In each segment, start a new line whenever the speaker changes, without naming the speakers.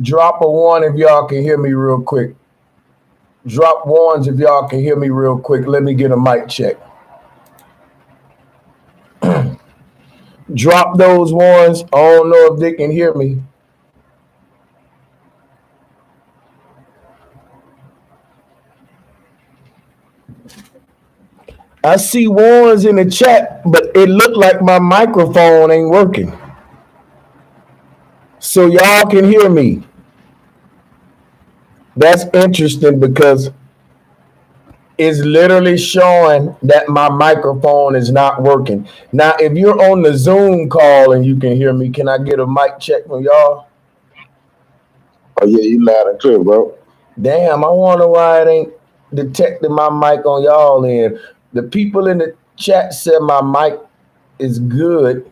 Drop a one if y'all can hear me real quick. Drop ones if y'all can hear me real quick. Let me get a mic check. Drop those ones. I don't know if they can hear me. I see ones in the chat, but it looked like my microphone ain't working. So y'all can hear me. That's interesting because it's literally showing that my microphone is not working. Now, if you're on the Zoom call and you can hear me, can I get a mic check from y'all?
Oh, yeah, you loud and clear, bro.
Damn, I wonder why it ain't detecting my mic on y'all end. The people in the chat said my mic is good.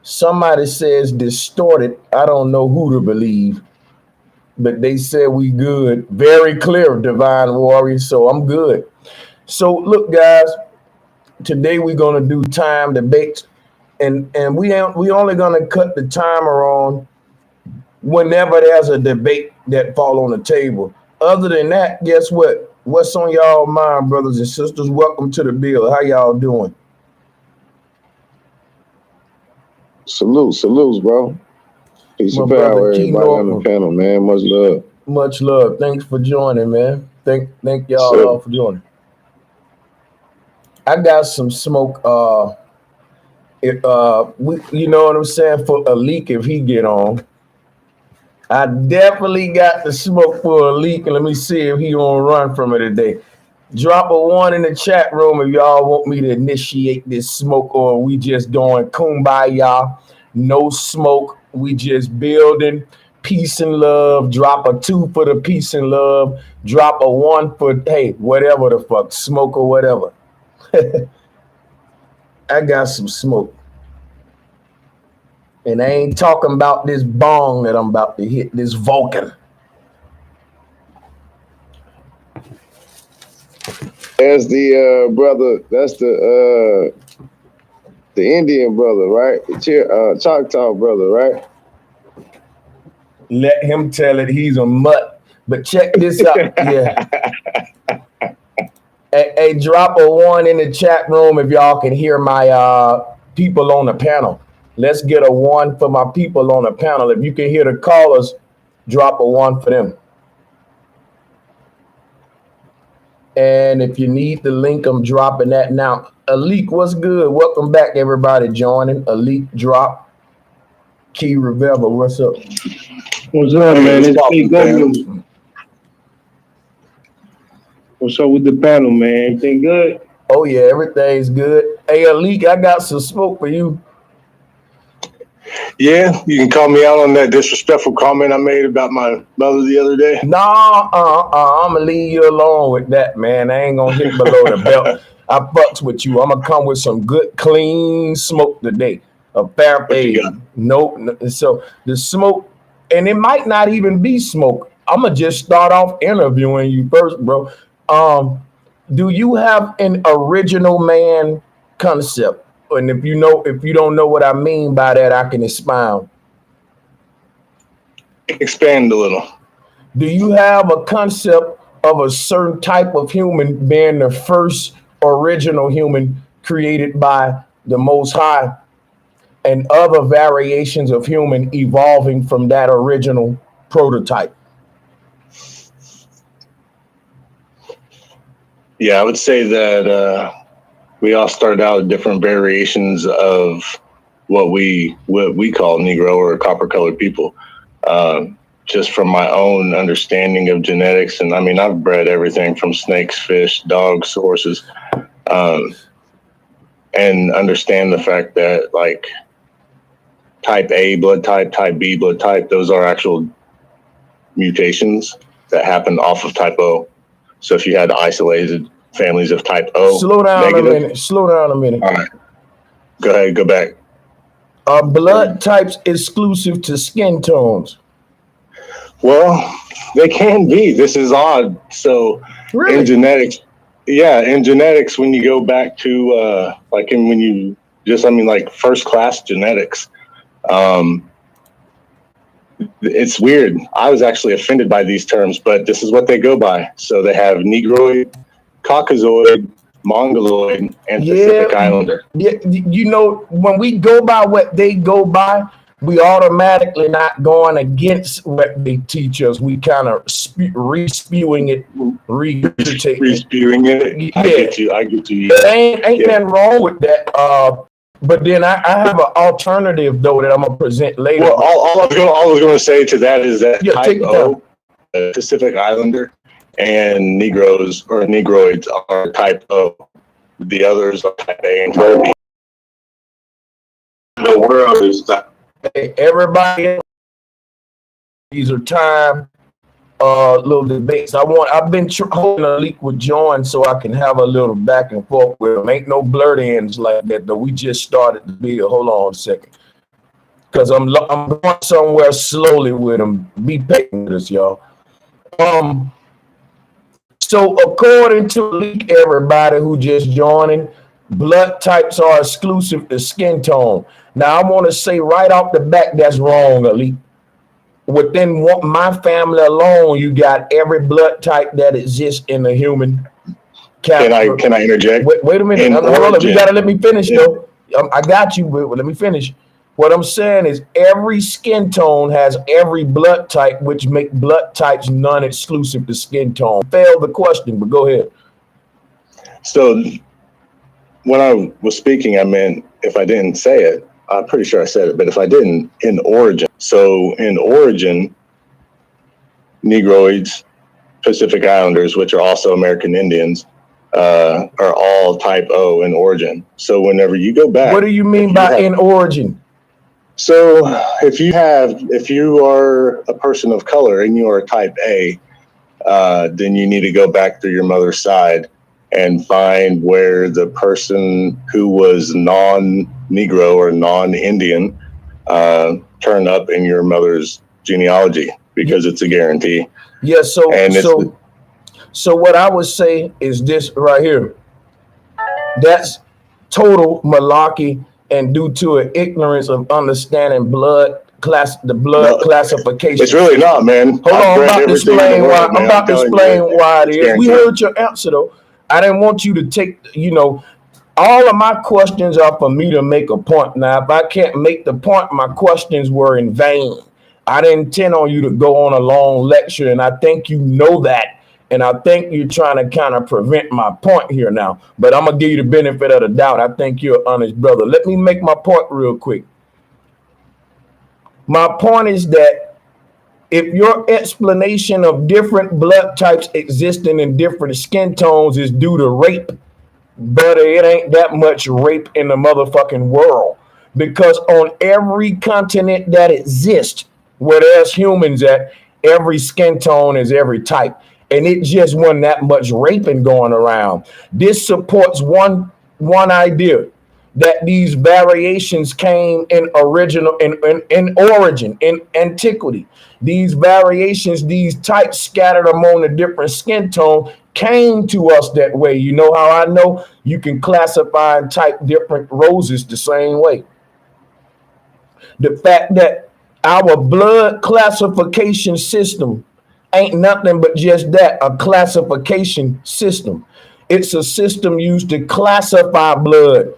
Somebody says distorted. I don't know who to believe, but they said we good. Very clear, Divine Warrior, so I'm good. So look, guys, today we're gonna do time debates, and we only gonna cut the timer on whenever there's a debate that fall on the table. Other than that, guess what? What's on y'all mind, brothers and sisters? Welcome to the bill. How y'all doing?
Salutes, bro. Peace and power, everybody on the panel, man. Much love.
Much love. Thanks for joining, man. Thank y'all all for joining. I got some smoke. You know what I'm saying, for a leak if he get on. I definitely got the smoke for a leak, and let me see if he gonna run from it today. Drop a one in the chat room if y'all want me to initiate this smoke, or we just doing kumbaya, no smoke. We just building peace and love. Drop a two for the peace and love. Drop a one for, hey, whatever the fuck, smoke or whatever. I got some smoke. And I ain't talking about this bong that I'm about to hit, this Vulcan.
That's the brother, that's the Indian brother, right? The Choctaw brother, right?
Let him tell it, he's a mutt. But check this out. Yeah. Hey, drop a one in the chat room if y'all can hear my people on the panel. Let's get a one for my people on the panel. If you can hear the callers, drop a 1 for them. And if you need the link, I'm dropping that now. Elite, what's good? Welcome back, everybody joining. Elite drop. Key Rivera, what's up?
What's up, man? It's Big Go. What's up with the panel, man? Everything good?
Oh, yeah, everything's good. Hey, Elite, I got some smoke for you.
Yeah, you can call me out on that disrespectful comment I made about my mother the other day.
Nah, I'm going to leave you alone with that, man. I ain't going to hit below the belt. I fucks with you. I'm going to come with some good, clean smoke today. A fair fade. Nope. So the smoke, and it might not even be smoke. I'm going to just start off interviewing you first, bro. Do you have an original man concept? And if you don't know what I mean by that, I can expound.
Expand a little.
Do you have a concept of a certain type of human being the first original human created by the Most High, and other variations of human evolving from that original prototype?
Yeah, I would say that we all started out with different variations of what we call Negro or copper-colored people. Just from my own understanding of genetics, and I mean, I've bred everything from snakes, fish, dogs, horses, and understand the fact that like type A blood type, type B blood type, those are actual mutations that happen off of type O. So if you had isolated families of type O,
slow down a minute.
All right, go ahead, go back.
Are blood types exclusive to skin tones?
Well, they can be. This is odd. So
really?
In genetics, when you go back to like first class genetics, it's weird. I was actually offended by these terms, but this is what they go by. So they have Negroid, Caucasoid, Mongoloid, and Pacific Islander.
Yeah, you know, when we go by what they go by, we automatically not going against what they teach us. We kind of re-spewing it, regurgitating
re-spewing it. Yeah. I get you.
Yeah. Ain't nothing wrong with that. But then I have an alternative though that I'm gonna present later.
Well, all I was going to say to that is that type O, Pacific Islander, and Negroes or Negroids are type O. The others are type A and type B. The world is type.
Hey, everybody, these are time little debates. I've been holding a leak with John so I can have a little back and forth with him. Ain't no blurred ends like that though. We just started the bill. Hold on a second, because I'm going somewhere slowly with him. Be patient with us, y'all. So according to leak, everybody who just joining, blood types are exclusive to skin tone. Now, I want to say right off the bat, that's wrong, Elite. Within my family alone, you got every blood type that exists in the human.
Can I interject?
Wait a minute. Hold on. You got to let me finish, though. I got you, but let me finish. What I'm saying is every skin tone has every blood type, which make blood types non-exclusive to skin tone. Failed the question, but go ahead.
So when I was speaking, I meant if I didn't say it, I'm pretty sure I said it, but if I didn't, in origin. So in origin, Negroids, Pacific Islanders, which are also American Indians, are all type O in origin. So whenever you go back.
What do you mean by in origin?
So if you are a person of color and you are type A, then you need to go back through your mother's side and find where the person who was non-Negro or non-Indian turn up in your mother's genealogy, because it's a guarantee.
Yeah, so what I would say is this right here. That's total malarkey, and due to an ignorance of understanding blood classification.
It's really not, man.
Hold on, I'm about to explain why. I'm about to explain why it is. We heard your answer though. I didn't want you to take, all of my questions are for me to make a point. Now, if I can't make the point, my questions were in vain. I didn't intend on you to go on a long lecture, and I think you know that. And I think you're trying to kind of prevent my point here now. But I'm going to give you the benefit of the doubt. I think you're an honest brother. Let me make my point real quick. My point is that if your explanation of different blood types existing in different skin tones is due to rape, brother, it ain't that much rape in the motherfucking world. Because on every continent that exists, where there's humans at, every skin tone is every type. And it just wasn't that much raping going around. This supports one idea, that these variations came in origin, in antiquity. These variations, these types scattered among the different skin tone came to us that way. You know how I know? You can classify and type different roses the same way. The fact that our blood classification system ain't nothing but just that, a classification system. It's a system used to classify blood.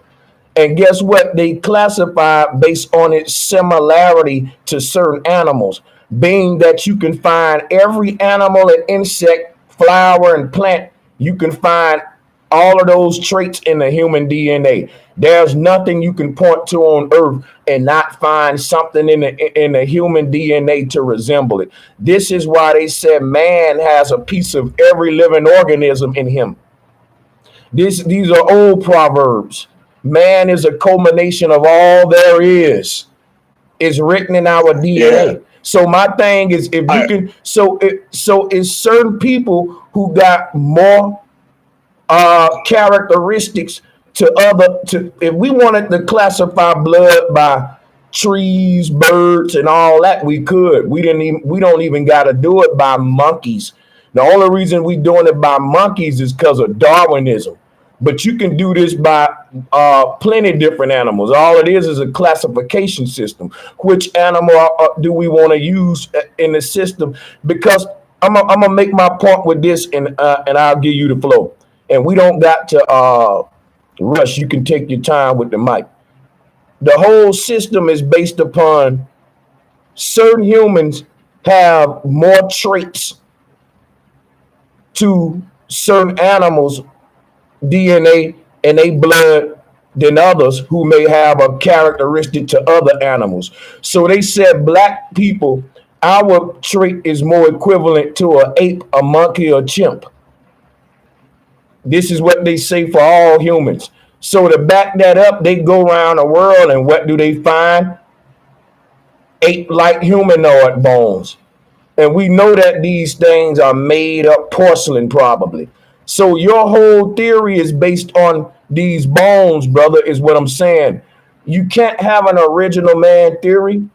And guess what? They classify based on its similarity to certain animals, being that you can find every animal and insect, flower, and plant. You can find all of those traits in the human DNA. There's nothing you can point to on Earth and not find something in the human DNA to resemble it. This is why they said man has a piece of every living organism in him. These are old proverbs. Man is a culmination of all there is. It's written in our DNA. Yeah. So my thing is, if you can, so it's certain people who got more characteristics if we wanted to classify blood by trees, birds, and all that, we could. We don't even got to do it by monkeys. The only reason we doing it by monkeys is because of Darwinism. But you can do this by plenty different animals. All it is a classification system. Which animal do we want to use in the system? Because I'm gonna make my point with this, and I'll give you the flow. And we don't got to rush. You can take your time with the mic. The whole system is based upon certain humans have more traits to certain animals' DNA and they blood than others who may have a characteristic to other animals. So they said black people, our trait is more equivalent to an ape, a monkey, or a chimp. This is what they say for all humans. So to back that up, they go around the world and what do they find? Ape-like humanoid bones. And we know that these things are made up porcelain probably. So your whole theory is based on these bones, brother, is what I'm saying. You can't have an original man theory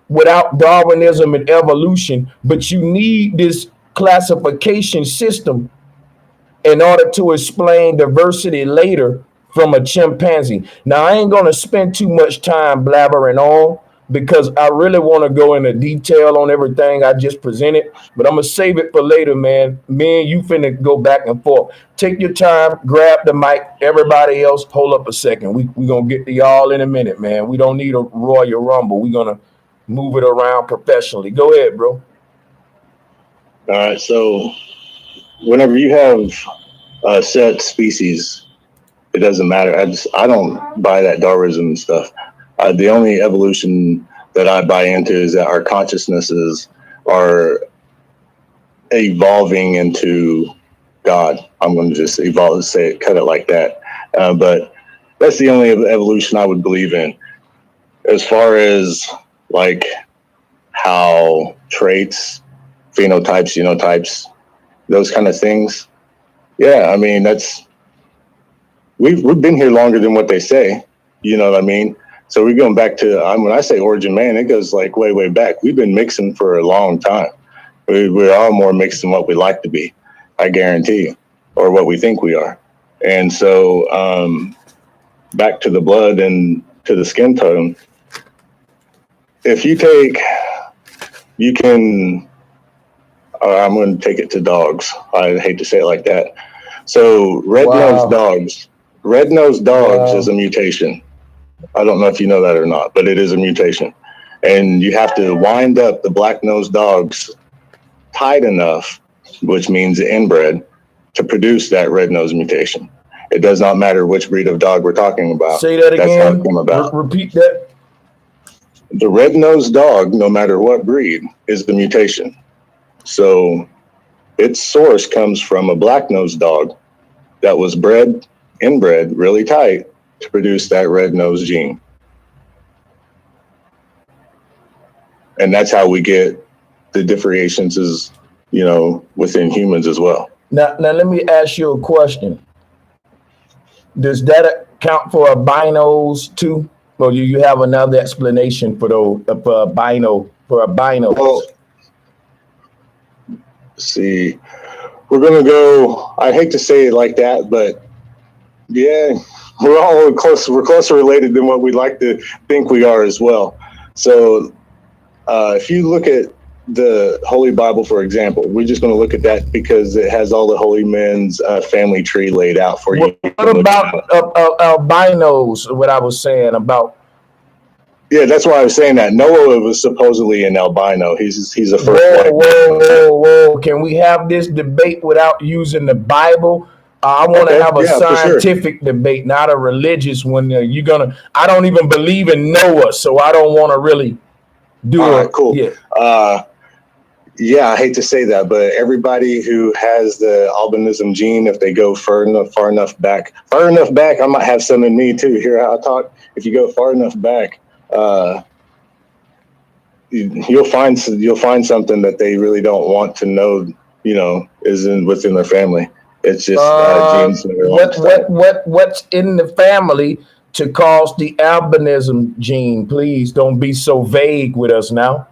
without Darwinism and evolution, but you need this classification system in order to explain diversity later from a chimpanzee. Now, I ain't going to spend too much time blabbering on because I really want to go into detail on everything I just presented, but I'm going to save it for later, man. Me and you finna go back and forth. Take your time, grab the mic. Everybody else, hold up a second. We going to get to y'all in a minute, man. We don't need a Royal Rumble. We're going to move it around professionally. Go ahead, bro.
All right, so whenever you have set species, it doesn't matter. I don't buy that Darwinism stuff. The only evolution that I buy into is that our consciousnesses are evolving into God. I'm going to just cut it like that. But that's the only evolution I would believe in. As far as like how traits, phenotypes, genotypes, those kind of things. Yeah, I mean, we've been here longer than what they say. You know what I mean? So we're going back to, when I say origin man, it goes like way, way back. We've been mixing for a long time. We're all more mixed than what we like to be, I guarantee you, or what we think we are. And so back to the blood and to the skin tone, if you can, I'm going to take it to dogs. I hate to say it like that. So red-nosed dogs is a mutation. I don't know if you know that or not, but it is a mutation. And you have to wind up the black-nosed dogs tight enough, which means inbred, to produce that red nose mutation. It does not matter which breed of dog we're talking about.
Say that again.
That's how it came about.
Repeat that.
The red-nosed dog, no matter what breed, is the mutation. So its source comes from a black-nosed dog that was inbred really tight to produce that red nose gene. And that's how we get the differentiations within humans as well.
Now let me ask you a question. Does that account for albinos too? Or do you have another explanation for those for albino?
Well, see, we're gonna go. I hate to say it like that, but yeah, we're all close. We're closer related than what we'd like to think we are as well. So, if you look at the Holy Bible, for example, we're just going to look at that because it has all the holy men's family tree laid out for you.
What about albinos? What I was saying about?
Yeah, that's why I was saying that Noah was supposedly an albino. He's a first.
Whoa! Can we have this debate without using the Bible? I want to have a scientific debate, not a religious one. I don't even believe in Noah, so I don't want to really do it.
Right, cool. Yeah. Yeah, I hate to say that, but everybody who has the albinism gene, if they go far enough back, I might have some in me too. Hear how I talk? If you go far enough back, you'll find something that they really don't want to know. Is within their family. It's just genes.
What's in the family to cause the albinism gene? Please don't be so vague with us now.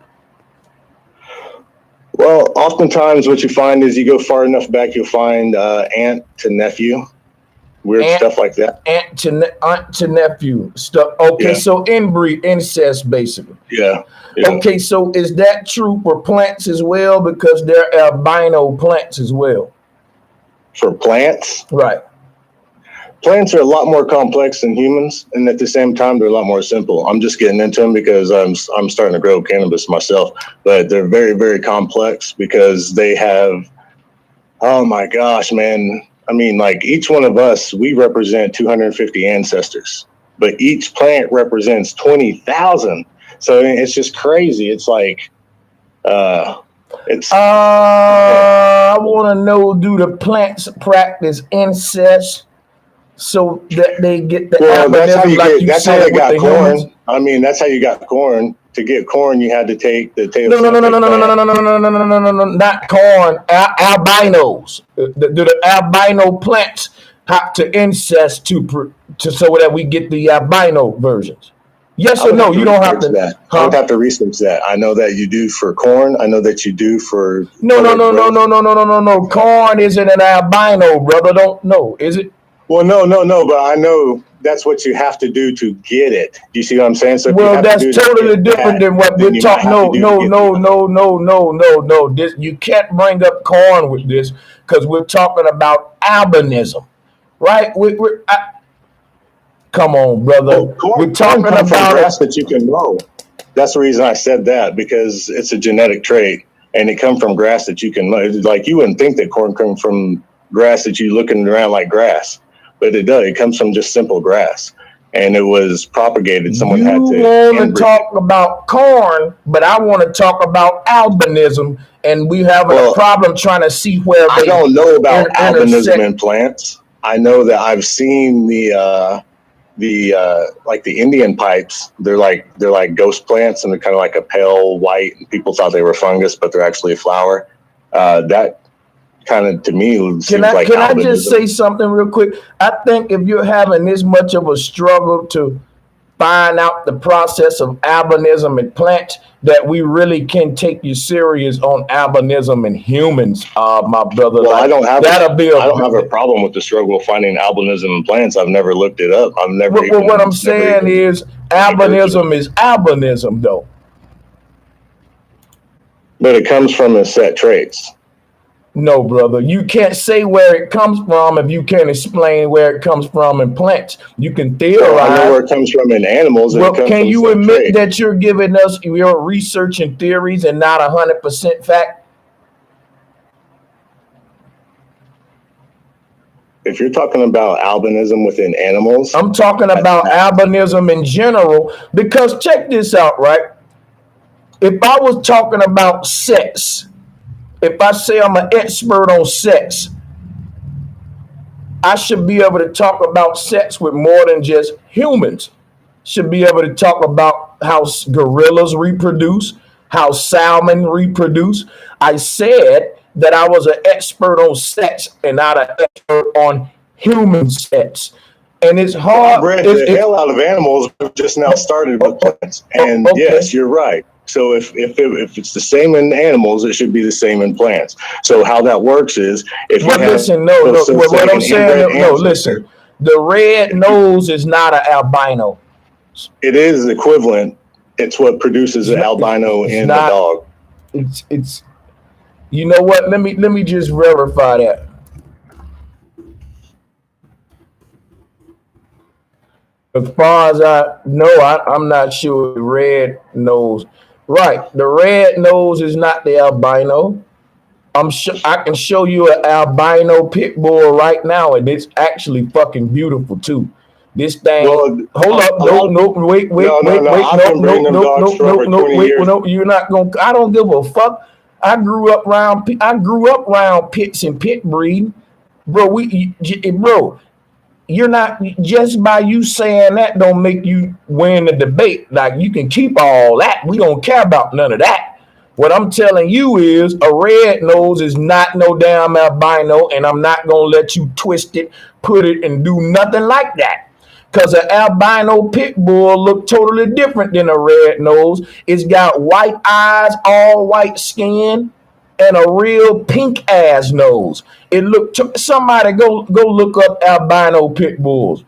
Well, oftentimes what you find is you go far enough back, you'll find aunt to nephew, stuff like that.
Aunt to nephew stuff. Okay, yeah. So inbreed, incest, basically.
Yeah.
Okay, so is that true for plants as well? Because they're albino plants as well.
For plants?
Right.
Plants are a lot more complex than humans, and at the same time, they're a lot more simple. I'm just getting into them because I'm starting to grow cannabis myself, but they're very, very complex because they have, oh my gosh, man. I mean, like each one of us, we represent 250 ancestors, but each plant represents 20,000. So it's just crazy. It's like, I
want to know, do the plants practice incest? So that they get the
that's how they got corn. Humans. I mean, that's how you got corn. To get corn, you had to take the tail. No,
not corn. Albinos. Do the albino plants have to incest to so that we get the albino versions? Yes or no? You don't have to.
That. I don't have to research that. I know that you do for corn. I know that you do for.
No. Corn isn't an albino, brother. Don't know, is it?
Well, no, but I know that's what you have to do to get it. Do you see what I'm saying? So
that's totally different than what we're talking. No. You can't bring up corn with this because we're talking about albinism, right? Come on, brother.
Well, we're talking about grass that you can mow. That's the reason I said that, because it's a genetic trait, and it comes from grass that you can mow. Like you wouldn't think that corn comes from grass that you looking around like grass. But it does. It comes from just simple grass, and it was propagated. Someone had to.
You want to talk about corn, but I want to talk about albinism, and we have a problem trying to see where.
I don't know about albinism in plants. I know that I've seen the Indian pipes. They're like ghost plants, and they're kind of like a pale white. And people thought they were fungus, but they're actually a flower. That kind of, to me,
can I just say something real quick? I think if you're having this much of a struggle to find out the process of albinism in plants, that we really can take you serious on albinism in humans, my brother.
Well, I don't have a problem with the struggle of finding albinism in plants. I've never looked it up. I've never.
What I'm saying is, albinism is albinism, though.
But it comes from the set traits.
No, brother. You can't say where it comes from if you can't explain where it comes from in plants. You can theorize.
Well, I know where it comes from in animals.
Well, can you admit that you're giving us your research and theories and not 100% fact?
If you're talking about albinism within animals,
I'm talking about albinism in general, because check this out, right? If I was talking about sex, if I say I'm an expert on sex, I should be able to talk about sex with more than just humans. Should be able to talk about how gorillas reproduce, how salmon reproduce. I said that I was an expert on sex and not an expert on human sex. And it's hard.
I bred the hell out of animals. We've just now started with plants. And yes, you're right. So if it's the same in animals, it should be the same in plants. So how that works is if you
listen, what I'm saying, listen, the red nose is not an albino.
It is equivalent. It's what produces an albino in the dog.
It's you know what? Let me just verify that. As far as I know, I'm not sure the red nose. Right, the red nose is not the albino. I can show you an albino pit bull right now, and it's actually fucking beautiful too. This thing. Well, hold up, wait, no, you're not gonna. I don't give a fuck. I grew up around pits and pit breeding, bro. Bro. You're not, just by you saying that don't make you win the debate. Like, you can keep all that. We don't care about none of that. What I'm telling you is a red nose is not no damn albino, and I'm not going to let you twist it, put it, and do nothing like that. Because an albino pit bull look totally different than a red nose. It's got white eyes, all white skin, and a real pink ass nose. It looked. Somebody go look up albino pit bulls.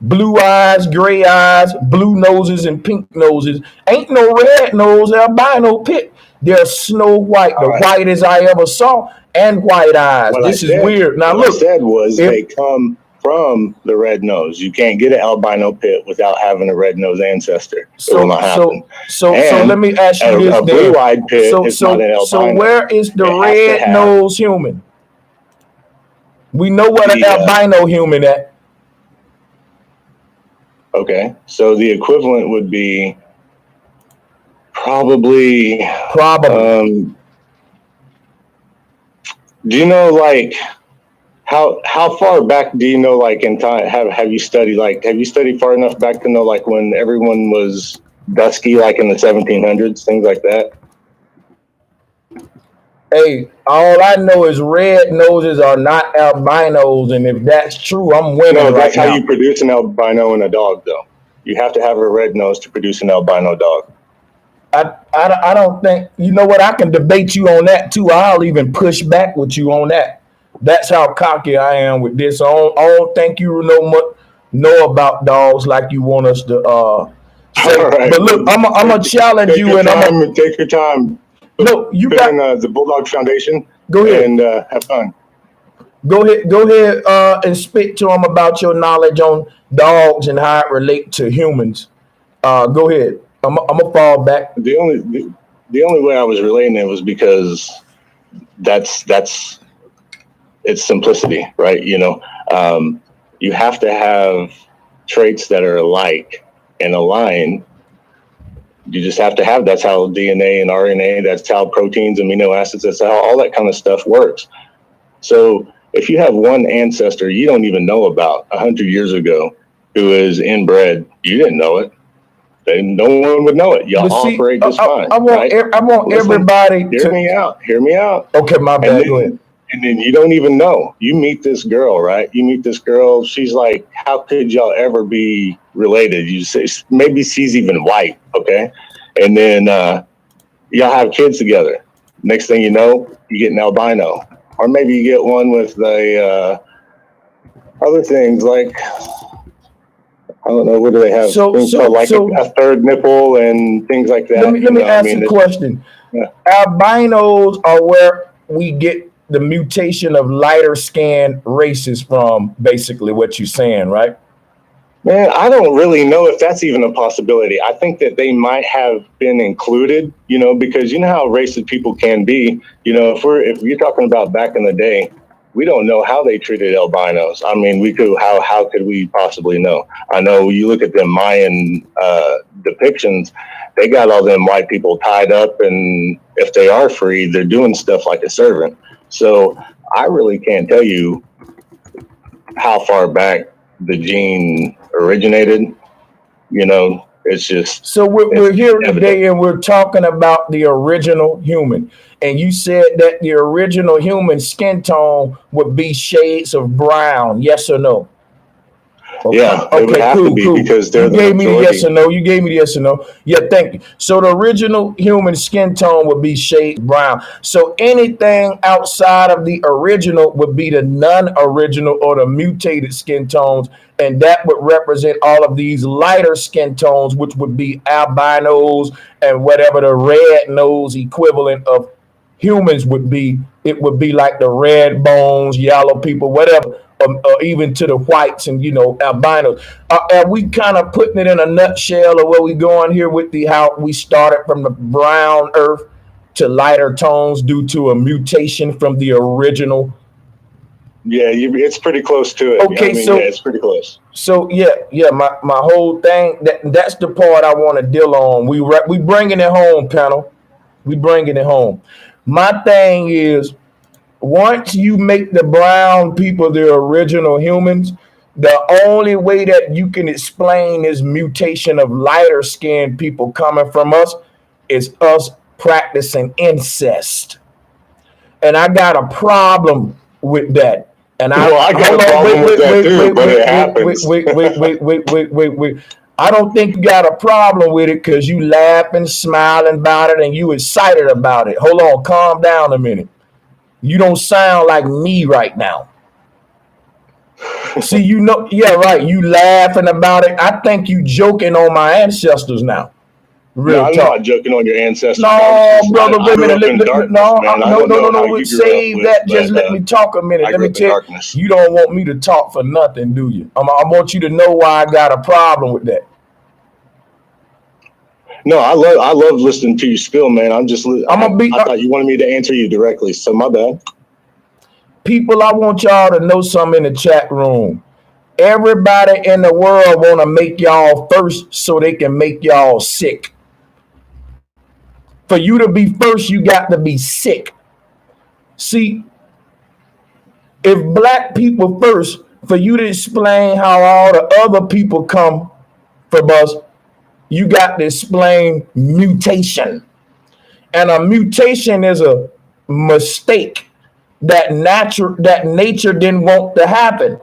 Blue eyes, gray eyes, blue noses, and pink noses. Ain't no red nose albino pit. They're snow white, the whitest I ever saw, and white eyes. This is weird. Now look,
what I said was they come from the red nose. You can't get an albino pit without having a red nose ancestor. It will not happen.
So let me ask you this:
a blue-eyed pit is not an albino.
So where is the red nose human? We know what an albino human at.
Okay, so the equivalent would be probably. Do you know, like, how far back do you know, like, in time, have you studied far enough back to know, like, when everyone was dusky, like in the 1700s, things like that?
Hey, all I know is red noses are not albinos, and if that's true, I'm winning. No,
that's how you produce an albino in a dog, though. You have to have a red nose to produce an albino dog.
I don't think, you know what, I can debate you on that too. I'll even push back with you on that. That's how cocky I am with this. I don't think you know about dogs like you want us to say. Right. But look, I'm gonna challenge you, and I'm gonna
take your time.
No, you got
the Bulldog Foundation.
Go ahead
and have fun.
Go ahead, and speak to them about your knowledge on dogs and how it relates to humans. Go ahead. I'm gonna fall back.
The only way I was relating it was because that's it's simplicity, right? You know, you have to have traits that are alike and aligned. You just have to have, that's how DNA and RNA, that's how proteins, amino acids, that's how all that kind of stuff works. So if you have one ancestor you don't even know about 100 years ago who is inbred, you didn't know it. No one would know it. Y'all operate just fine. I
want everybody
to hear me out.
Okay, my bad. Go ahead.
And then you don't even know. You meet this girl, right? You meet this girl. She's like, how could y'all ever be related? You say, maybe she's even white, okay? And then y'all have kids together. Next thing you know, you get an albino. Or maybe you get one with the other things like, I don't know, what do they have? A third nipple and things like that.
Let me ask you a question. Yeah. Albinos are where we get the mutation of lighter skinned races from, basically what you're saying, right?
Man, I don't really know if that's even a possibility. I think that they might have been included, because you know how racist people can be. If you're talking about back in the day, we don't know how they treated albinos. I mean, how could we possibly know? I know you look at the Mayan depictions, they got all them white people tied up, and if they are free, they're doing stuff like a servant. So I really can't tell you how far back the gene originated. It's just.
So we're here today and we're talking about the original human. And you said that the original human skin tone would be shades of brown. Yes or no?
Okay. Yeah, it would have to be because they're the majority.
You gave me the yes or no. You gave me the yes or no. Yeah, thank you. So the original human skin tone would be shades brown. So anything outside of the original would be the non-original or the mutated skin tones, and that would represent all of these lighter skin tones, which would be albinos and whatever the red nose equivalent of humans would be. It would be like the red bones, yellow people, whatever. Or even to the whites and albinos. Are we kind of putting it in a nutshell of where we going here with how we started from the brown earth to lighter tones due to a mutation from the original?
Yeah, it's pretty close to it.
Okay,
it's pretty close.
So my whole thing, that's the part I want to deal on. We bringing it home, panel. We bringing it home. My thing is, once you make the brown people the original humans, the only way that you can explain this mutation of lighter skinned people coming from us is us practicing incest. And I got a problem with that. And I got a problem with that too, but it happens. Wait. I don't think you got a problem with it because you laughing, smiling about it, and you excited about it. Hold on, calm down a minute. You don't sound like me right now. See, yeah, right. You laughing about it. I think you joking on my ancestors now.
I'm not joking on your ancestors.
No, brother, wait a minute. No. Save that. Just let me talk a minute. Let me tell you. You don't want me to talk for nothing, do you? I want you to know why I got a problem with that.
No, I love listening to you spill, man. I thought you wanted me to answer you directly, so my bad.
People, I want y'all to know something in the chat room. Everybody in the world want to make y'all first so they can make y'all sick. For you to be first, you got to be sick. See, if black people first, for you to explain how all the other people come from us, you got to explain mutation. And a mutation is a mistake that nature didn't want to happen.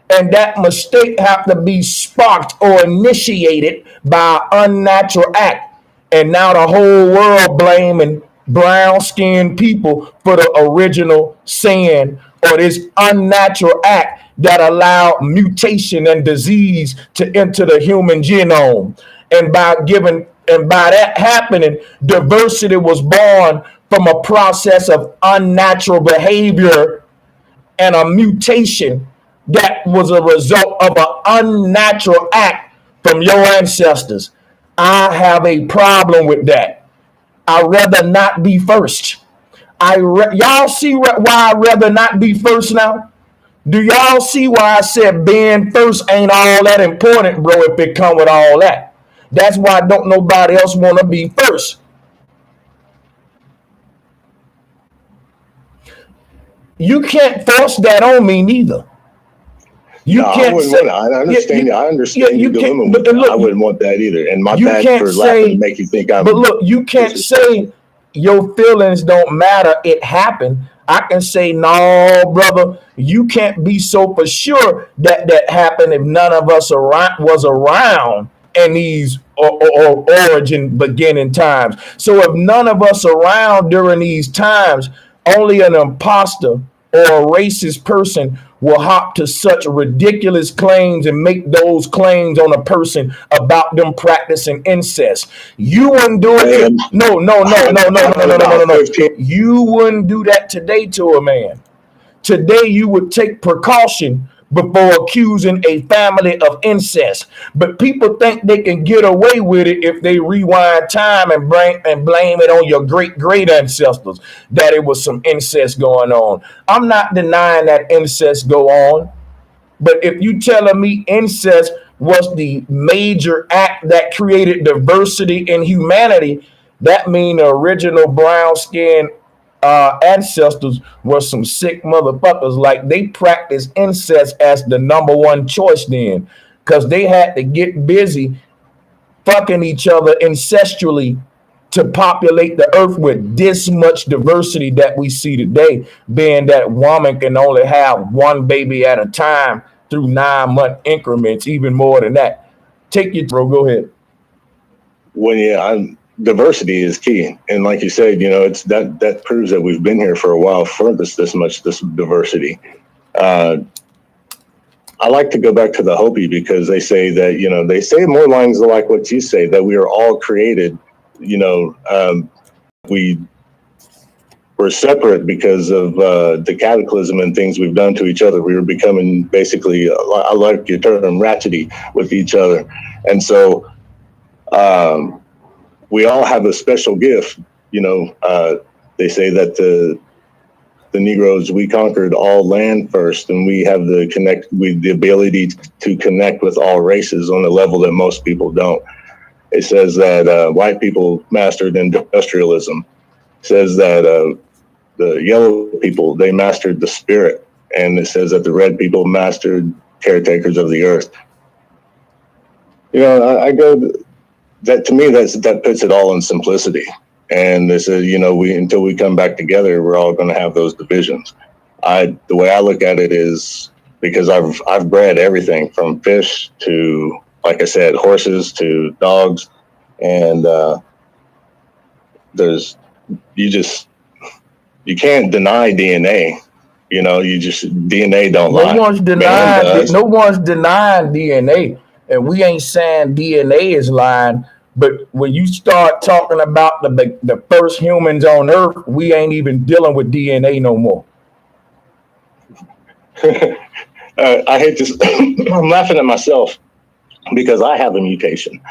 And that mistake have to be sparked or initiated by an unnatural act. And now the whole world blaming brown-skinned people for the original sin or this unnatural act that allowed mutation and disease to enter the human genome. And by that happening, diversity was born from a process of unnatural behavior and a mutation that was a result of an unnatural act from your ancestors. I have a problem with that. I'd rather not be first. Y'all see why I'd rather not be first now? Do y'all see why I said being first ain't all that important, bro, if it come with all that? That's why don't nobody else want to be first. You can't force that on me neither.
I understand your dilemma. But I wouldn't want that either. And my bad for laughing to make you think I'm.
But look, you can't say your feelings don't matter. It happened. I can say, no, brother, you can't be so for sure that happened if none of us was around in these origin beginning times. So if none of us around during these times, only an imposter or a racist person will hop to such ridiculous claims and make those claims on a person about them practicing incest. You wouldn't do it. No. You wouldn't do that today to a man. Today, you would take precaution before accusing a family of incest. But people think they can get away with it if they rewind time and blame it on your great ancestors that it was some incest going on. I'm not denying that incest go on, but if you telling me incest was the major act that created diversity in humanity, that mean the original brown skin ancestors were some sick motherfuckers. Like they practiced incest as the number one choice then, because they had to get busy fucking each other incestually to populate the earth with this much diversity that we see today, being that woman can only have one baby at a time through 9-month increments, even more than that. Take your throw, go ahead.
Well, diversity is key, and like you said, it's that proves that we've been here for a while for this diversity. I like to go back to the Hopi because they say that they say more lines like what you say, that we are all created. We're separate because of the cataclysm and things we've done to each other. We were becoming basically, I like your term, ratchety with each other, and so. We all have a special gift. They say that the Negroes, we conquered all land first, and we have the ability to connect with all races on a level that most people don't. It says that white people mastered industrialism. It says that the yellow people, they mastered the spirit. And it says that the red people mastered caretakers of the earth. That to me, that puts it all in simplicity. And this is, until we come back together, we're all going to have those divisions. The way I look at it is because I've bred everything from fish to, like I said, horses to dogs, and you can't deny DNA. DNA don't lie.
No one's denying DNA. And we ain't saying DNA is lying, but when you start talking about the first humans on Earth, we ain't even dealing with DNA no more.
I hate this. I'm laughing at myself because I have a mutation.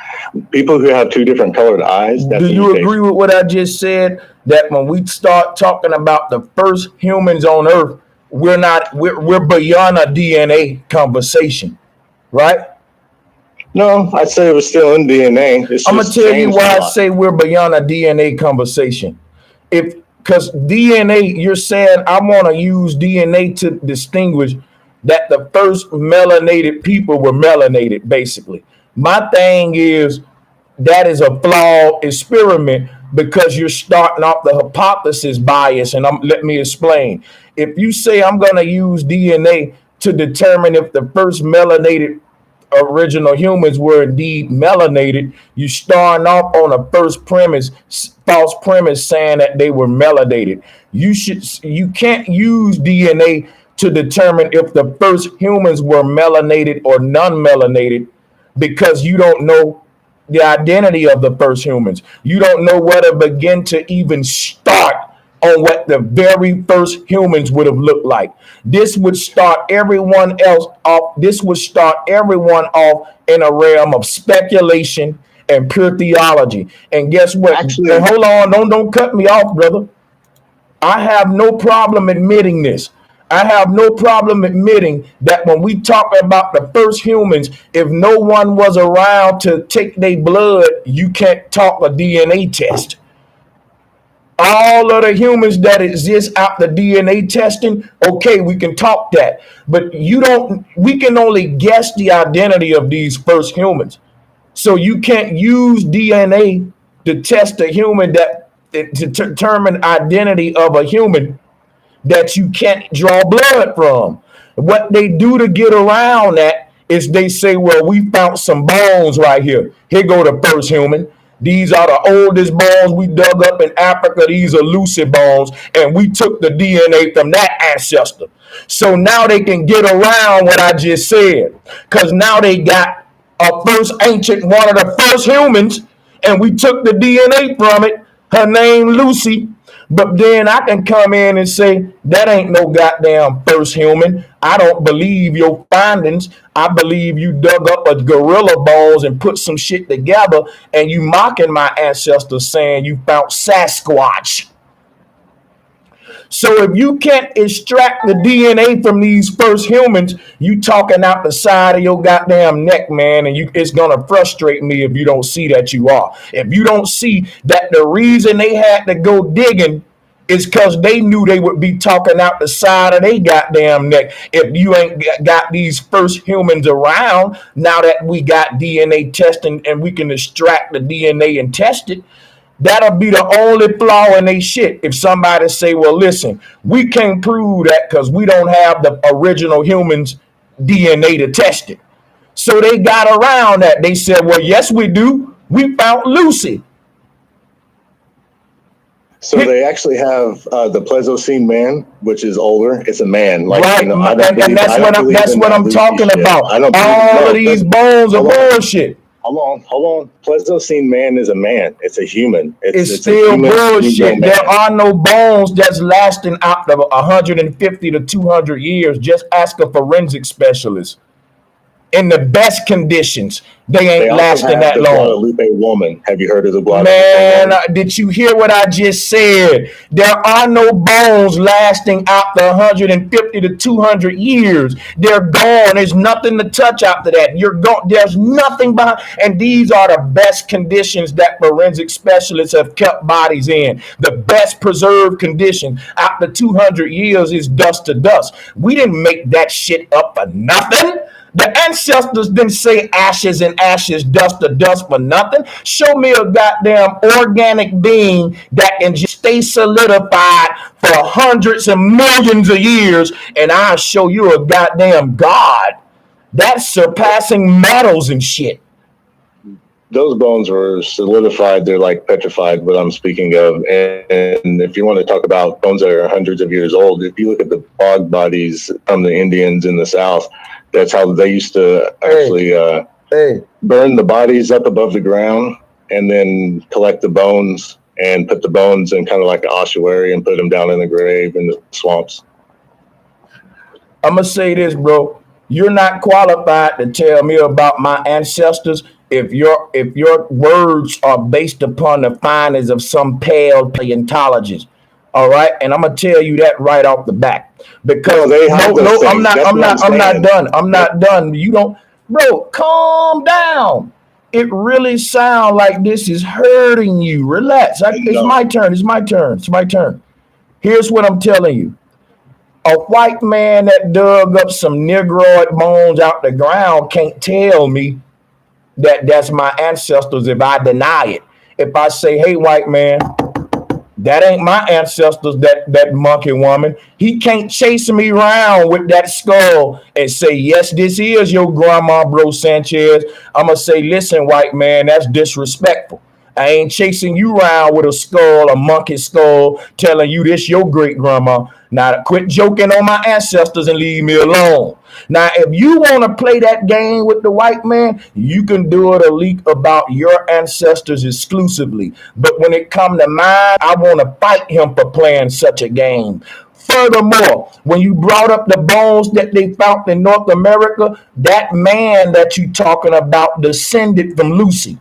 People who have two different colored eyes.
Do you agree with what I just said? That when we start talking about the first humans on Earth, we're beyond a DNA conversation, right?
No, I'd say it was still in DNA.
I'm gonna tell you why I say we're beyond a DNA conversation. Because DNA, you're saying I want to use DNA to distinguish that the first melanated people were melanated, basically. My thing is that is a flawed experiment because you're starting off the hypothesis bias. And let me explain. If you say I'm gonna use DNA to determine if the first melanated original humans were indeed melanated, you starting off on a false premise saying that they were melanated. You can't use DNA to determine if the first humans were melanated or non-melanated because you don't know the identity of the first humans. You don't know where to begin to even start on what the very first humans would have looked like. This would start everyone else off. This would start everyone off in a realm of speculation and pure theology. And guess what? Actually, hold on, don't cut me off, brother. I have no problem admitting this. I have no problem admitting that when we talk about the first humans, if no one was around to take their blood, you can't talk a DNA test. All of the humans that exist out the DNA testing, okay, we can talk that. But we can only guess the identity of these first humans. So you can't use DNA to test a human to determine identity of a human that you can't draw blood from. What they do to get around that is they say, well, we found some bones right here. Here go the first human. These are the oldest bones we dug up in Africa. These are Lucy bones, and we took the DNA from that ancestor. So now they can get around what I just said, because now they got a first ancient, one of the first humans, and we took the DNA from it. Her name Lucy. But then I can come in and say, that ain't no goddamn first human. I don't believe your findings. I believe you dug up a gorilla bones and put some shit together, and you mocking my ancestors saying you found Sasquatch. So if you can't extract the DNA from these first humans, you talking out the side of your goddamn neck, man, and it's gonna frustrate me if you don't see that you are. If you don't see that the reason they had to go digging is because they knew they would be talking out the side of their goddamn neck. If you ain't got these first humans around, now that we got DNA testing and we can extract the DNA and test it, that'll be the only flaw in they shit. If somebody say, well, listen, we can't prove that because we don't have the original humans' DNA to test it. So they got around that. They said, well, yes, we do. We found Lucy.
So they actually have the Pleistocene man, which is older. It's a man, like
right, and that's what I'm talking about. All of these bones are bullshit.
Hold on. Pleistocene man is a man. It's a human.
It's still human, bullshit. There are no bones that's lasting out of 150 to 200 years. Just ask a forensic specialist. In the best conditions, they ain't lasting that long.
Guadalupe woman. Have you heard of the Guadalupe
woman? Did you hear what I just said? There are no bones lasting out the 150 to 200 years. They're gone. There's nothing to touch after that. You're gone. There's nothing behind. And these are the best conditions that forensic specialists have kept bodies in. The best preserved condition after 200 years is dust to dust. We didn't make that shit up for nothing. The ancestors didn't say ashes and ashes, dust to dust for nothing. Show me a goddamn organic being that can just stay solidified for hundreds and millions of years, and I'll show you a goddamn god. That's surpassing metals and shit.
Those bones were solidified. They're like petrified, what I'm speaking of. And if you want to talk about bones that are hundreds of years old, if you look at the bog bodies from the Indians in the South, that's how they used to actually burn the bodies up above the ground and then collect the bones and put the bones in kind of like an ossuary and put them down in the grave in the swamps.
I'm going to say this, bro. You're not qualified to tell me about my ancestors if your words are based upon the findings of some paleontologist. All right, and I'm gonna tell you that right off the bat because I'm not done. You don't, bro. Calm down. It really sounds like this is hurting you. Relax. It's my turn. Here's what I'm telling you. A white man that dug up some negroid bones out the ground can't tell me that that's my ancestors if I deny it. If I say, hey, white man, that ain't my ancestors, that monkey woman. He can't chase me around with that skull and say, yes, this is your grandma, bro Sanchez. I'm going to say, listen, white man, that's disrespectful. I ain't chasing you around with a skull, a monkey skull, telling you this your great grandma. Now, quit joking on my ancestors and leave me alone. Now, if you want to play that game with the white man, you can do it a leak about your ancestors exclusively. But when it comes to mine, I want to fight him for playing such a game. Furthermore, when you brought up the bones that they found in North America, that man that you talking about descended from Lucy.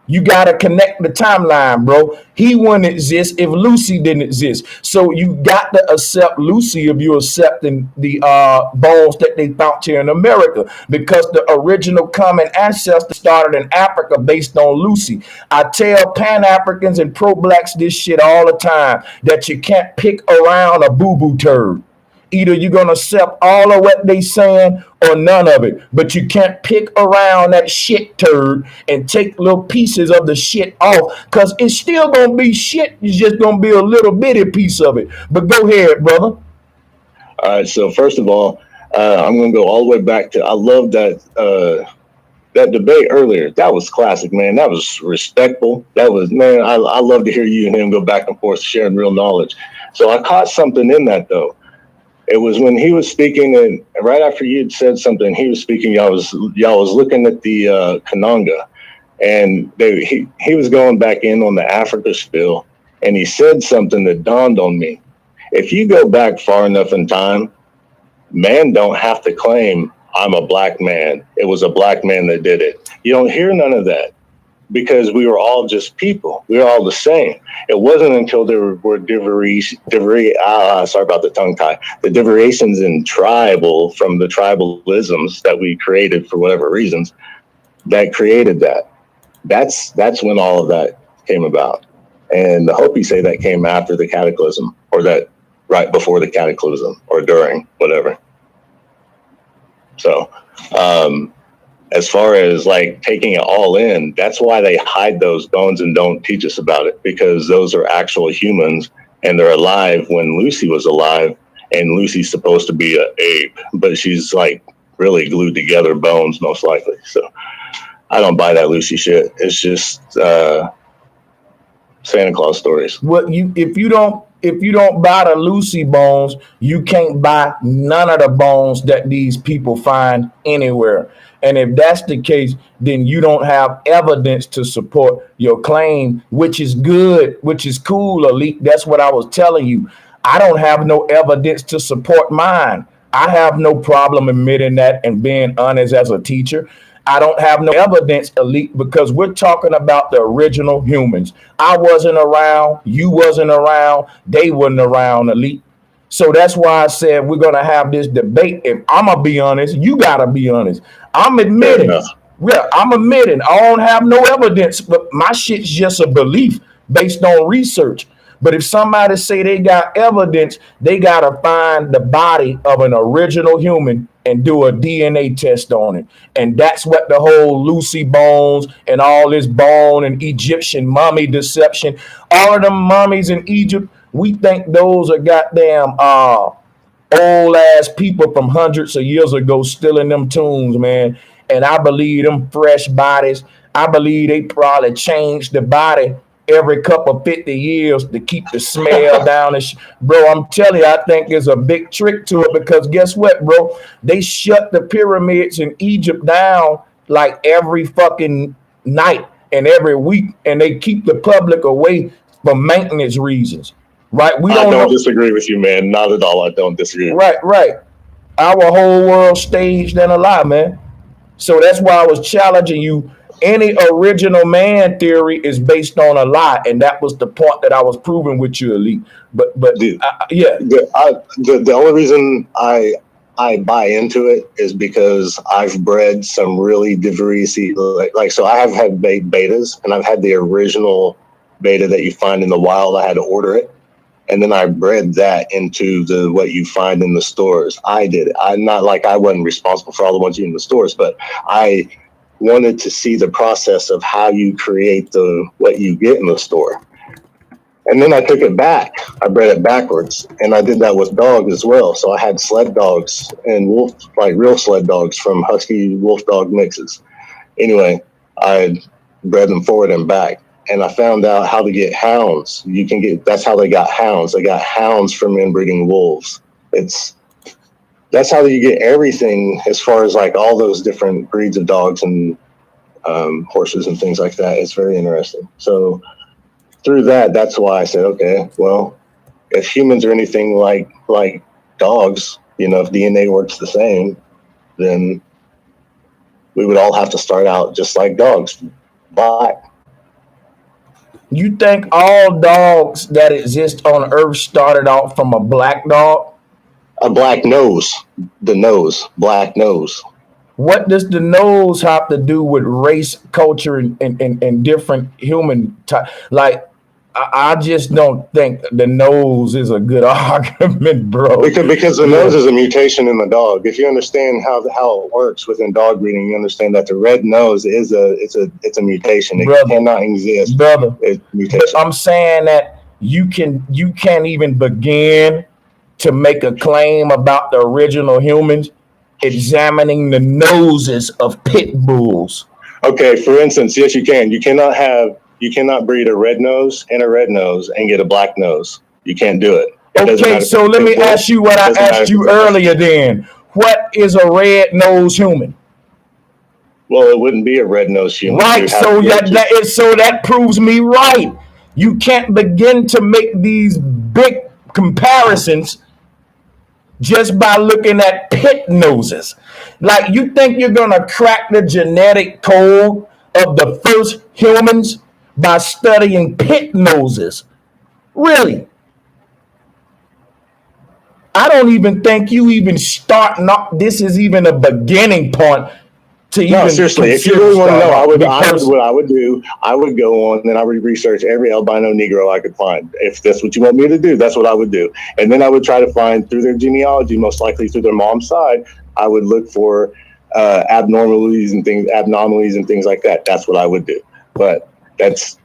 You got to connect the timeline, bro. He wouldn't exist if Lucy didn't exist. So you got to accept Lucy if you're accepting the bones that they found here in America, because the original common ancestor started in Africa based on Lucy. I tell Pan-Africans and pro-blacks this shit all the time, that you can't pick around a boo-boo turd. Either you're going to accept all of what they saying or none of it. But you can't pick around that shit turd and take little pieces of the shit off, because it's still going to be shit. It's just going to be a little bitty piece of it. But go ahead, brother.
All right. So first of all, I'm going to go all the way back to, I love that that debate earlier, that was classic, man. That was respectful. That was, man, I love to hear you and him go back and forth sharing real knowledge. So I caught something in that, though. It was when he was speaking, and right after you had said something, he was speaking, y'all was looking at the Kananga, and he was going back in on the Africa spill, and he said something that dawned on me. If you go back far enough in time, man don't have to claim, I'm a black man. It was a black man that did it. You don't hear none of that because we were all just people. We were all the same. It wasn't until there were sorry about the tongue tie, the variations in from the tribalisms that we created for whatever reasons that created that. That's when all of that came about. And the Hopi say that came after the cataclysm, or that right before the cataclysm, or during, whatever. So, as far as like taking it all in, that's why they hide those bones and don't teach us about it, because those are actual humans and they're alive when Lucy was alive, and Lucy's supposed to be an ape, but she's like really glued together bones, most likely. So I don't buy that Lucy shit. It's just Santa Claus stories.
What if you don't buy the Lucy bones, you can't buy none of the bones that these people find anywhere. And if that's the case, then you don't have evidence to support your claim, which is good, which is cool, Elite. That's what I was telling you. I don't have no evidence to support mine. I have no problem admitting that and being honest as a teacher. I don't have no evidence, Elite, because we're talking about the original humans. I wasn't around, you wasn't around, they wasn't around, Elite. So that's why I said we're going to have this debate. If I'm going to be honest, you got to be honest. I'm admitting. Yeah, I'm admitting. I don't have no evidence, but my shit's just a belief based on research. But if somebody say they got evidence, they got to find the body of an original human and do a DNA test on it. And that's what the whole Lucy bones and all this bone and Egyptian mummy deception, all of them mummies in Egypt, we think those are goddamn old ass people from hundreds of years ago still in them tombs, man. And I believe them fresh bodies, I believe they probably changed the body every couple 50 years to keep the smell down. Bro, I'm telling you, I think there's a big trick to it, because guess what, bro? They shut the pyramids in Egypt down like every fucking night and every week, and they keep the public away for maintenance reasons. Right?
I don't disagree with you, man. Not at all. I don't disagree.
Right. Our whole world staged and a lie, man. So that's why I was challenging you. Any original man theory is based on a lie, and that was the point that I was proving with you, Elite. But yeah.
The only reason I buy into it is because I've bred some really diverse, like so I have had betas, and I've had the original beta that you find in the wild. I had to order it. And then I bred that into what you find in the stores. I did it. I'm not like I wasn't responsible for all the ones in the stores, but I wanted to see the process of how you create what you get in the store. And then I took it back. I bred it backwards, and I did that with dogs as well. So I had sled dogs and wolf, like real sled dogs from husky wolf dog mixes. Anyway, I bred them forward and back. And I found out how to get hounds. That's how they got hounds. They got hounds from inbreeding wolves. That's how you get everything as far as like all those different breeds of dogs and horses and things like that. It's very interesting. So through that's why I said, okay, well, if humans are anything like dogs, if DNA works the same, then we would all have to start out just like dogs, black.
You think all dogs that exist on Earth started out from a black dog?
A black nose, black nose.
What does the nose have to do with race, culture, and different human type? Like, I just don't think the nose is a good argument, bro.
Because the nose is a mutation in the dog. If you understand how it works within dog breeding, you understand that the red nose is a mutation. It cannot exist.
Brother,
it's mutation.
I'm saying that you can't even begin to make a claim about the original humans examining the noses of pit bulls?
Okay, for instance, yes, you can. You cannot breed a red nose and get a black nose. You can't do it.
Okay, so let me ask you what I asked you earlier then. What is a red-nosed human?
Well, it wouldn't be a red-nosed human.
Right, so that proves me right. You can't begin to make these big comparisons just by looking at pit noses. Like, you think you're gonna crack the genetic code of the first humans by studying pit noses? Really? I don't even think you even start. Not this is even a beginning point to
no,
even.
Seriously, if you really want to know, what I would do. I would go on and I would research every albino Negro I could find. If that's what you want me to do, that's what I would do. And then I would try to find through their genealogy, most likely through their mom's side. I would look for abnormalities and things like that. That's what I would do. But that's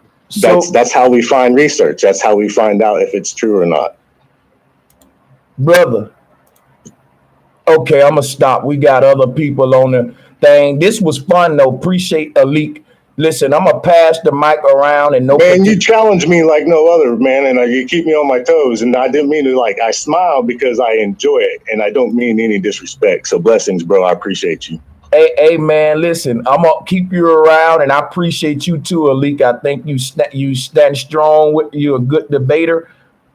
how we find research. That's how we find out if it's true or not.
Brother, okay, I'm gonna stop. We got other people on the thing. This was fun though. Appreciate a leak. Listen, I'm gonna pass the mic around and
man, you challenge me like no other, man, and you keep me on my toes. And I didn't mean to I smile because I enjoy it, and I don't mean any disrespect. So blessings, bro. I appreciate you.
Hey, man, listen, I'm gonna keep you around, and I appreciate you too, Alik. I think you stand strong. You're a good debater.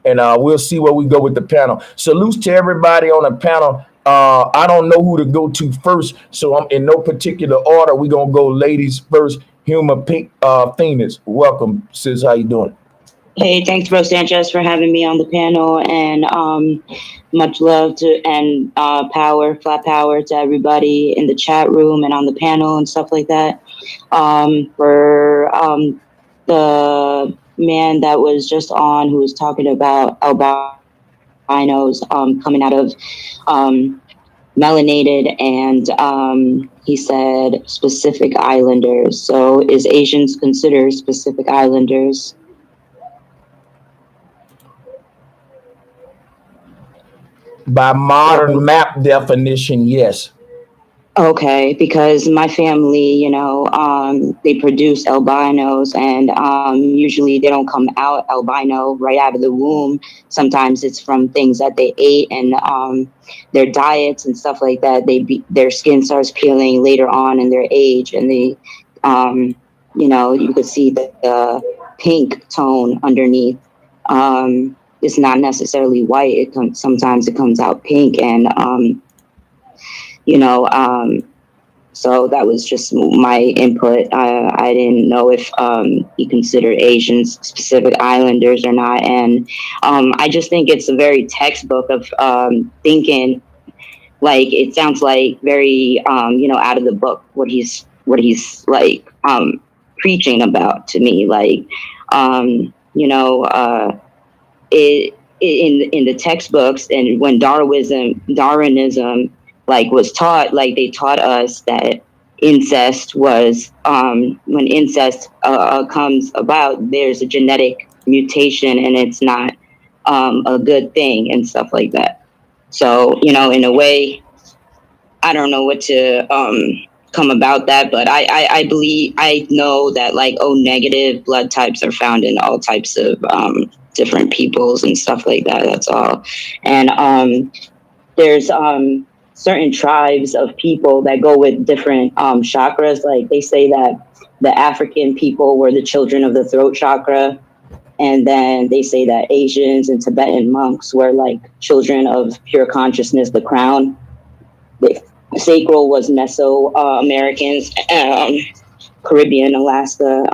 And we'll see where we go with the panel. Salutes to everybody on the panel. I don't know who to go to first, so I'm in no particular order. We're going to go ladies first. Humor Pink Phoenix. Welcome, sis. How you doing?
Hey, thanks, Bro Sanchez, for having me on the panel. And much love and flat power to everybody in the chat room and on the panel and stuff like that. For the man that was just on who was talking about albinos coming out of melanated, and he said specific islanders. So is Asians considered specific islanders?
By modern map definition, yes.
Okay, because my family, they produce albinos, and usually they don't come out albino right out of the womb. Sometimes it's from things that they ate and their diets and stuff like that. Their skin starts peeling later on in their age, and they, you could see the pink tone underneath. It's not necessarily white. Sometimes it comes out pink, and so that was just my input. I didn't know if you considered Asians specific islanders or not. And I just think it's a very textbook of thinking. Like, it sounds like very, out of the book, what he's like preaching about to me. Like, in the textbooks, and when Darwinism was taught, they taught us that incest was, when incest comes about, there's a genetic mutation and it's not a good thing and stuff like that. So, in a way, I don't know what to come about that, but I know that O-negative blood types are found in all types of different peoples and stuff like that. That's all. And there's certain tribes of people that go with different chakras. Like, they say that the African people were the children of the throat chakra. And then they say that Asians and Tibetan monks were children of pure consciousness, the crown. The sacral was Mesoamericans, Caribbean, Alaska,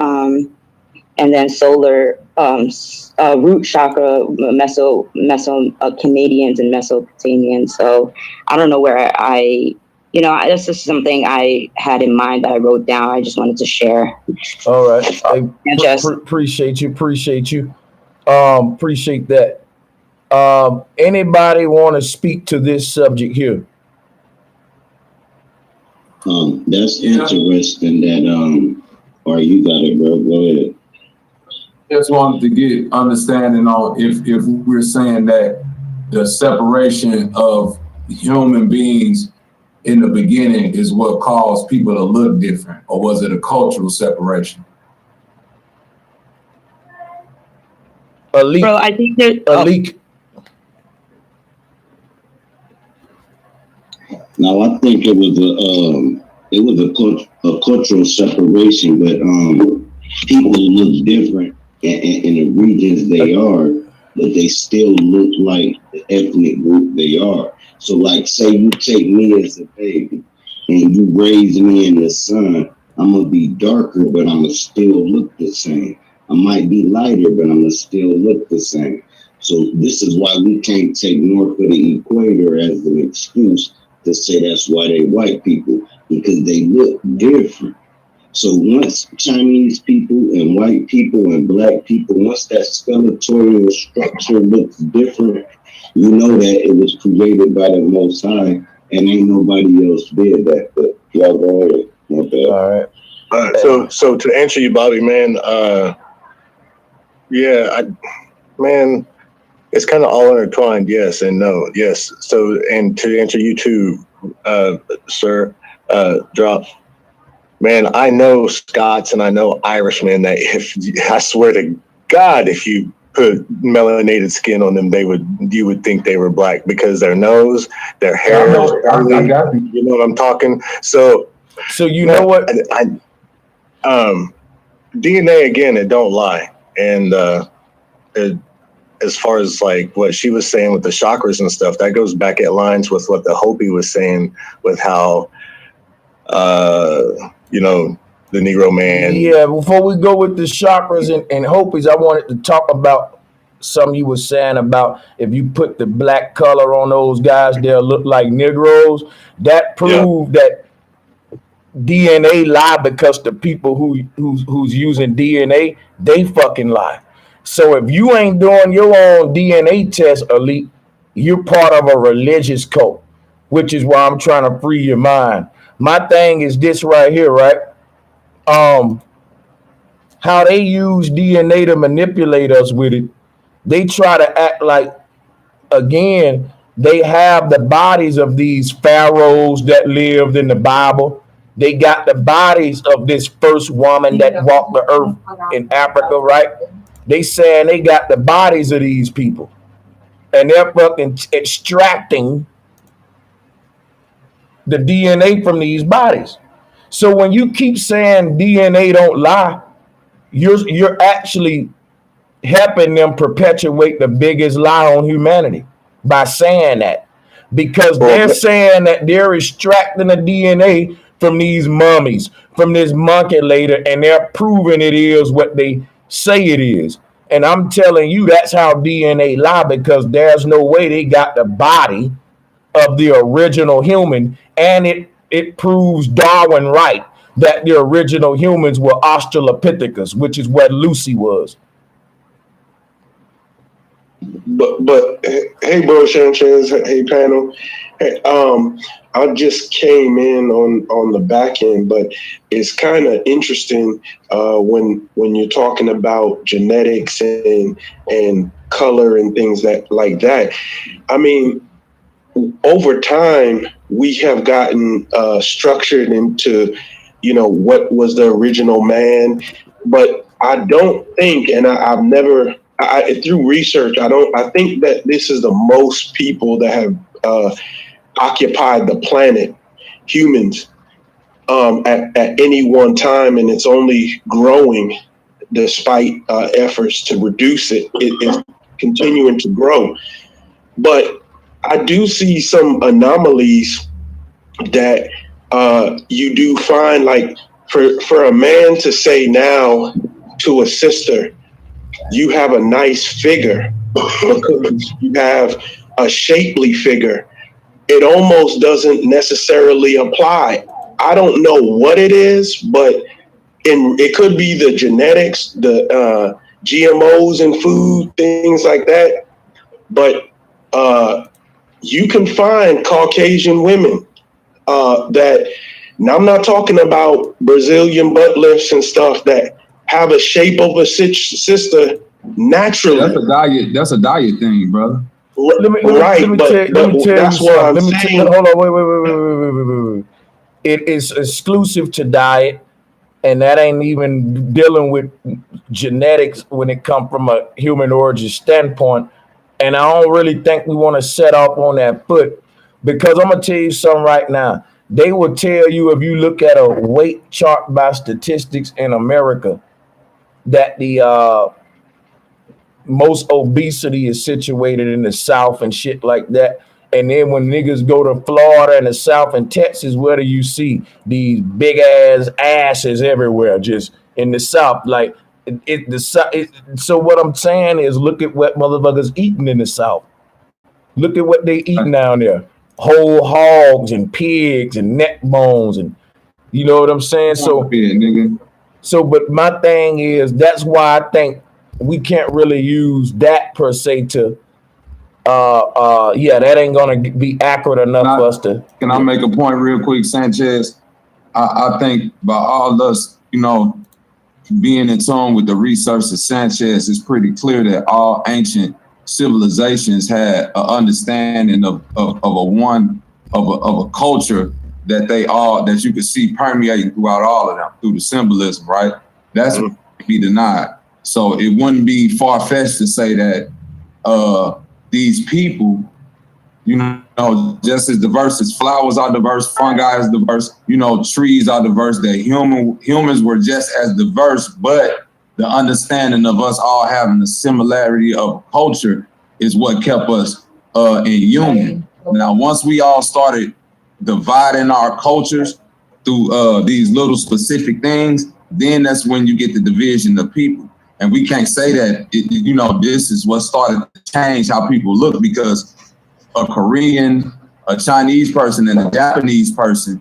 and then solar root chakra, Canadians and Mesopotamians. So I don't know where this is something I had in mind that I wrote down. I just wanted to share.
All right. Appreciate you. Appreciate that. Anybody want to speak to this subject here?
That's interesting that, or you got it, bro. Go ahead.
Just wanted to get understanding on if we're saying that the separation of human beings in the beginning is what caused people to look different, or was it a cultural separation?
A leak.
Bro, I think there's
a leak.
Now I think it was a cultural separation, but people look different in the regions they are, but they still look like the ethnic group they are. So, like, say you take me as a baby and you raise me in the sun, I'm gonna be darker, but I'm gonna still look the same. I might be lighter, but I'm gonna still look the same. So this is why we can't take north of the equator as an excuse to say that's why they white people, because they look different. So once Chinese people and white people and black people, once that skeletal structure looks different, you know that it was created by the Most High, and ain't nobody else did that. But y'all go ahead. Okay.
All right.
So to answer you, Bobby, man, man, it's kind of all intertwined. Yes and no. Yes. So, and to answer you too, sir, Drop. Man, I know Scots and I know Irishmen that I swear to God, if you put melanated skin on them, you would think they were black because their nose, their hair,
I got you.
You know what I'm talking. So
you know what?
DNA again, it don't lie, and as far as like what she was saying with the chakras and stuff, that goes back at lines with what the Hopi was saying with how, the Negro man.
Yeah, before we go with the chakras and Hopis, I wanted to talk about something you were saying about if you put the black color on those guys, they'll look like Negroes. That proved that DNA lie, because the people who's using DNA, they fucking lie. So if you ain't doing your own DNA test, Elite, you're part of a religious cult, which is why I'm trying to free your mind. My thing is this right here, right? How they use DNA to manipulate us with it. They try to act like, again, they have the bodies of these pharaohs that lived in the Bible. They got the bodies of this first woman that walked the earth in Africa, right? They saying they got the bodies of these people, and they're fucking extracting the DNA from these bodies. So when you keep saying DNA don't lie, you're actually helping them perpetuate the biggest lie on humanity by saying that, because they're saying that they're extracting the DNA from these mummies, from this monkey later, and they're proving it is what they say it is. And I'm telling you, that's how DNA lie, because there's no way they got the body of the original human, and it proves Darwin right that the original humans were Australopithecus, which is what Lucy was.
But hey, bro, Sanchez, hey, panel. Hey, I just came in on the back end, but it's kind of interesting when you're talking about genetics and color and things like that. I mean, over time, we have gotten structured into, what was the original man. But I don't think, and I've never, through research, I think that this is the most people that have occupied the planet, humans, at any one time, and it's only growing despite efforts to reduce it. It is continuing to grow. But I do see some anomalies that you do find, like for a man to say now to a sister, you have a nice figure because you have a shapely figure, it almost doesn't necessarily apply. I don't know what it is, but it could be the genetics, the GMOs in food, things like that. But you can find Caucasian women that, now I'm not talking about Brazilian butt lifts and stuff, that have a shape of a sister naturally.
That's a diet thing, brother.
Let me tell you something. Hold on, wait. It is exclusive to diet, and that ain't even dealing with genetics when it comes from a human origin standpoint. And I don't really think we want to set off on that foot, because I'm gonna tell you something right now. They will tell you, if you look at a weight chart by statistics in America, that the most obesity is situated in the South and shit like that. And then when niggas go to Florida and the South and Texas, where do you see these big ass asses everywhere? Just in the South, like so what I'm saying is, look at what motherfuckers eating in the South. Look at what they eating down there: whole hogs and pigs and neck bones, and you know what I'm saying. So, but my thing is, that's why I think we can't really use that per se to that ain't gonna be accurate enough for us to.
Can I make a point real quick, Sanchez? I think by all us, being in tune with the research of Sanchez, it's pretty clear that all ancient civilizations had an understanding of a culture that you could see permeating throughout all of them through the symbolism, right? That's what can't be denied. So it wouldn't be far-fetched to say that these people, just as diverse as flowers are diverse, fungi is diverse, trees are diverse, that humans were just as diverse, but the understanding of us all having a similarity of culture is what kept us in union. Now, once we all started dividing our cultures through these little specific things, then that's when you get the division of people. And we can't say that, this is what started to change how people look, because a Korean, a Chinese person, and a Japanese person,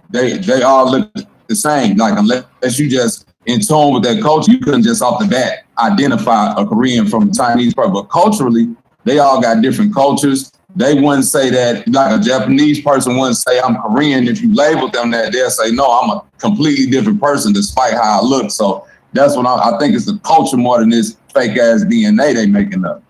they all look the same. Like, unless you just in tune with that culture, you couldn't just off the bat identify a Korean from a Chinese person. But culturally, they all got different cultures. They wouldn't say that, like a Japanese person wouldn't say I'm Korean. If you label them that, they'll say, no, I'm a completely different person despite how I look. So that's what I think it's the culture more than this fake ass DNA they making up.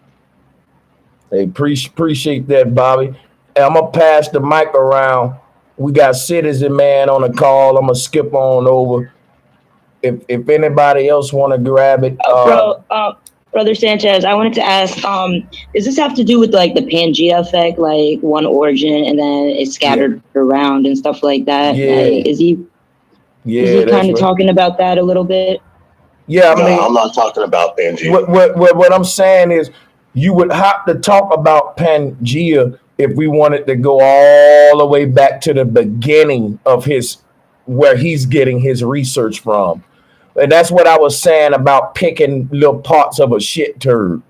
Hey, appreciate that, Bobby. And I'm gonna pass the mic around. We got Citizen Man on the call. I'm gonna skip on over. If anybody else want to grab it,
Brother Sanchez, I wanted to ask, does this have to do with like the Pangea effect, like one origin and then it's scattered around and stuff like that?
Yeah.
Like, is he kind of talking about that a little bit?
Yeah,
I'm not talking about Pangea.
What I'm saying is, you would have to talk about Pangea if we wanted to go all the way back to the beginning of where he's getting his research from. And that's what I was saying about picking little parts of a shit turd.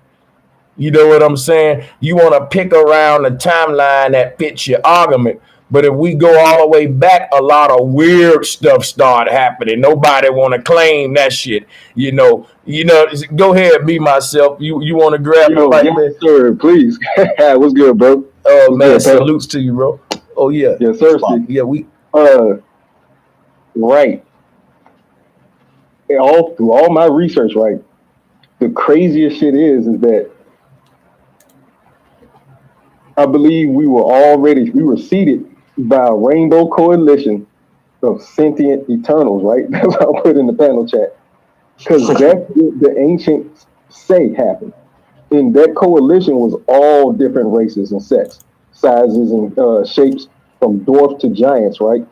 You know what I'm saying? You want to pick around the timeline that fits your argument. But if we go all the way back, a lot of weird stuff started happening. Nobody want to claim that shit. Go ahead, be myself. You want to grab it right there?
Sir, please. What's good, bro?
Oh, man, salutes to you, bro. Oh, yeah.
Yes, sir.
Yeah, we...
Right. Through all my research, right, the craziest shit is that I believe we were seeded by a rainbow coalition of sentient eternals, right? That's what I put in the panel chat. Because that's what the ancients say happened. And that coalition was all different races and sects, sizes and shapes, from dwarf to giants, right?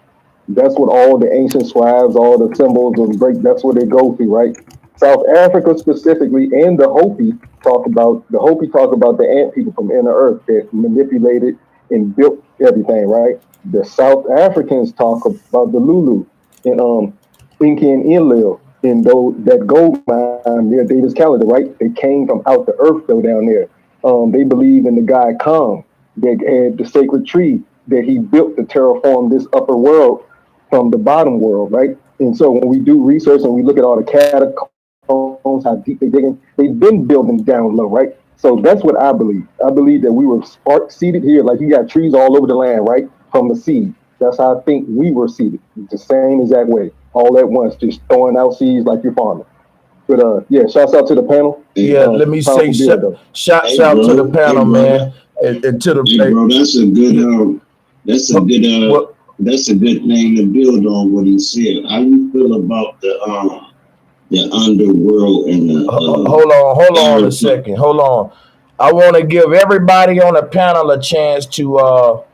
That's what all the ancient scribes, all the symbols that's what they go through, right? South Africa specifically, and the Hopi talk about the ant people from inner earth that manipulated and built everything, right? The South Africans talk about the Lulu and Inca and Enlil, and that gold mine near David's calendar, right? They came from out the earth though down there. They believe in the god Khan that had the sacred tree that he built to terraform this upper world from the bottom world, right? And so when we do research and we look at all the catacombs, how deep they're digging, they've been building down low, right? So that's what I believe. I believe that we were seeded here, like you got trees all over the land, right? From the seed. That's how I think we were seeded, the same exact way, all at once, just throwing out seeds like you're farming. But yeah, shouts out to the panel.
Yeah, let me say shouts out to the panel, man, and to the.
Hey, bro, that's a good. That's a good thing to build on what he said. How you feel about the underworld and the?
Hold on a second. Hold on. I want to give everybody on the panel a chance to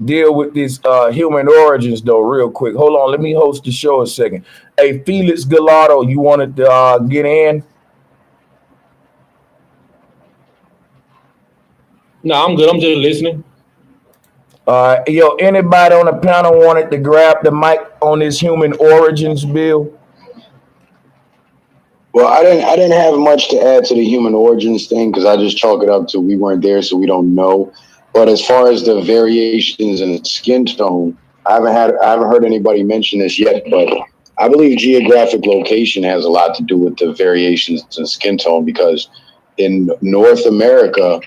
deal with this human origins though, real quick. Hold on, let me host the show a second. Hey, Felix Gallardo, you wanted to get in?
No, I'm good. I'm just listening.
Yo, anybody on the panel wanted to grab the mic on this human origins bill?
Well, I didn't have much to add to the human origins thing because I just chalk it up to we weren't there, so we don't know. But as far as the variations in skin tone, I haven't heard anybody mention this yet, but I believe geographic location has a lot to do with the variations in skin tone because in North America,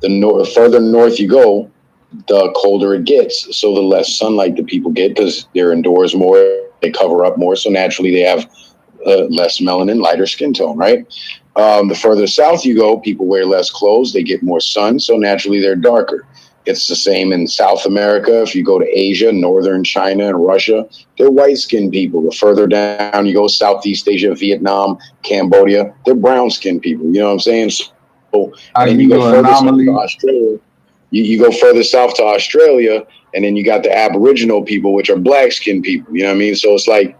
the further north you go, the colder it gets. So the less sunlight the people get because they're indoors more, they cover up more. So naturally they have less melanin, lighter skin tone, right? The further south you go, people wear less clothes, they get more sun. So naturally they're darker. It's the same in South America. If you go to Asia, northern China and Russia, they're white-skinned people. The further down you go, Southeast Asia, Vietnam, Cambodia, they're brown-skinned people. You know what I'm saying? So, and then you go further south to Australia. You go further south to Australia, and then you got the Aboriginal people, which are black-skinned people. You know what I mean? So it's like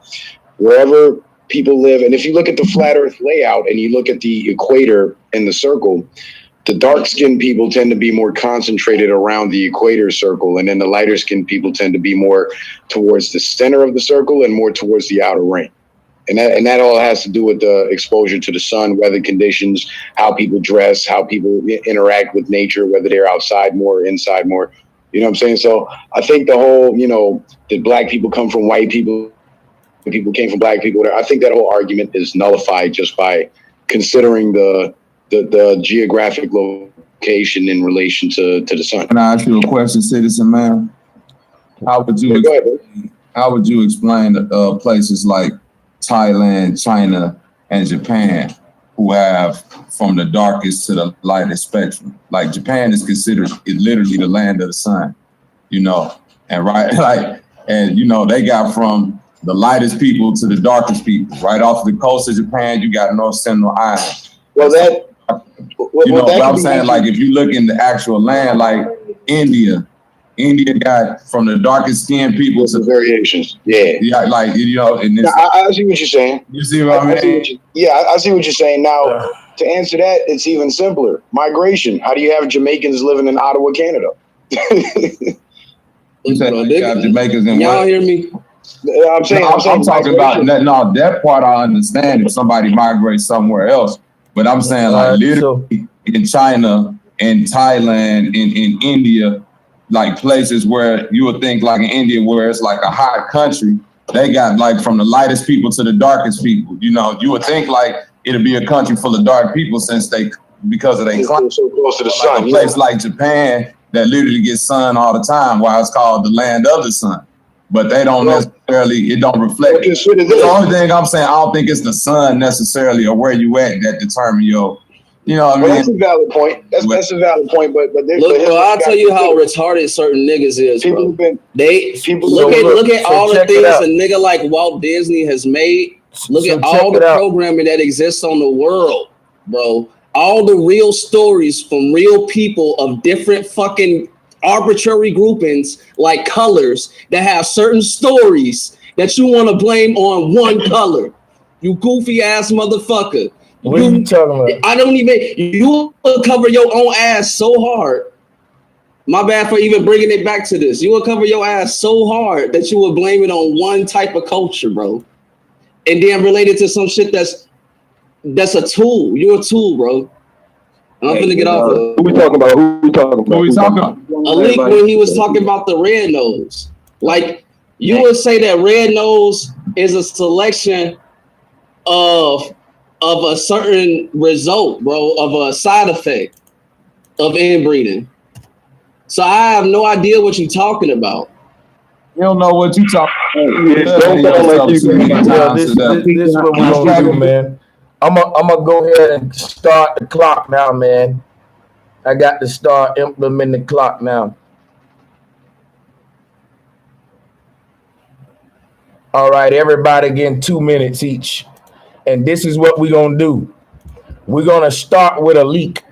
wherever people live, and if you look at the flat Earth layout and you look at the equator and the circle, the dark-skinned people tend to be more concentrated around the equator circle, and then the lighter-skinned people tend to be more towards the center of the circle and more towards the outer ring. And that all has to do with the exposure to the sun, weather conditions, how people dress, how people interact with nature, whether they're outside more or inside more. You know what I'm saying? So I think the whole, that black people come from white people, people came from black people. I think that whole argument is nullified just by considering the geographic location in relation to the sun.
Can I ask you a question, citizen man? How would you explain places like Thailand, China, and Japan, who have from the darkest to the lightest spectrum? Like Japan is considered literally the land of the sun, and they got from the lightest people to the darkest people. Right off the coast of Japan, you got North Central Island. What I'm saying, like if you look in the actual land, like India got from the darkest skinned people to
variations. Yeah,
and
I see what you're saying.
You see what I mean?
I see what you're saying. Now, to answer that, it's even simpler. Migration. How do you have Jamaicans living in Ottawa, Canada?
You got Jamaicans in
y'all hear me?
I'm
talking about that. No, that part I understand if somebody migrates somewhere else. But I'm saying literally in China, in Thailand, in India, like places where you would think like in India where it's like a hot country, they got like from the lightest people to the darkest people. You would think like it'd be a country full of dark people because of their climate.
So close to the sun.
A place like Japan that literally gets sun all the time, why it's called the land of the sun. But they don't necessarily, it don't reflect. The only thing I'm saying, I don't think it's the sun necessarily or where you at that determine your, what I mean?
That's a valid point. That's a valid point. But
I'll tell you how retarded certain niggas is, bro. Look at all the things a nigga like Walt Disney has made. Look at all the programming that exists on the world, bro. All the real stories from real people of different fucking arbitrary groupings like colors that have certain stories that you want to blame on one color. You goofy ass motherfucker.
What are you talking about?
You will cover your own ass so hard. My bad for even bringing it back to this. You will cover your ass so hard that you will blame it on one type of culture, bro. And then relate it to some shit that's a tool. You're a tool, bro. I'm finna get off of
Who we talking about?
Alik when he was talking about the red nose. Like, you would say that red nose is a selection of a certain result, bro, of a side effect of inbreeding. So I have no idea what you're talking about.
You don't know what you talking about.
Don't sound like you do.
Yeah, this is what we're gonna do, man. I'm gonna go ahead and start the clock now, man. I got to start implementing the clock now. All right, everybody getting 2 minutes each. And this is what we're gonna do. We're gonna start with a leak,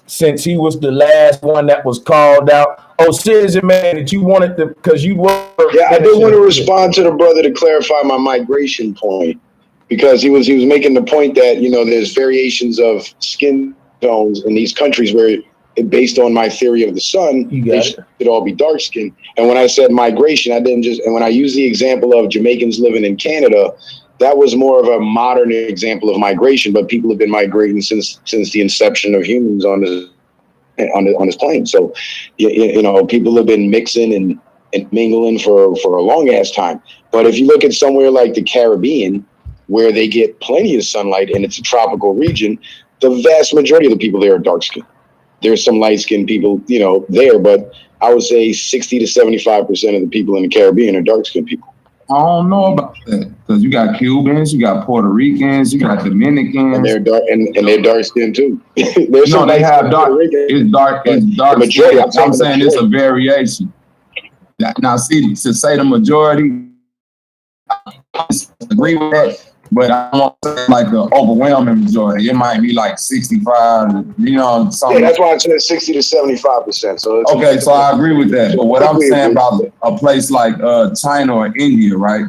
since he was the last one that was called out. Oh, Citizen Man, that you wanted to, because you were.
Yeah, I did want to respond to the brother to clarify my migration point, because he was making the point that, you know, there's variations of skin tones in these countries where, based on my theory of the sun, they should all be dark skinned. And when I said migration, I didn't just, and when I used the example of Jamaicans living in Canada, that was more of a modern example of migration, but people have been migrating since the inception of humans on this plane. So, you know, people have been mixing and mingling for a long ass time. But if you look at somewhere like the Caribbean, where they get plenty of sunlight and it's a tropical region, the vast majority of the people there are dark skinned. There's some light skinned people, you know, there, but I would say 60 to 75% of the people in the Caribbean are dark skinned people.
I don't know about that, because you got Cubans, you got Puerto Ricans, you got Dominicans,
and they're dark, and they're dark skinned too.
No, they have dark. It's dark. It's dark. Majority, I'm saying it's a variation. Now, see, to say the majority, I agree with that, but I don't say like the overwhelming majority. It might be like 65, you know, something.
Yeah, that's why I said 60 to 75%. So
okay, so I agree with that. But what I'm saying about a place like China or India, right?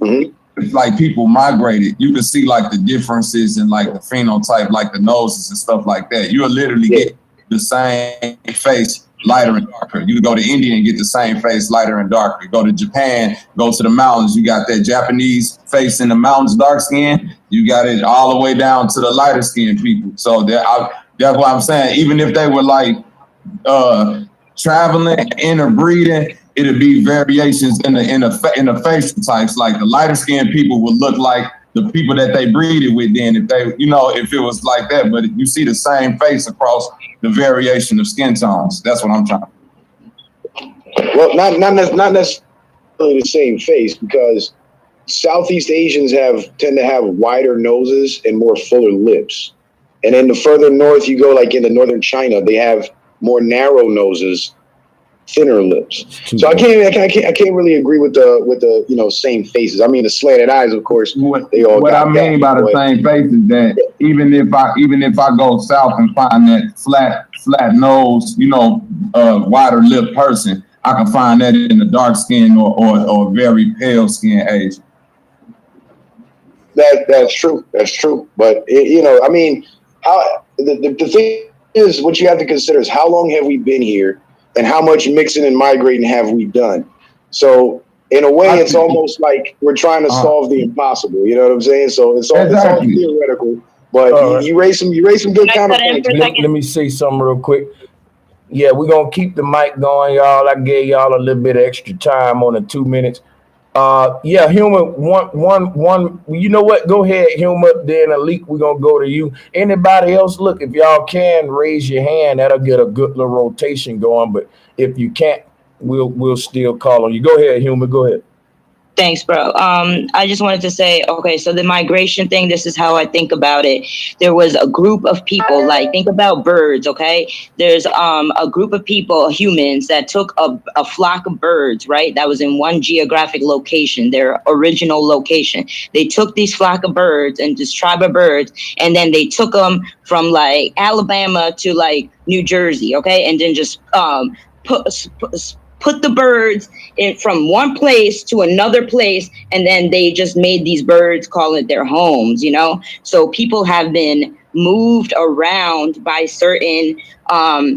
Mm-hmm.
It's like people migrated. You can see like the differences in like the phenotype, like the noses and stuff like that. You'll literally get the same face, lighter and darker. You can go to India and get the same face, lighter and darker. You go to Japan, go to the mountains, you got that Japanese face in the mountains, dark skin. You got it all the way down to the lighter skinned people. So that's what I'm saying. Even if they were like traveling, interbreeding, it'd be variations in the facial types. Like the lighter skinned people would look like the people that they breeded with then, if they, you know, if it was like that. But you see the same face across the variation of skin tones. That's what I'm trying to.
Well, not necessarily the same face, because Southeast Asians tend to have wider noses and more fuller lips. And then the further north you go, like into northern China, they have more narrow noses, thinner lips. So I can't really agree with the you know, same faces. I mean, the slanted eyes, of course.
What I mean by the same face is that even if I go south and find that flat nose, you know, wider lip person, I can find that in the dark skin or very pale skin Asian.
That's true. That's true. But you know, I mean, how the thing is, what you have to consider is how long have we been here, and how much mixing and migrating have we done? So in a way, it's almost like we're trying to solve the impossible. You know what I'm saying? So it's all theoretical. But you raise some good counterpoints.
Let me say something real quick. Yeah, we're gonna keep the mic going, y'all. I gave y'all a little bit of extra time on the 2 minutes. Yeah, Humor, one. You know what? Go ahead, Humor. Then Alik, we're gonna go to you. Anybody else? Look, if y'all can raise your hand, that'll get a good little rotation going. But if you can't, we'll still call on you. Go ahead, Humor. Go ahead.
Thanks, bro. I just wanted to say, okay, so the migration thing, this is how I think about it. There was a group of people, like, think about birds, okay? There's a group of people, humans, that took a flock of birds, right? That was in one geographic location, their original location. They took these flock of birds and this tribe of birds, and then they took them from, like, Alabama to, like, New Jersey, okay? And then just put the birds in from one place to another place, and then they just made these birds, call it their homes, you know? So people have been moved around by certain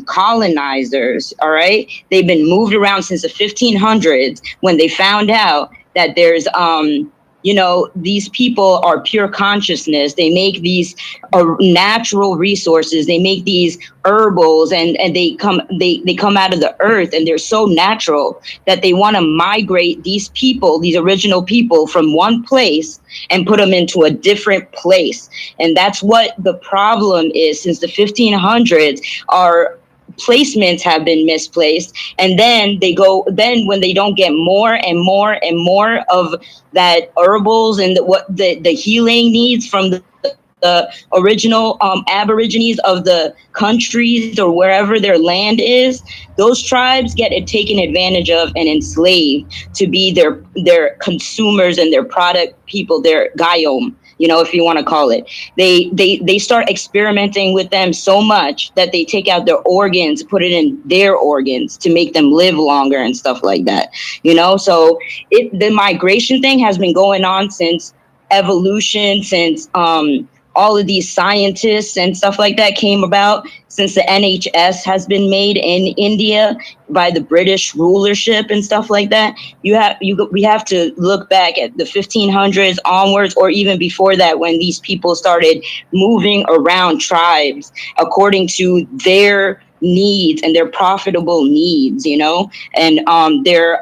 colonizers, all right? They've been moved around since the 1500s when they found out that there's you know, these people are pure consciousness. They make these natural resources. They make these herbals, and they come out of the earth, and they're so natural that they want to migrate these people, these original people, from one place and put them into a different place. And that's what the problem is. Since the 1500s, our placements have been misplaced, and then when they don't get more and more and more of that herbals and the healing needs from the original aborigines of the countries or wherever their land is, those tribes get it taken advantage of and enslaved to be their consumers and their product people, their gayom, if you want to call it. They start experimenting with them so much that they take out their organs, put it in their organs to make them live longer and stuff like that. So the migration thing has been going on since evolution, since all of these scientists and stuff like that came about, since the NHS has been made in India by the British rulership and stuff like that. We have to look back at the 1500s onwards, or even before that, when these people started moving around tribes according to their needs and their profitable needs, and their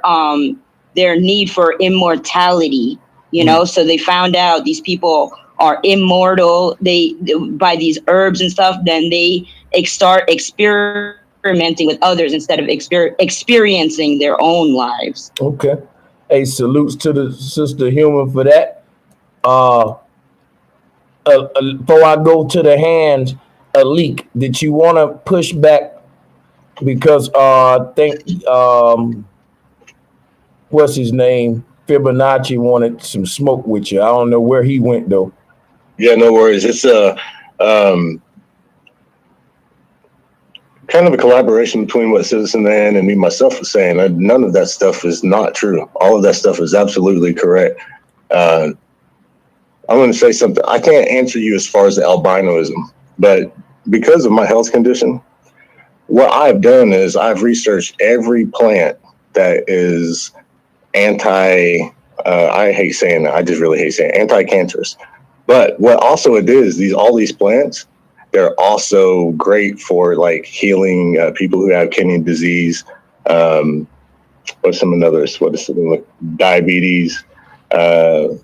need for immortality, so they found out these people are immortal by these herbs and stuff. Then they start experimenting with others instead of experiencing their own lives.
Okay. Hey, salutes to the sister human for that. Before I go to the hands, Alik, did you want to push back? Because I think what's his name? Fibonacci wanted some smoke with you. I don't know where he went though.
Yeah, no worries. It's kind of a collaboration between what Citizen Man and me myself was saying. None of that stuff is not true. All of that stuff is absolutely correct. I'm going to say something. I can't answer you as far as the albinoism, but because of my health condition, what I've done is I've researched every plant that is I hate saying that. I just really hate saying anti-cancerous. But what also it is, all these plants, they're also great for like healing people who have kidney disease. What's some of the others? What is something like diabetes? For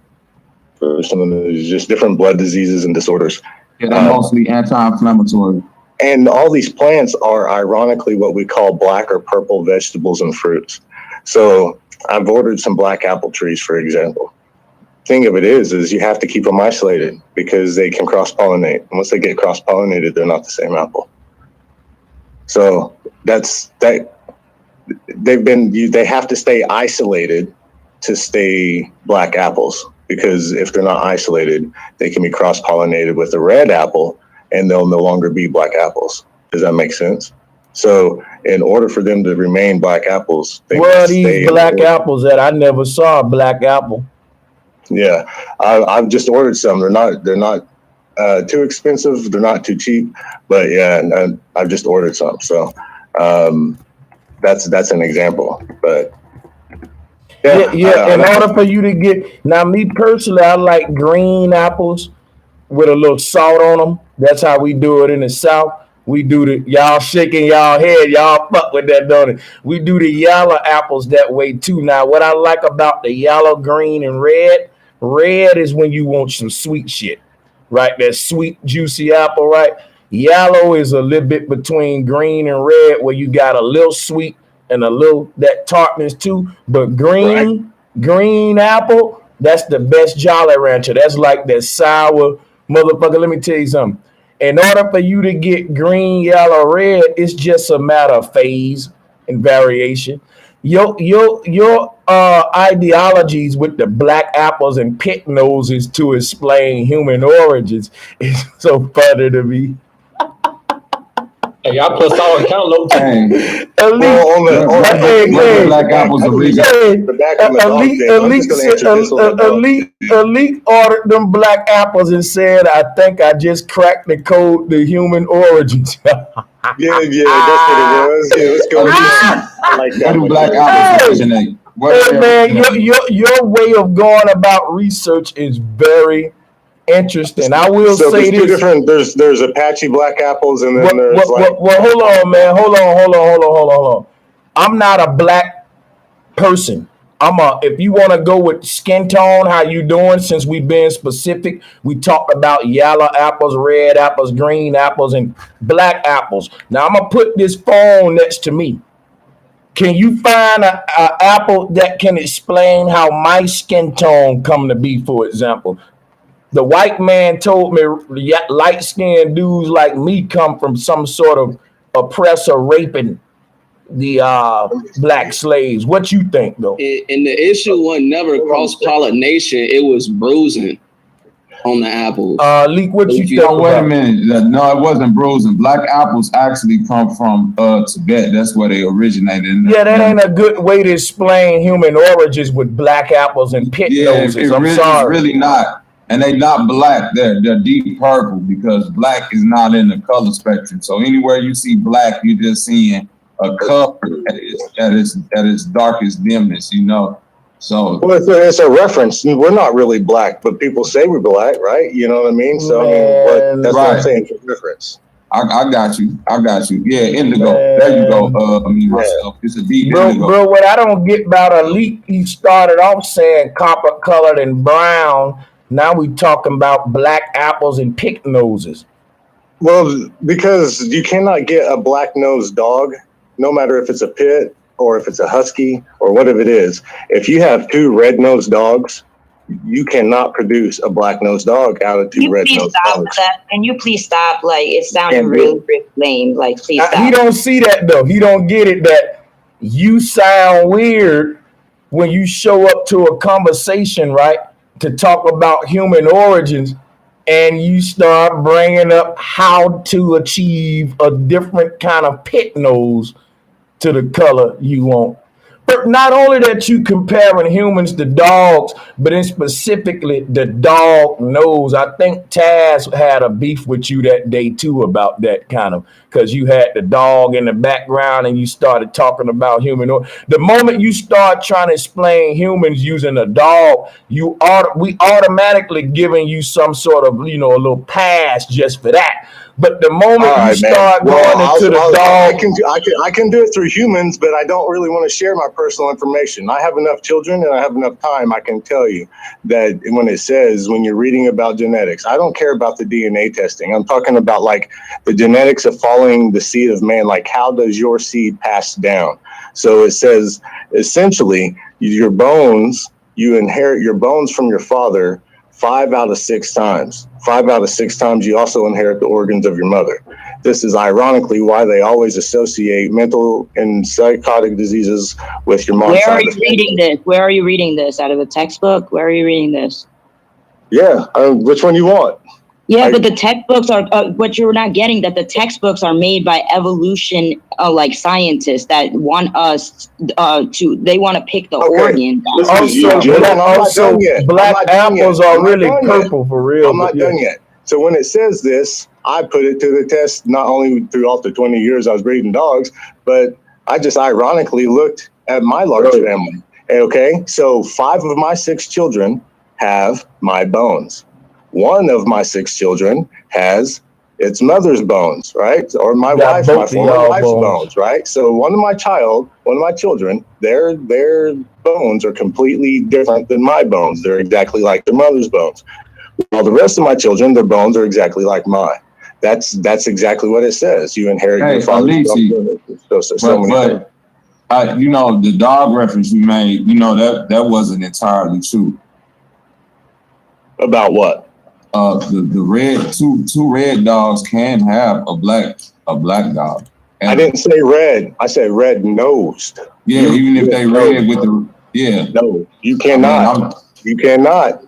some of the just different blood diseases and disorders.
Yeah, they're mostly anti-inflammatory.
And all these plants are ironically what we call black or purple vegetables and fruits. So I've ordered some black apple trees, for example. Thing of it is you have to keep them isolated because they can cross-pollinate. And once they get cross-pollinated, they're not the same apple. So they have to stay isolated to stay black apples, because if they're not isolated, they can be cross-pollinated with a red apple and they'll no longer be black apples. Does that make sense? So in order for them to remain black apples,
where are these black apples at? I never saw a black apple.
Yeah, I've just ordered some. They're not too expensive. They're not too cheap, but yeah, and I've just ordered some. So that's an example. But
yeah. In order for you to get, now me personally, I like green apples with a little salt on them. That's how we do it in the South. We do y'all shaking y'all head, y'all fuck with that, don't it? We do the yellow apples that way too. Now, what I like about the yellow, green, and red is when you want some sweet shit, right? That sweet, juicy apple, right? Yellow is a little bit between green and red, where you got a little sweet and a little that tartness too. But green apple, that's the best Jolly Rancher. That's like that sour motherfucker. Let me tell you something. In order for you to get green, yellow, red, it's just a matter of phase and variation. Your ideologies with the black apples and pit noses to explain human origins is so funny to me.
Hey, y'all plus all count low
time. Elite ordered them black apples and said, "I think I just cracked the code to human origins."
yeah, that's what it was. Yeah, let's go. I like that.
Black apples originate.
Hey man, your way of going about research is very interesting. I will say this.
Different. There's Apache black apples, and then there's
hold on, man. Hold on. I'm not a black person. If you want to go with skin tone, how you doing? Since we've been specific, we talked about yellow apples, red apples, green apples, and black apples. Now I'm gonna put this phone next to me. Can you find a apple that can explain how my skin tone come to be? For example, the white man told me light skinned dudes like me come from some sort of oppressor raping the black slaves. What you think, though?
And the issue was never cross pollination; it was bruising on the apples.
Leak, what you think?
Oh, wait a minute. No, it wasn't bruising. Black apples actually come from Tibet. That's where they originated.
Yeah, that ain't a good way to explain human origins with black apples and pit noses.
It's really not. And they're not black. They're deep purple because black is not in the color spectrum. So anywhere you see black, you're just seeing a color at its darkest dimness, you know. So
well, it's a reference. We're not really black, but people say we're black, right? You know what I mean? So that's what I'm saying. It's a reference.
I got you. Yeah, indigo. There you go. Myself. It's a deep indigo.
Bro, what I don't get about a leak, he started off saying copper colored and brown. Now we talking about black apples and pig noses.
Well, because you cannot get a black-nosed dog, no matter if it's a pit or if it's a husky or whatever it is. If you have two red-nosed dogs, you cannot produce a black-nosed dog out of two red-nosed dogs.
Can you please stop? Like, it sounded really lame. Like, please stop.
He don't see that, though. He don't get it that you sound weird when you show up to a conversation, right, to talk about human origins, and you start bringing up how to achieve a different kind of pit nose to the color you want. But not only that you comparing humans to dogs, but in specifically the dog nose. I think Taz had a beef with you that day too about that kind of, because you had the dog in the background and you started talking about human. The moment you start trying to explain humans using a dog, we automatically giving you some sort of, a little pass just for that. But the moment you start going into the dog,
I can do it through humans, but I don't really want to share my personal information. I have enough children and I have enough time. I can tell you that when you're reading about genetics, I don't care about the DNA testing. I'm talking about like the genetics of following the seed of man. Like, how does your seed pass down? So it says essentially your bones, you inherit your bones from your father 5 out of 6 times. 5 out of 6 times you also inherit the organs of your mother. This is ironically why they always associate mental and psychotic diseases with your mom's side.
Where are you reading this? Where are you reading this? Out of a textbook? Where are you reading this?
Yeah, which one you want?
Yeah, but the textbooks are what you're not getting, that the textbooks are made by evolution, like scientists that want us they want to pick the organ.
Also, black apples are really purple for real.
I'm not done yet. So when it says this, I put it to the test, not only throughout the 20 years I was breeding dogs, but I just ironically looked at my large family. Okay, so 5 of my 6 children have my bones. 1 of my 6 children has its mother's bones, right? Or my former wife's bones, right? So one of my children, their bones are completely different than my bones. They're exactly like their mother's bones. While the rest of my children, their bones are exactly like mine. That's exactly what it says. You inherit your father's bones.
The dog reference you made, that wasn't entirely true.
About what?
The red two red dogs can have a black dog. And
I didn't say red. I said red nosed.
Yeah, even if they red with
No, you cannot. You cannot.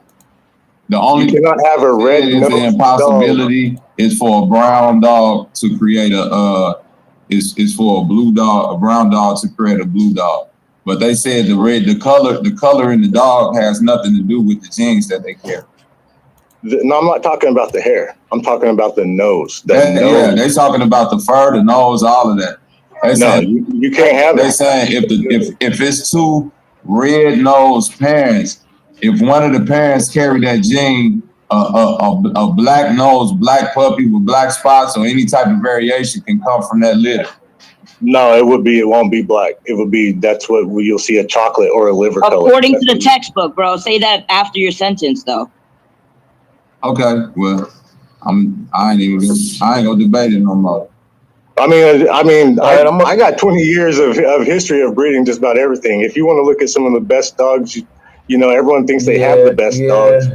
The only
you cannot have a red nosed
the impossibility is for a brown dog to create is for a brown dog to create a blue dog. But they said the color in the dog has nothing to do with the genes that they carry.
No, I'm not talking about the hair. I'm talking about the nose.
Yeah, they're talking about the fur, the nose, all of that.
You can't have that.
They're saying if it's 2 red-nosed parents, if one of the parents carry that gene, a black nose, black puppy with black spots or any type of variation can come from that litter.
No, it would be. It won't be black. It would be. That's what you'll see, a chocolate or a liver color.
According to the textbook, bro. Say that after your sentence, though.
Okay, well, I ain't gonna debate it no more.
I got 20 years of history of breeding just about everything. If you want to look at some of the best dogs, you know, everyone thinks they have the best dogs. I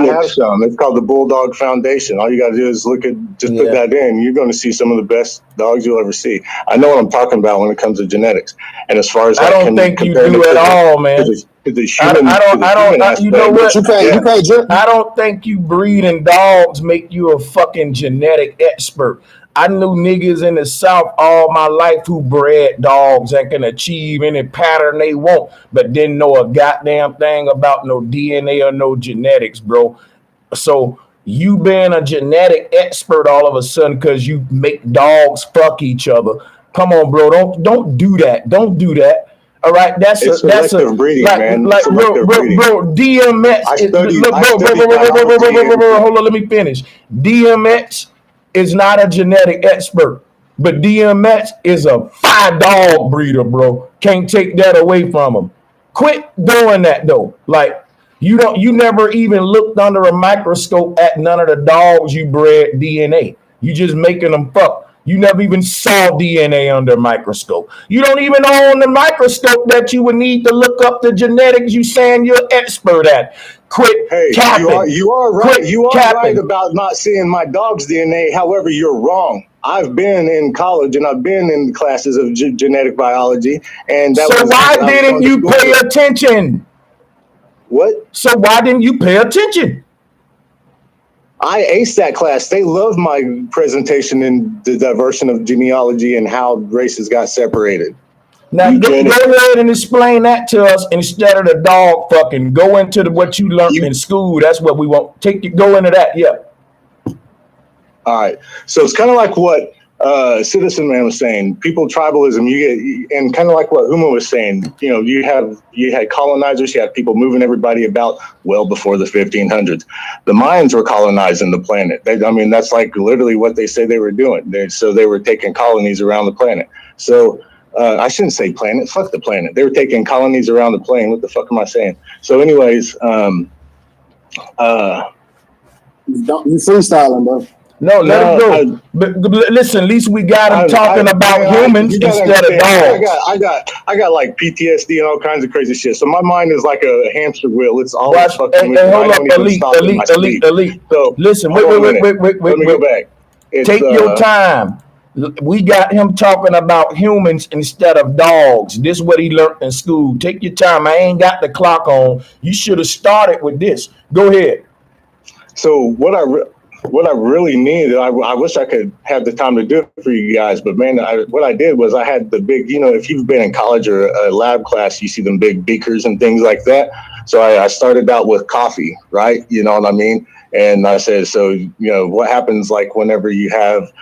have some. It's called the Bulldog Foundation. All you got to do is look at, put that in. You're going to see some of the best dogs you'll ever see. I know what I'm talking about when it comes to genetics. And as far as
I don't think you do at all, man. You know what? I don't think you breeding dogs make you a fucking genetic expert. I knew niggas in the South all my life who bred dogs and can achieve any pattern they want, but didn't know a goddamn thing about no DNA or no genetics, bro. So you being a genetic expert all of a sudden because you make dogs fuck each other. Come on, bro. Don't do that. Don't do that. All right, that's selective breeding, man. Bro, DMX. Hold on, let me finish. DMX is not a genetic expert, but DMX is a 5-dog breeder, bro. Can't take that away from him. Quit doing that though. Like you never even looked under a microscope at none of the dogs you bred DNA. You just making them fuck. You never even saw DNA under a microscope. You don't even own the microscope that you would need to look up the genetics you saying you're expert at. Quit capping.
You are right. You are right about not seeing my dog's DNA. However, you're wrong. I've been in college and I've been in classes of genetic biology. And
why didn't you pay attention?
What?
So why didn't you pay attention?
I aced that class. They love my presentation in the diversion of genealogy and how races got separated.
Now go ahead and explain that to us instead of the dog fucking. Go into what you learned in school. That's what we want. Go into that. Yeah.
All right. So it's kind of like what Citizen Man was saying. People tribalism. You get, and kind of like what Uma was saying. You know, you had colonizers. You had people moving everybody about well before the 1500s. The Mayans were colonizing the planet. That's like literally what they say they were doing. They were taking colonies around the planet. So. I shouldn't say planet. Fuck the planet. They were taking colonies around the plane. What the fuck am I saying? So, anyways,
you freestyling, bro.
No, let it go. But listen, at least we got him talking about humans instead of dogs.
I got like PTSD and all kinds of crazy shit. So my mind is like a hamster wheel. It's always fucking.
Hold up, elite. So listen, wait.
Let me go back.
Take your time. We got him talking about humans instead of dogs. This is what he learned in school. Take your time. I ain't got the clock on. You should have started with this. Go ahead.
So what I really needed, I wish I could have the time to do it for you guys, but man, what I did was I had the big, if you've been in college or a lab class, you see them big beakers and things like that. So I started out with coffee, right? You know what I mean? And I said, so, what happens like whenever you have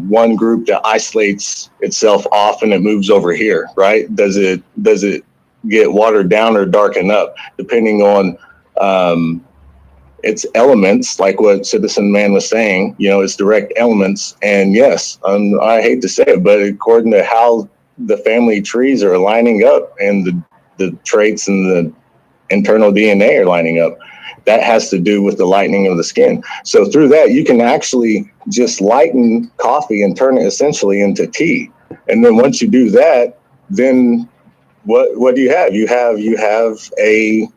one group that isolates itself off and it moves over here, right? Does it get watered down or darken up depending on its elements, like what Citizen Man was saying, it's direct elements. And yes, I hate to say it, but according to how the family trees are lining up and the traits and the internal DNA are lining up, that has to do with the lightening of the skin. So through that, you can actually just lighten coffee and turn it essentially into tea. And then once you do that, then what do you have? You have a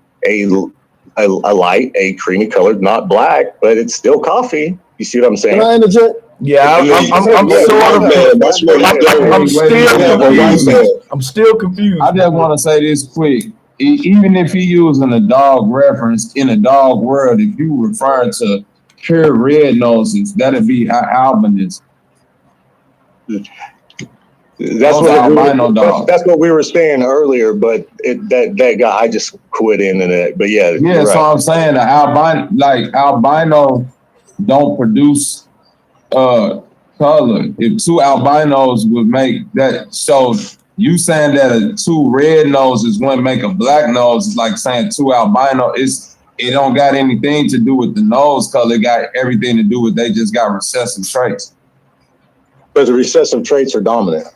light, a creamy colored, not black, but it's still coffee. You see what I'm saying?
Can I interject?
Yeah, I'm still confused.
I just want to say this quick. Even if you're using a dog reference in a dog world, if you refer to pure red noses, that'd be albinism.
That's what we were saying earlier, but that guy, I just quit into that. But yeah,
right. So I'm saying the albino don't produce color. If two albinos would make that, so you saying that two red noses wouldn't make a black nose is like saying two albino. It don't got anything to do with the nose color. It got everything to do with they just got recessive traits.
But the recessive traits are dominant.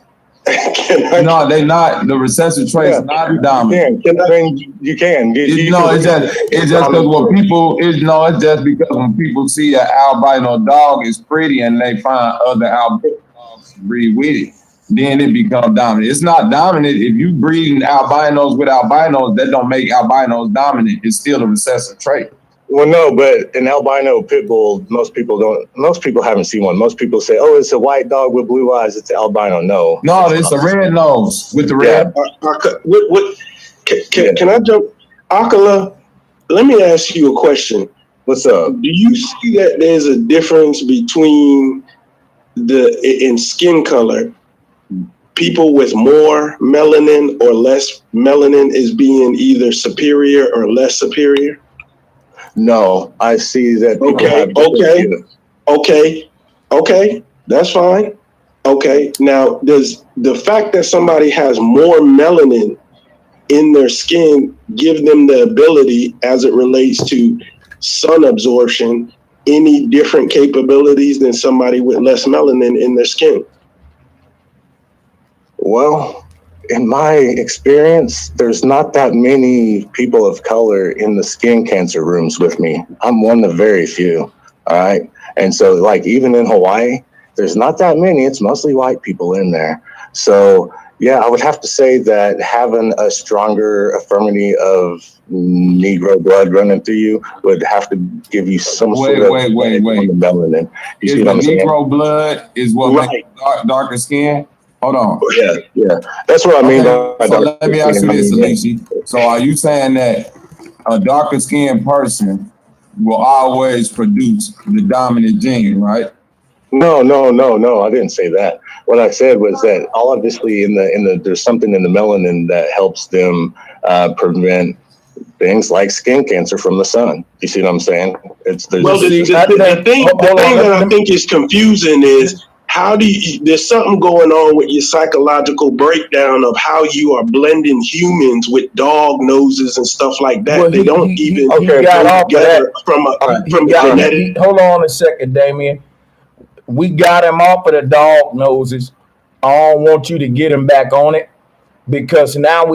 No, they not. The recessive traits not dominant.
You can.
It's just because when people it's just because when people see an albino dog is pretty and they find other albino dogs to breed with it, then it becomes dominant. It's not dominant if you breeding albinos with albinos. That don't make albinos dominant. It's still a recessive trait.
Well, no, but an albino pit bull, most people haven't seen one. Most people say, oh, it's a white dog with blue eyes. It's an albino. No,
it's a red nose with the red.
Can I jump? Akala, let me ask you a question.
What's up?
Do you see that there's a difference between in skin color, people with more melanin or less melanin is being either superior or less superior?
No, I see that.
Okay, that's fine. Okay, now does the fact that somebody has more melanin in their skin give them the ability, as it relates to sun absorption, any different capabilities than somebody with less melanin in their skin?
Well, in my experience, there's not that many people of color in the skin cancer rooms with me. I'm one of very few. All right. And so, like, even in Hawaii, there's not that many. It's mostly white people in there. So, yeah, I would have to say that having a stronger affirmity of Negro blood running through you would have to give you some sort of melanin. You see what I'm saying?
Negro blood is what makes darker skin. Hold on.
Yeah. That's what I mean.
So let me ask you this, Alicia. So are you saying that a darker skinned person will always produce the dominant gene, right?
No. I didn't say that. What I said was that obviously in the there's something in the melanin that helps them prevent things like skin cancer from the sun. You see what I'm saying?
The thing that I think is confusing is, there's something going on with your psychological breakdown of how you are blending humans with dog noses and stuff like that. They don't even go together from genetic.
Hold on a second, Damien. We got him off of the dog noses. I don't want you to get him back on it, because now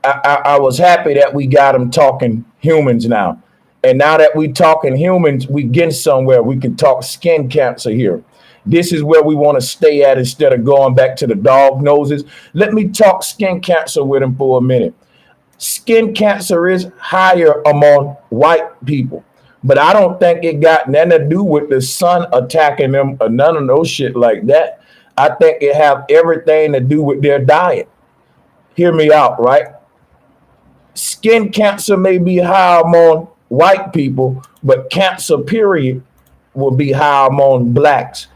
I was happy that we got him talking humans now. And now that we talking humans, we getting somewhere. We can talk skin cancer here. This is where we want to stay at instead of going back to the dog noses. Let me talk skin cancer with him for a minute. Skin cancer is higher among white people, but I don't think it got nothing to do with the sun attacking them or none of those shit like that. I think it have everything to do with their diet. Hear me out, right? Skin cancer may be high among white people, but cancer period will be high among blacks.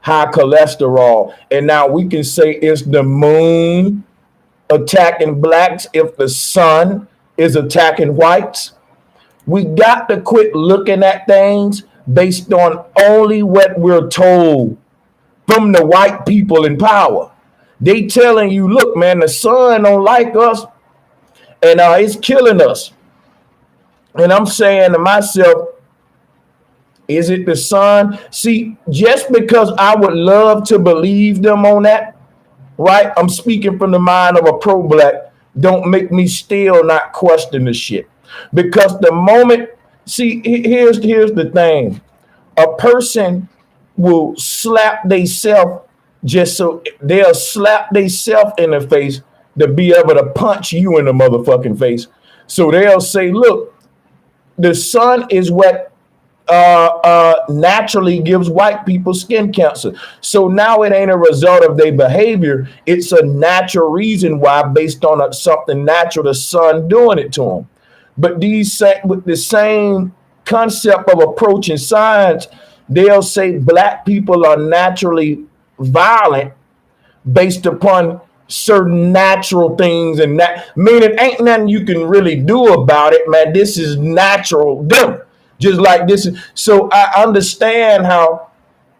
High cholesterol. And now we can say it's the moon attacking blacks if the sun is attacking whites. We got to quit looking at things based on only what we're told from the white people in power. They telling you, look, man, the sun don't like us and it's killing us. And I'm saying to myself, is it the sun? See, just because I would love to believe them on that, right? I'm speaking from the mind of a pro-black, don't make me still not question the shit. Because the moment, see, here's the thing. A person will slap theyself just so they'll slap theyself in the face to be able to punch you in the motherfucking face. So they'll say, look, the sun is what naturally gives white people skin cancer. So now it ain't a result of their behavior. It's a natural reason why, based on something natural, the sun doing it to them. But with the same concept of approaching science, they'll say black people are naturally violent based upon certain natural things, and that meaning ain't nothing you can really do about it, man. This is natural them. Just like this is, so I understand how,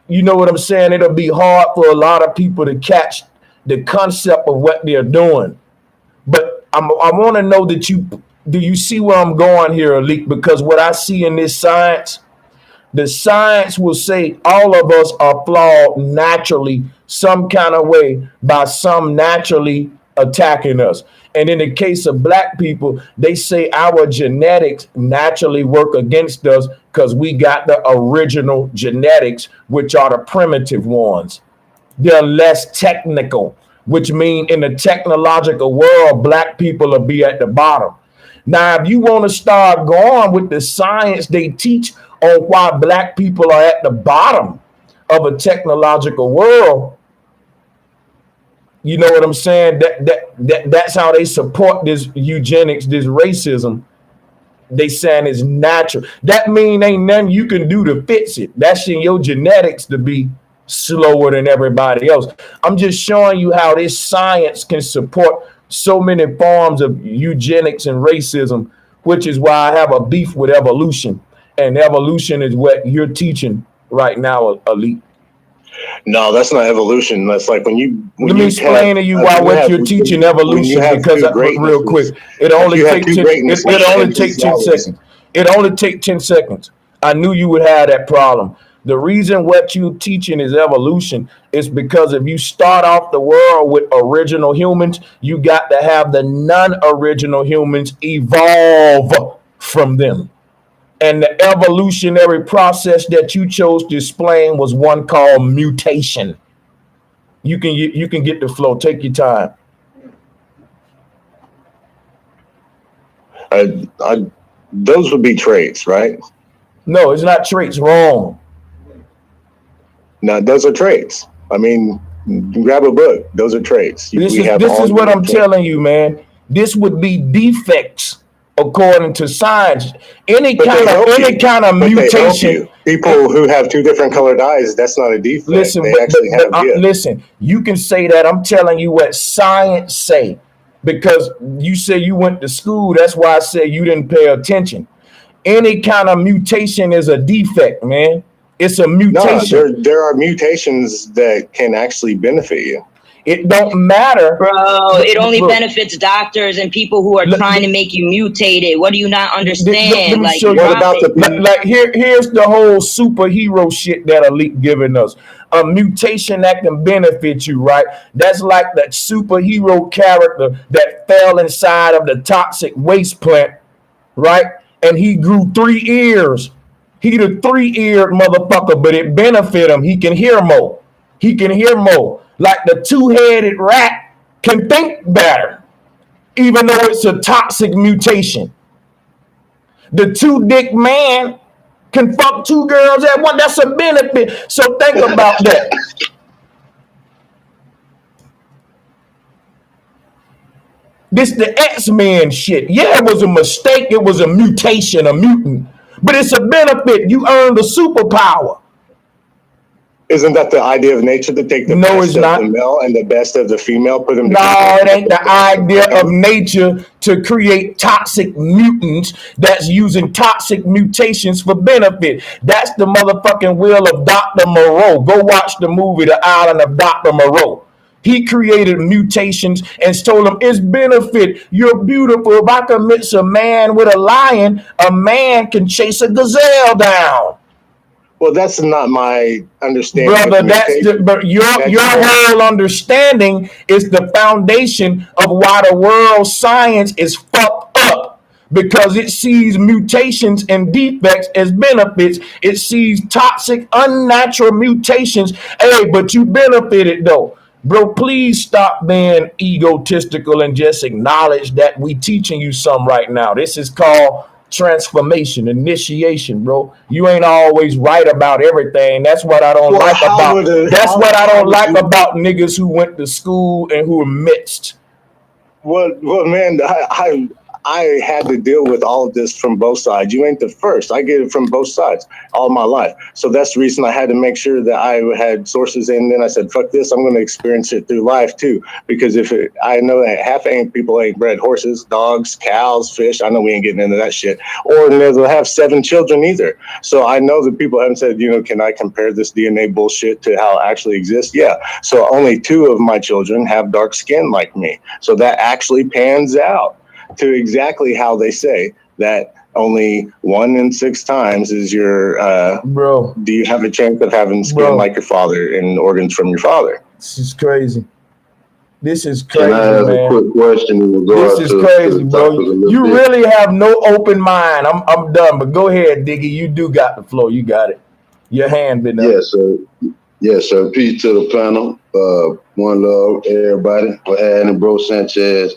you know what I'm saying, it'll be hard for a lot of people to catch the concept of what they're doing. But I want to know that do you see where I'm going here, Alik? Because what I see in this science, the science will say all of us are flawed naturally some kind of way by some naturally attacking us. And in the case of black people, they say our genetics naturally work against us because we got the original genetics, which are the primitive ones. They're less technical, which means in the technological world, black people will be at the bottom. Now, if you want to start going with the science they teach on why black people are at the bottom of a technological world, you know what I'm saying? That's how they support this eugenics, this racism. They saying it's natural. That mean ain't nothing you can do to fix it. That's in your genetics to be slower than everybody else. I'm just showing you how this science can support so many forms of eugenics and racism, which is why I have a beef with evolution. And evolution is what you're teaching right now, Elite.
No, that's not evolution. That's like when you.
Let me explain to you why what you're teaching evolution, because real quick, it only takes 10 seconds. It only takes 10 seconds. I knew you would have that problem. The reason what you're teaching is evolution is because if you start off the world with original humans, you got to have the non-original humans evolve from them. And the evolutionary process that you chose to explain was one called mutation. You can get the flow. Take your time.
Those would be traits, right?
No, it's not traits. Wrong.
No, those are traits. I mean, grab a book. Those are traits.
This is what I'm telling you, man. This would be defects. According to science, any kind of mutation.
People who have two different colored eyes, that's not a defect.
Listen, you can say that. I'm telling you what science say, because you say you went to school. That's why I said you didn't pay attention. Any kind of mutation is a defect, man. It's a mutation.
No, there are mutations that can actually benefit you.
It don't matter.
Bro, it only benefits doctors and people who are trying to make you mutated. What do you not understand?
Let me show you. What about here's the whole superhero shit that Elite giving us. A mutation that can benefit you, right? That's like that superhero character that fell inside of the toxic waste plant, right? And he grew 3 ears. He the 3-eared motherfucker, but it benefit him. He can hear more. Like the 2-headed rat can think better, even though it's a toxic mutation. The 2-dick man can fuck 2 girls at once. That's a benefit. So think about that. This the X-Men shit. Yeah, it was a mistake. It was a mutation, a mutant. But it's a benefit. You earned a superpower.
Isn't that the idea of nature to take the best of the male and the best of the female, put them together?
No, it ain't the idea of nature to create toxic mutants that's using toxic mutations for benefit. That's the motherfucking will of Dr. Moreau. Go watch the movie The Island of Dr. Moreau. He created mutations and told them it's benefit. You're beautiful. If I can mix a man with a lion, a man can chase a gazelle down.
Well, that's not my understanding.
Brother, but your whole understanding is the foundation of why the world science is fucked up, because it sees mutations and defects as benefits. It sees toxic, unnatural mutations. Hey, but you benefited though. Bro, please stop being egotistical and just acknowledge that we teaching you something right now. This is called transformation, initiation, bro. You ain't always right about everything. That's what I don't like about. That's what I don't like about niggas who went to school and who are mixed.
Well, man, I had to deal with all of this from both sides. You ain't the first. I get it from both sides all my life. So that's the reason I had to make sure that I had sources. And then I said, fuck this, I'm going to experience it through life too. Because I know that half people ain't bred horses, dogs, cows, fish. I know we ain't getting into that shit. Or they'll have 7 children either. So I know that people haven't said, can I compare this DNA bullshit to how it actually exists? Yeah. So only 2 of my children have dark skin like me. So that actually pans out to exactly how they say that only 1 in 6 times is your
bro.
Do you have a chance of having skin like your father and organs from your father?
This is crazy. This is
Can
crazy,
I ask
man.
a quick question in regards
This is
to
crazy,
the
bro.
topic a little
You
bit?
really have no open mind. I'm done, but go ahead, Diggy. You do got the floor. You got it. Your hand been up.
Yes, sir. Yes, sir. Peace to the panel. One love, everybody. For adding Bro Sanchez.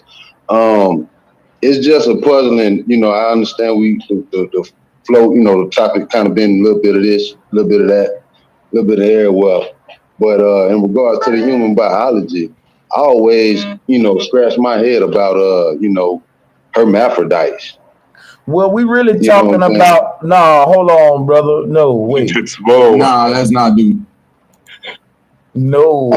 It's just a puzzling. You know, I understand the flow. You know, the topic kind of been a little bit of this, a little bit of that, a little bit of air. Well, but in regards to the human biology, I always, you know, scratch my head about you know, hermaphrodites.
Well, we really
You know
talking
what I'm saying?
about. Nah, hold on, brother. No, wait.
Nah, let's not do.
No.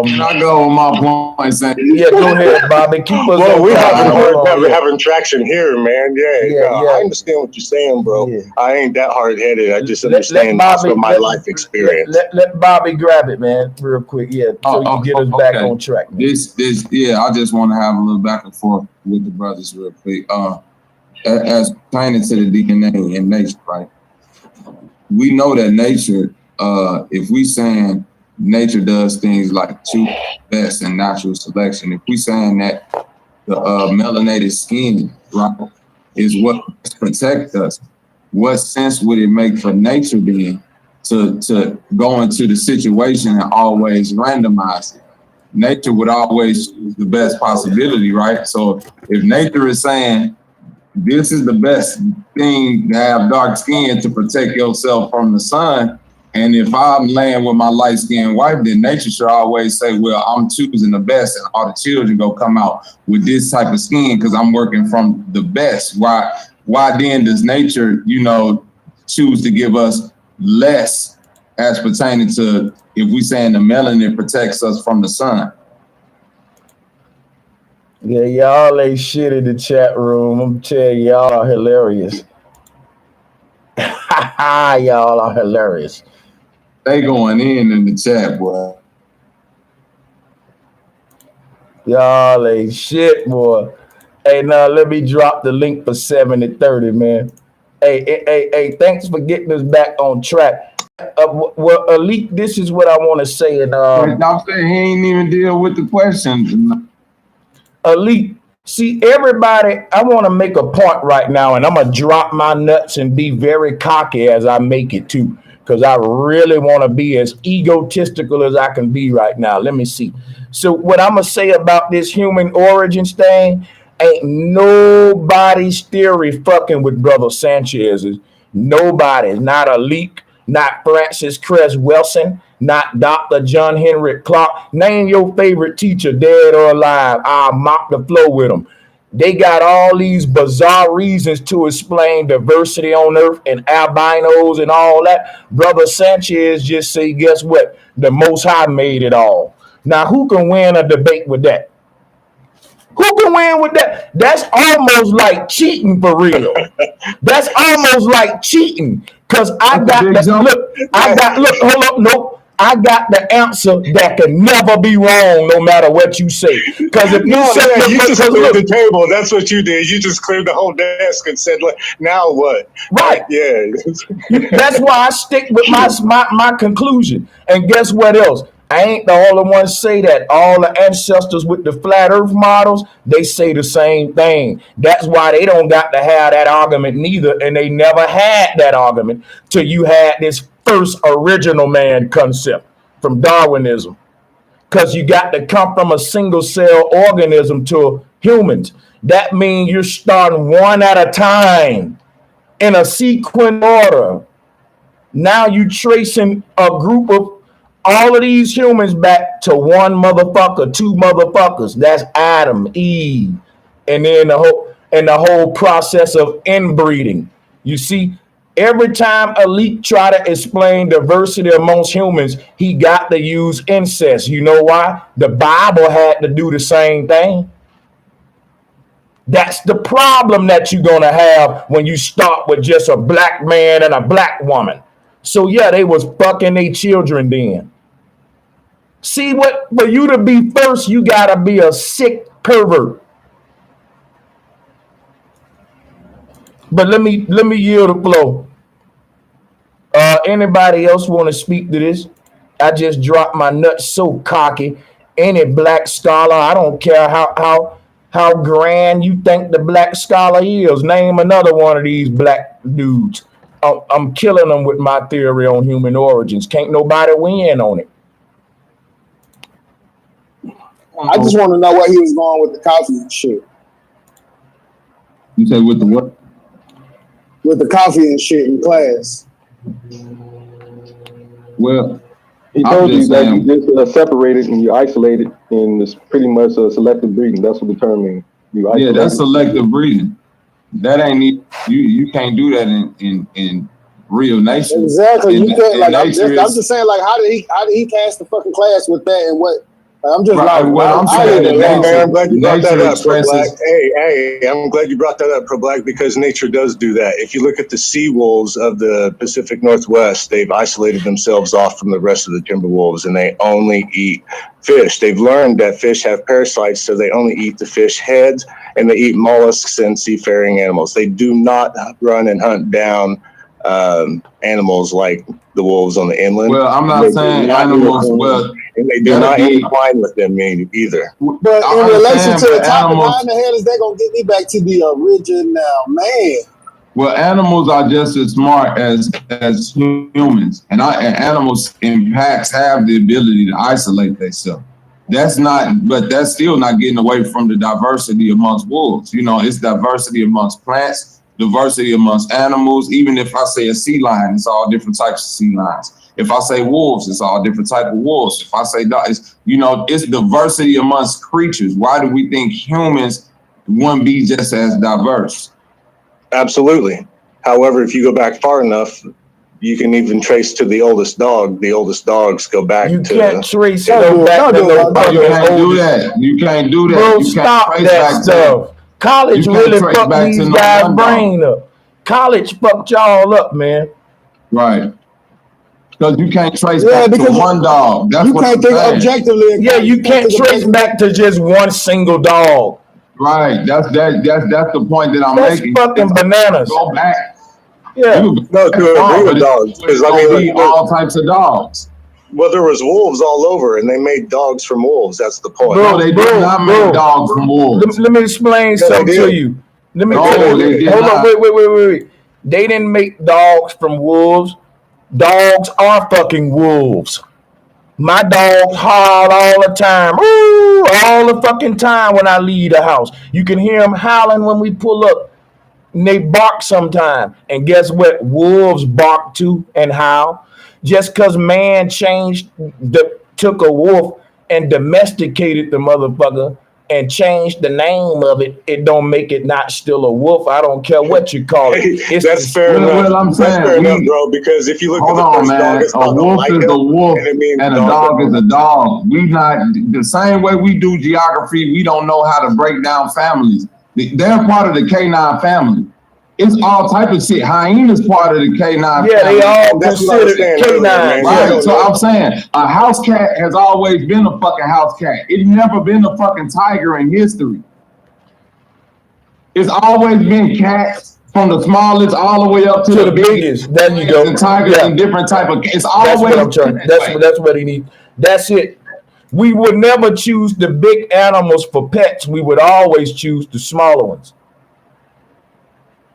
Can I go on my point?
Yeah, go ahead, Bobby. Keep us
Well,
on
we
track.
haven't
Hold on, yeah.
having traction here, man. Yeah, I understand what you're saying, bro.
Yeah.
I ain't that hard headed. I just
Let
understand
Bobby,
also my life experience.
Let Bobby grab it, man, real quick. Yeah, so you get us back on track, man.
Yeah, I just want to have a little back and forth with the brothers real quick. As pertaining to the DNA in nature, right? We know that nature, if we saying nature does things like choose best and natural selection, if we saying that the melanated skin, right, is what protects us, what sense would it make for nature then to go into the situation and always randomize it? Nature would always choose the best possibility, right? So if nature is saying this is the best thing to have dark skin to protect yourself from the sun, and if I'm laying with my light-skinned wife, then nature should always say, well, I'm choosing the best, and all the children go come out with this type of skin because I'm working from the best. Why then does nature, you know, choose to give us less as pertaining to if we saying the melanin protects us from the sun?
Yeah, y'all ain't shit in the chat room. I'm telling y'all are hilarious. Y'all are hilarious.
They going in the chat, boy.
Y'all ain't shit, boy. Hey, now let me drop the link for 7030, man. Hey, thanks for getting us back on track. Well, Elite, this is what I want to say. And
I'm saying he ain't even deal with the question.
Elite, see, everybody, I want to make a point right now, and I'm going to drop my nuts and be very cocky as I make it too, because I really want to be as egotistical as I can be right now. Let me see. So what I'm going to say about this human origins thing, ain't nobody's theory fucking with Brother Sanchez's. Nobody, not a leak, not Francis Cress Wilson, not Dr. John Henry Clark. Name your favorite teacher, dead or alive. I'll mop the floor with them. They got all these bizarre reasons to explain diversity on Earth and albinos and all that. Brother Sanchez just say, guess what? The Most High made it all. Now, who can win a debate with that? Who can win with that? That's almost like cheating for real. That's almost like cheating. Cause I got hold up, nope. I got the answer that can never be wrong, no matter what you say. Because if you
you just cleared the table. That's what you did. You just cleared the whole desk and said, "Now what?"
Right?
Yeah.
That's why I stick with my conclusion. And guess what else? I ain't the only one say that. All the ancestors with the flat earth models, they say the same thing. That's why they don't got to have that argument neither. And they never had that argument till you had this first original man concept from Darwinism. Because you got to come from a single cell organism to humans. That means you're starting one at a time in a sequence order. Now you tracing a group of all of these humans back to one motherfucker, two motherfuckers. That's Adam, Eve, and then the whole process of inbreeding. You see, every time Elite try to explain diversity amongst humans, he got to use incest. You know why? The Bible had to do the same thing. That's the problem that you're gonna have when you start with just a black man and a black woman. So yeah, they was fucking their children then. See, what for you to be first, you gotta be a sick pervert. But let me yield the flow. Anybody else want to speak to this? I just dropped my nuts so cocky. Any black scholar, I don't care how grand you think the black scholar is. Name another one of these black dudes. I'm killing them with my theory on human origins. Can't nobody win on it.
I just want to know where he was going with the coffee and shit.
You say with the what?
With the coffee and shit in class.
Well,
he told you that you just separated and you isolated, and it's pretty much selective breeding. That's what the term means.
Yeah, that's selective breeding. That ain't you can't do that in real nature.
Exactly. You can't like. I'm just saying, like, how did he pass the fucking class with that, and what? I'm just
right,
like,
well, I'm saying that
I'm glad you brought that up, Pro Black. Hey, I'm glad you brought that up, Pro Black, because nature does do that. If you look at the sea wolves of the Pacific Northwest, they've isolated themselves off from the rest of the timber wolves, and they only eat fish. They've learned that fish have parasites, so they only eat the fish heads, and they eat mollusks and seafaring animals. They do not run and hunt down animals like the wolves on the inland.
Well, I'm not saying animals, well,
and they do not incline with them either.
But in relation to the topic, how in the hell is that gonna get me back to the original man?
Well, animals are just as smart as humans, and animals in packs have the ability to isolate themselves. That's still not getting away from the diversity amongst wolves. You know, it's diversity amongst plants, diversity amongst animals. Even if I say a sea lion, it's all different types of sea lions. If I say wolves, it's all different type of wolves. If I say dogs, it's diversity amongst creatures. Why do we think humans wouldn't be just as diverse?
Absolutely. However, if you go back far enough, you can even trace to the oldest dog. The oldest dogs go back to...
You can't trace
You can't do that. You can't do that.
Bro,
you
stop that stuff. College really fucked these guys' brain up. College fucked y'all up, man.
Right. Because you can't trace back to one dog. That's
you
what
can't think objectively.
Yeah, you can't trace back to just one single dog.
Right. That's the point that I'm making.
That's fucking bananas.
Go back.
Yeah.
No, to a breed of dogs. Because
all types of dogs.
Well, there was wolves all over, and they made dogs from wolves. That's the point.
Bro, they did not make dogs from wolves.
Let me explain something to you. Let me hold on, wait. They didn't make dogs from wolves. Dogs are fucking wolves. My dogs howl all the time. Ooh, all the fucking time when I leave the house. You can hear them howling when we pull up. And they bark sometime. And guess what? Wolves bark too and howl. Just because man took a wolf and domesticated the motherfucker and changed the name of it, it don't make it not still a wolf. I don't care what you call it.
That's fair enough.
Well, I'm saying,
fair enough, bro, because if you look at the first dog, it's
a wolf is a wolf and a dog is a dog. We not the same way we do geography. We don't know how to break down families. They're part of the canine family. It's all type of shit. Hyena's part of the canine.
Yeah, they all considered canine.
Right. So I'm saying a house cat has always been a fucking house cat. It's never been a fucking tiger in history. It's always been cats from the smallest all the way up to the biggest.
There you go.
The tigers and different type of. It's always.
That's what he needs. That's it. We would never choose the big animals for pets. We would always choose the smaller ones.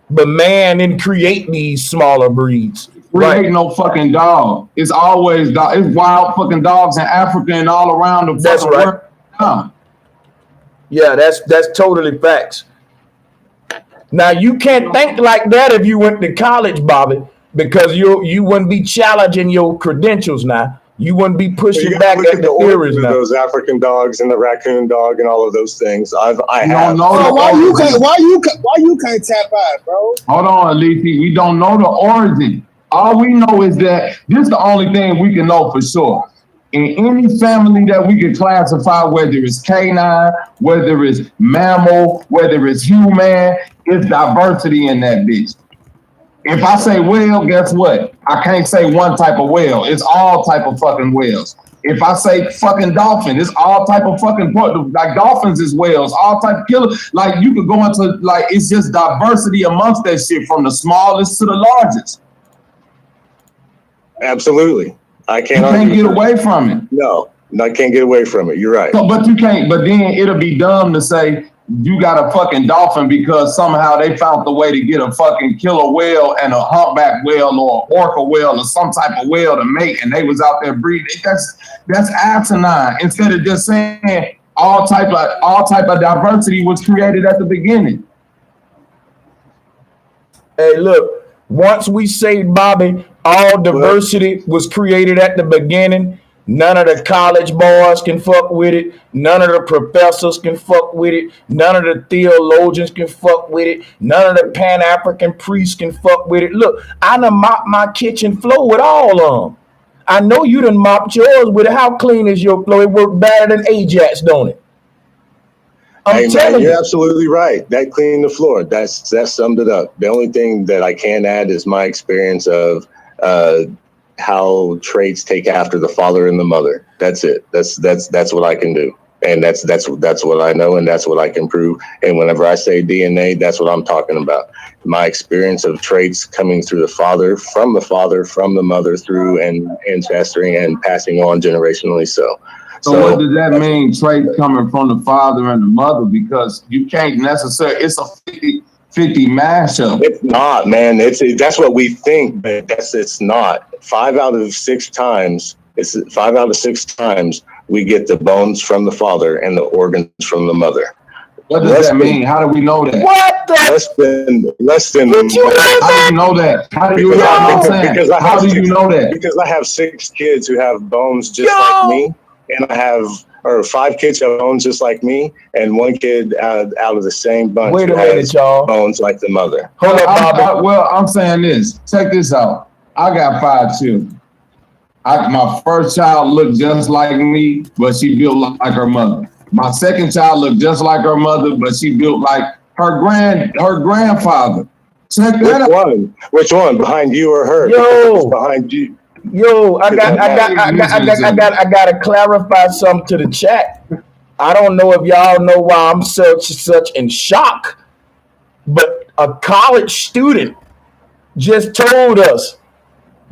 But man didn't create these smaller breeds.
Ain't no fucking dog. It's always dog. It's wild fucking dogs in Africa and all around the
That's right.
world.
Yeah, that's totally facts. Now you can't think like that if you went to college, Bobby, because you wouldn't be challenging your credentials now. You wouldn't be pushing back at the theories now.
Those African dogs and the raccoon dog and all of those things. I have.
So why you can't tap out, bro?
Hold on, Alisi. We don't know the origin. All we know is that this is the only thing we can know for sure. In any family that we can classify, whether it's canine, whether it's mammal, whether it's human, it's diversity in that bitch. If I say whale, guess what? I can't say one type of whale. It's all type of fucking whales. If I say fucking dolphin, it's all type of fucking, like dolphins is whales, all type of killer. Like you could go into, like, it's just diversity amongst that shit from the smallest to the largest.
Absolutely. I can't.
You can't get away from it.
No, I can't get away from it. You're right.
So, but you can't. But then it'll be dumb to say you got a fucking dolphin because somehow they found the way to get a fucking killer whale and a humpback whale or an orca whale or some type of whale to mate, and they was out there breeding. That's asinine. Instead of just saying all type of diversity was created at the beginning.
Hey, look, once we say, Bobby, all diversity was created at the beginning, none of the college boys can fuck with it. None of the professors can fuck with it. None of the theologians can fuck with it. None of the Pan-African priests can fuck with it. Look, I done mopped my kitchen floor with all of them. I know you done mopped yours with it. How clean is your floor? It worked better than Ajax, don't it?
Hey, man, you're absolutely right. That cleaned the floor. That summed it up. The only thing that I can add is my experience of how traits take after the father and the mother. That's it. That's what I can do, and that's what I know, and that's what I can prove. And whenever I say DNA, that's what I'm talking about. My experience of traits coming through the father, from the mother, through and ancestry and passing on generationally. So
what does that mean, traits coming from the father and the mother? Because you can't necessarily, it's a 50-50 mashup.
It's not, man. That's what we think, but it's not. 5 out of 6 times, we get the bones from the father and the organs from the mother.
What does that mean? How do we know that?
What the?
Less than.
How do you know that? How do you know that? How do you know that?
Because I have 6 kids who have bones just like me. And I have, 5 kids have bones just like me, and 1 kid out of the same bunch.
Wait a minute, y'all.
Bones like the mother.
Hold up, Bobby.
I'm saying this. Check this out. I got 5 children. My first child looked just like me, but she built like her mother. My second child looked just like her mother, but she built like her grandfather. Check that out.
Which one? Behind you or her?
Yo,
behind you.
Yo, I gotta clarify something to the chat. I don't know if y'all know why I'm such in shock, but a college student just told us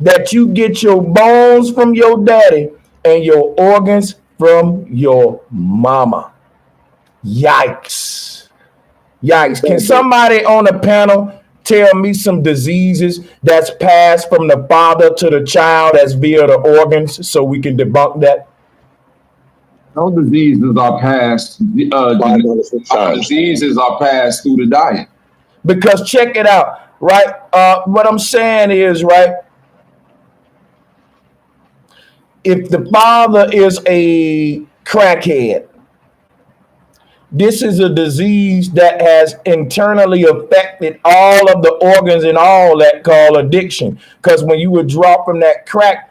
that you get your bones from your daddy and your organs from your mama. Yikes. Can somebody on the panel tell me some diseases that's passed from the father to the child as via the organs so we can debunk that?
No diseases are passed. Diseases are passed through the diet.
Because check it out, right? What I'm saying is, right, if the father is a crackhead, this is a disease that has internally affected all of the organs and all that, called addiction. Because when you withdraw from that crack,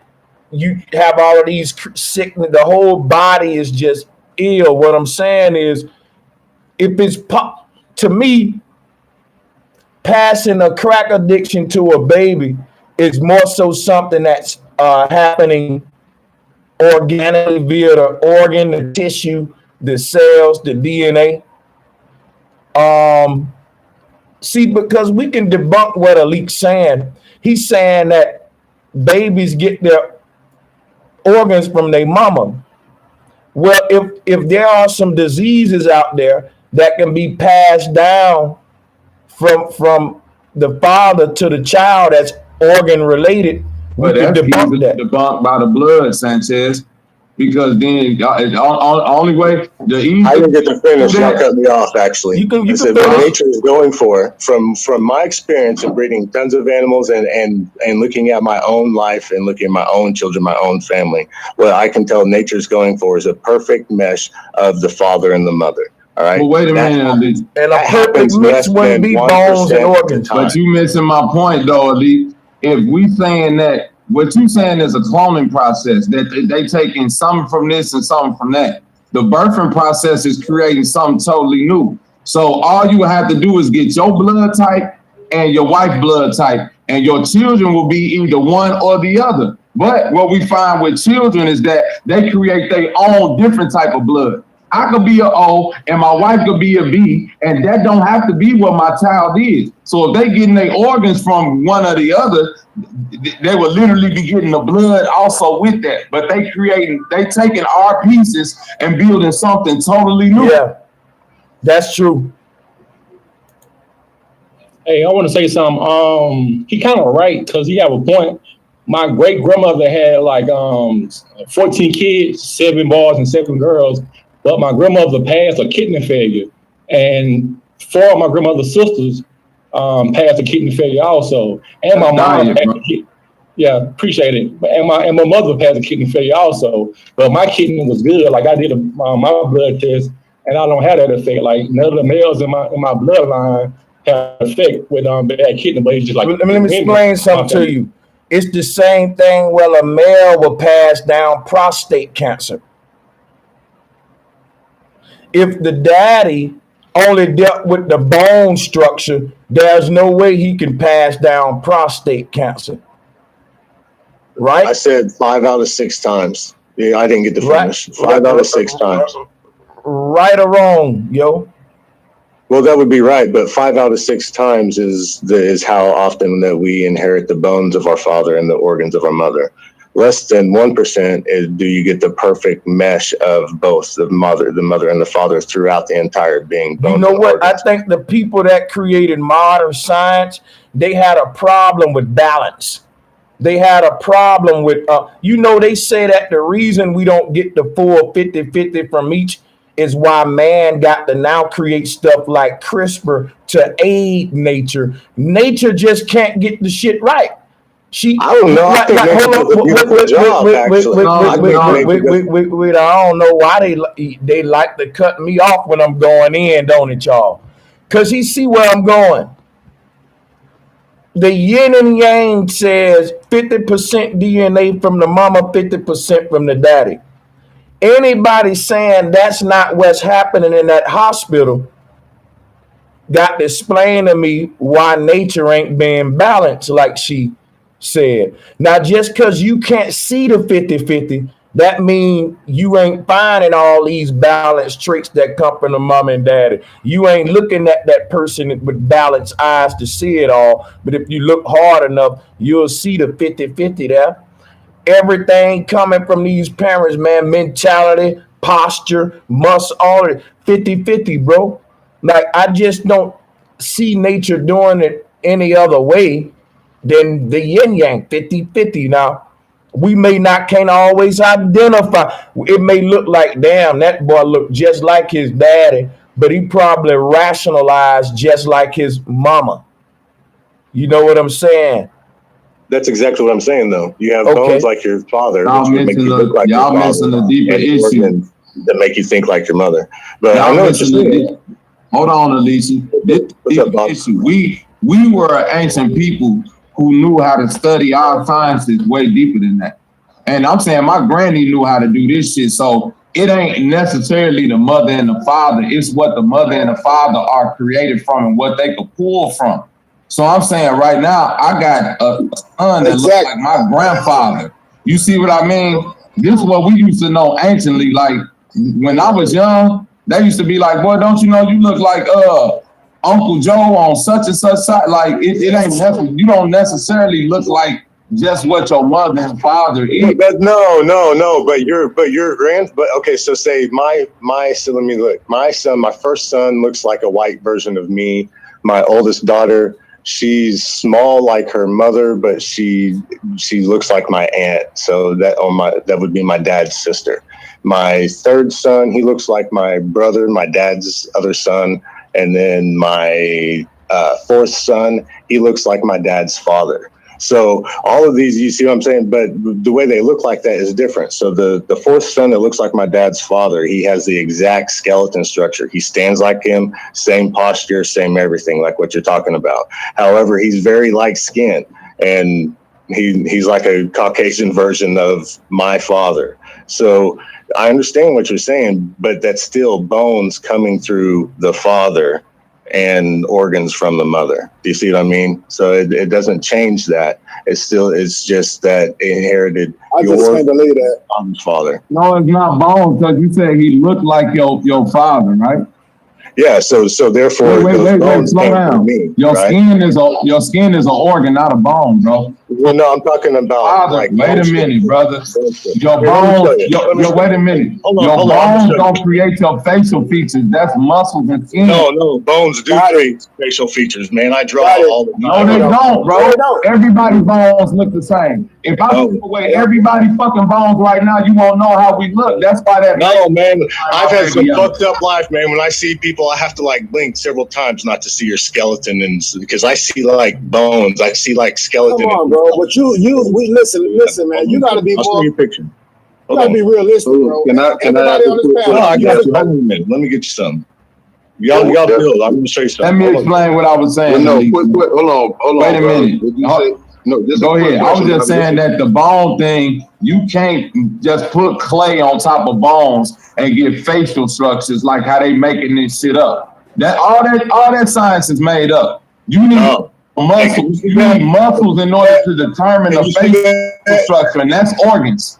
you have all of these sickness. The whole body is just ill. What I'm saying is, if it's to me, passing a crack addiction to a baby is more so something that's happening organically via the organ, the tissue, the cells, the DNA. See, because we can debunk what Alik's saying. He's saying that babies get their organs from their mama. Well, if there are some diseases out there that can be passed down from the father to the child that's organ related, we can debunk that.
Debunked by the blood, Sanchez. Because then only way the easy.
I didn't get to finish. Y'all cut me off. Actually, I said what nature is going for. From my experience in breeding tons of animals and looking at my own life and looking at my own children, my own family, what I can tell nature is going for is a perfect mesh of the father and the mother. All right.
Well, wait a minute,
and a perfect mix wouldn't be bones and organs.
But you missing my point, though, Ali. If we saying that. What you saying is a cloning process, that they taking some from this and some from that. The birthing process is creating something totally new. So all you have to do is get your blood type and your wife's blood type, and your children will be either one or the other. But what we find with children is that they create their own different type of blood. I could be an O and my wife could be a B, and that don't have to be what my child is. So if they getting their organs from one or the other, they will literally be getting the blood also with that. But they taking our pieces and building something totally new.
Yeah, that's true.
Hey, I want to say something. He kind of right because he have a point. My great grandmother had like 14 kids, 7 boys and 7 girls, but my grandmother passed of kidney failure, and 4 of my grandmother's sisters passed of kidney failure also, and my mom. Yeah, appreciate it. And my mother passed of kidney failure also, but my kidney was good. Like I did my blood test, and I don't have that effect. Like none of the males in my bloodline have effect with bad kidney, but it's just like.
Let me explain something to you. It's the same thing where a male will pass down prostate cancer. If the daddy only dealt with the bone structure, there's no way he can pass down prostate cancer. Right?
I said 5 out of 6 times. Yeah, I didn't get to finish. 5 out of 6 times.
Right or wrong, yo?
Well, that would be right, but 5 out of 6 times is how often that we inherit the bones of our father and the organs of our mother. Less than 1% is do you get the perfect mesh of both the mother and the father throughout the entire being.
You know what? I think the people that created modern science, they had a problem with balance. They had a problem with, they say that the reason we don't get the full 50-50 from each is why man got to now create stuff like CRISPR to aid nature. Nature just can't get the shit right. I don't know. I think nature does a beautiful job, actually. I don't know why they like to cut me off when I'm going in, don't it, y'all? Because he see where I'm going. The yin and yang says 50% DNA from the mama, 50% from the daddy. Anybody saying that's not what's happening in that hospital got to explain to me why nature ain't being balanced like she said. Now, just because you can't see the 50-50, that means you ain't finding all these balanced traits that come from the mom and daddy. You ain't looking at that person with balanced eyes to see it all. But if you look hard enough, you'll see the 50-50 there. Everything coming from these parents, man, mentality, posture, muscle, all of it, 50-50, bro. Like, I just don't see nature doing it any other way than the yin yang, 50-50. Now, we can't always identify. It may look like, damn, that boy looked just like his daddy, but he probably rationalized just like his mama. You know what I'm saying?
That's exactly what I'm saying, though. You have bones like your father, which would make you look like your father, and organs that make you think like your mother. But I know what you're saying.
Hold on, Alicia. What's up, Bob? We were ancient people who knew how to study our sciences way deeper than that. And I'm saying my granny knew how to do this shit. So it ain't necessarily the mother and the father. It's what the mother and the father are created from and what they could pull from. So I'm saying right now, I got a son that looks like my grandfather. You see what I mean? This is what we used to know anciently. Like when I was young, they used to be like, boy, don't you know you look like Uncle Joe on such and such side. Like it ain't necessary. You don't necessarily look like just what your mother and father is.
No. But okay. So say so let me look. My first son looks like a white version of me. My oldest daughter, she's small like her mother, but she looks like my aunt. So that would be my dad's sister. My third son, he looks like my brother, my dad's other son. And then my fourth son, he looks like my dad's father. So all of these, you see what I'm saying? But the way they look like that is different. So the fourth son that looks like my dad's father, he has the exact skeleton structure. He stands like him, same posture, same everything, like what you're talking about. However, he's very light skinned, and he's like a Caucasian version of my father. So I understand what you're saying, but that's still bones coming through the father and organs from the mother. Do you see what I mean? So it doesn't change that. It's just that inherited
your
father.
No, it's not bones, because you said he looked like your father, right?
Yeah, so therefore,
wait, slow down. Your skin is an organ, not a bone, bro.
Well, no, I'm talking about
wait a minute, brother. Your bones. Wait a minute. Your bones don't create your facial features. That's muscles and skin.
No, bones do create facial features, man. I draw all the
No,
time.
they don't, bro. Everybody's bones look the same. If I take away everybody's fucking bones right now, you won't know how we look. That's why that.
No, man. I've had some fucked up life, man. When I see people, I have to like blink several times not to see your skeleton, and because I see like bones, I see like skeleton.
Come on, bro. But we listen, man. You got to be more.
You picture.
You got to be realistic, bro.
Can I on this panel. I got you. Hold on a minute. Let me get you something. Y'all build. I'm gonna show you something.
Let me explain what I was saying.
Well, no, hold on.
Wait a minute. No, go ahead. I was just saying that the bone thing, you can't just put clay on top of bones and get facial structures like how they making this shit up. All that science is made up. You need muscles. You need muscles in order to determine the facial structure, and that's organs.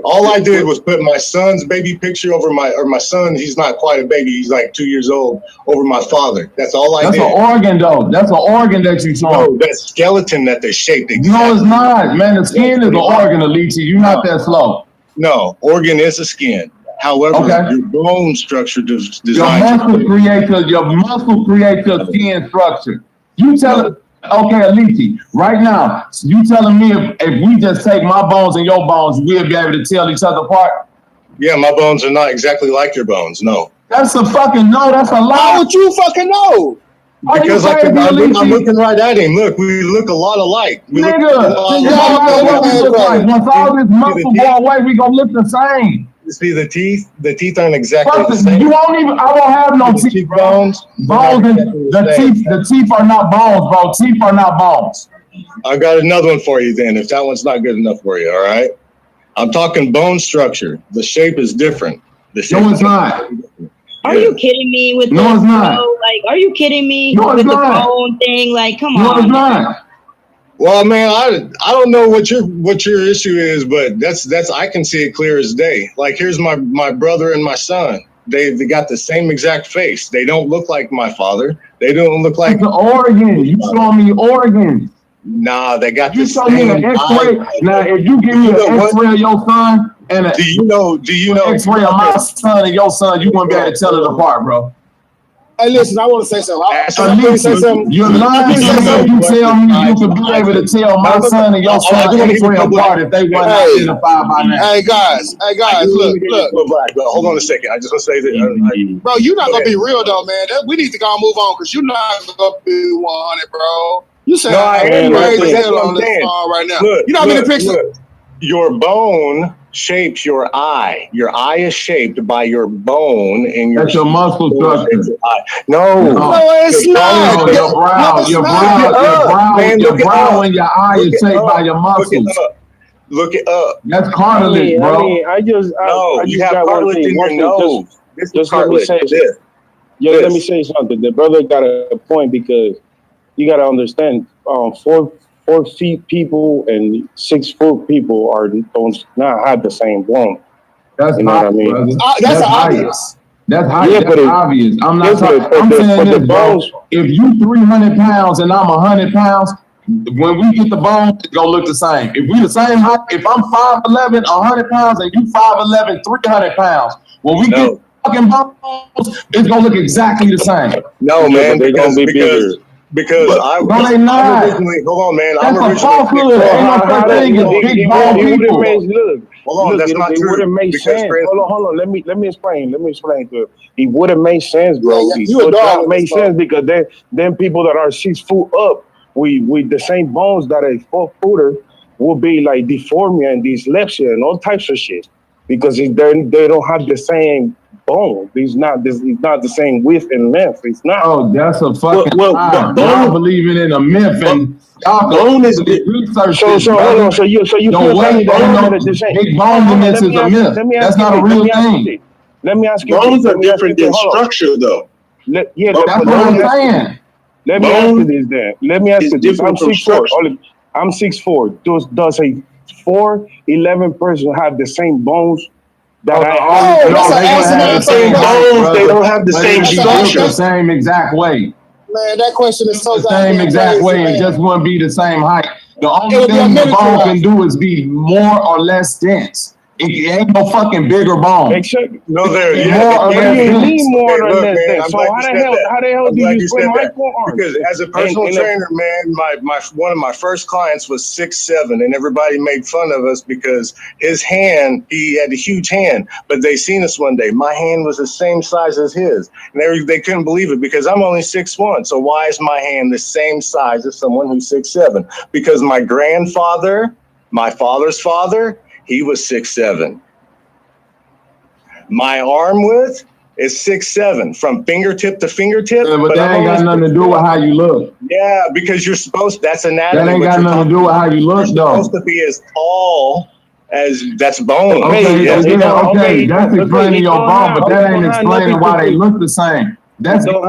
All I did was put my son's baby picture over my son. He's not quite a baby. He's like 2 years old. Over my father. That's all I did.
That's an organ, though. That's an organ that you saw.
No, that skeleton that they shaped. Exactly.
No, it's not, man. The skin is an organ, Alicia. You're not that slow.
No, organ is a skin. However, your bone structure designed.
Your muscle creates your skin structure. You tell it. Okay, Alicia, right now, you telling me if we just take my bones and your bones, we'll be able to tell each other apart?
Yeah, my bones are not exactly like your bones, no.
That's a fucking no, that's a lie.
How would you fucking know?
Because I'm looking right at him. Look, we look a lot alike.
Once all this muscle go away, we gonna look the same.
You see the teeth? The teeth aren't exactly the same.
I won't have no teeth.
Bones.
The teeth are not bones, bro. Teeth are not bones.
I got another one for you then, if that one's not good enough for you, all right? I'm talking bone structure. The shape is different.
No, it's not.
Are you kidding me with
No,
this,
it's not.
bro? Like, are you kidding me
No,
with
it's
the
not.
bone thing? Like, come on.
No, it's not.
Well, man, I don't know what your issue is, but that's I can see it clear as day. Like, here's my brother and my son. They got the same exact face. They don't look like my father. They don't look like
the organ. You show me organs.
Nah, they got
you show me an X-ray. Now, if you give me an X-ray of your son and an
do you know
X-ray of my son and your son, you wouldn't be able to tell it apart, bro.
Hey, listen, I want to say something.
You're lying. You tell me you could be able to tell my son and your son X-ray apart if they weren't identified by now.
Hey guys, look.
Hold on a second. I just want to say that,
bro, you're not gonna be real though, man. We need to go and move on because you're not gonna be 100, bro. You said crazy hell on this phone right now. You know how many pictures?
Your bone shapes your eye. Your eye is shaped by your bone and your.
That's your muscle structure.
No,
it's not.
Your brow and your eye is shaped by your muscles.
Look it up.
That's cartilage, bro.
I just
have cartilage in your nose.
Just let me say this. Let me say something. The brother got a point because you got to understand, 4 feet people and 6 foot people don't not have the same bone.
That's
you know what I mean.
That's obvious.
That's obvious. I'm not talking. I'm saying this, bro. If you 300 pounds and I'm 100 pounds, when we get the bone, it's gonna look the same. If we the same height, if I'm 5'11", 100 pounds, and you 5'11", 300 pounds, when we get fucking bones, it's gonna look exactly the same.
No, man,
they're gonna be bigger.
Because
hold on,
man.
That's a falsehood. Ain't no such thing as big bone people.
Hold on, that's not true.
It wouldn't make sense. Hold on. Let me explain. It wouldn't make sense, bro. It would not make sense because then people that are 6 foot up, with the same bones that a 4-footer will be like deformia and dyslexia and all types of shit because they don't have the same bone. It's not the same width and length. It's not.
Oh, that's a fucking lie. Y'all believing in a myth and y'all bone is research.
So hold on. So you feel that
big boneness is a myth. That's not a real thing.
Let me ask you.
Bones are different than structure, though.
That's what I'm saying.
Let me ask you this then. Let me ask you this. I'm 6'4". Does a 4'11" person have the same bones
That
they have the
same bones. They don't have the same structure.
The same exact way.
Man, that question is so
the same exact way. It just wouldn't be the same height. The only thing the bone can do is be more or less dense. It ain't no fucking bigger bone.
No, there.
More or less dense.
More or less dense. So how the hell do you split my forearm? Because as a personal trainer, man, one of my first clients was 6'7", and everybody made fun of us because his hand, he had a huge hand, but they seen us one day. My hand was the same size as his, and they couldn't believe it because I'm only 6'1". So why is my hand the same size as someone who's 6'7"? Because my grandfather, my father's father, he was 6'7". My arm width is 6'7", from fingertip to fingertip.
Yeah, but that ain't got nothing to do with how you look.
Yeah, because you're supposed. That's anatomy.
That ain't got nothing to do with how you look, though.
You're supposed to be as tall as that's bone.
Okay, that's explaining your bone, but that ain't explaining why they look the same. That's so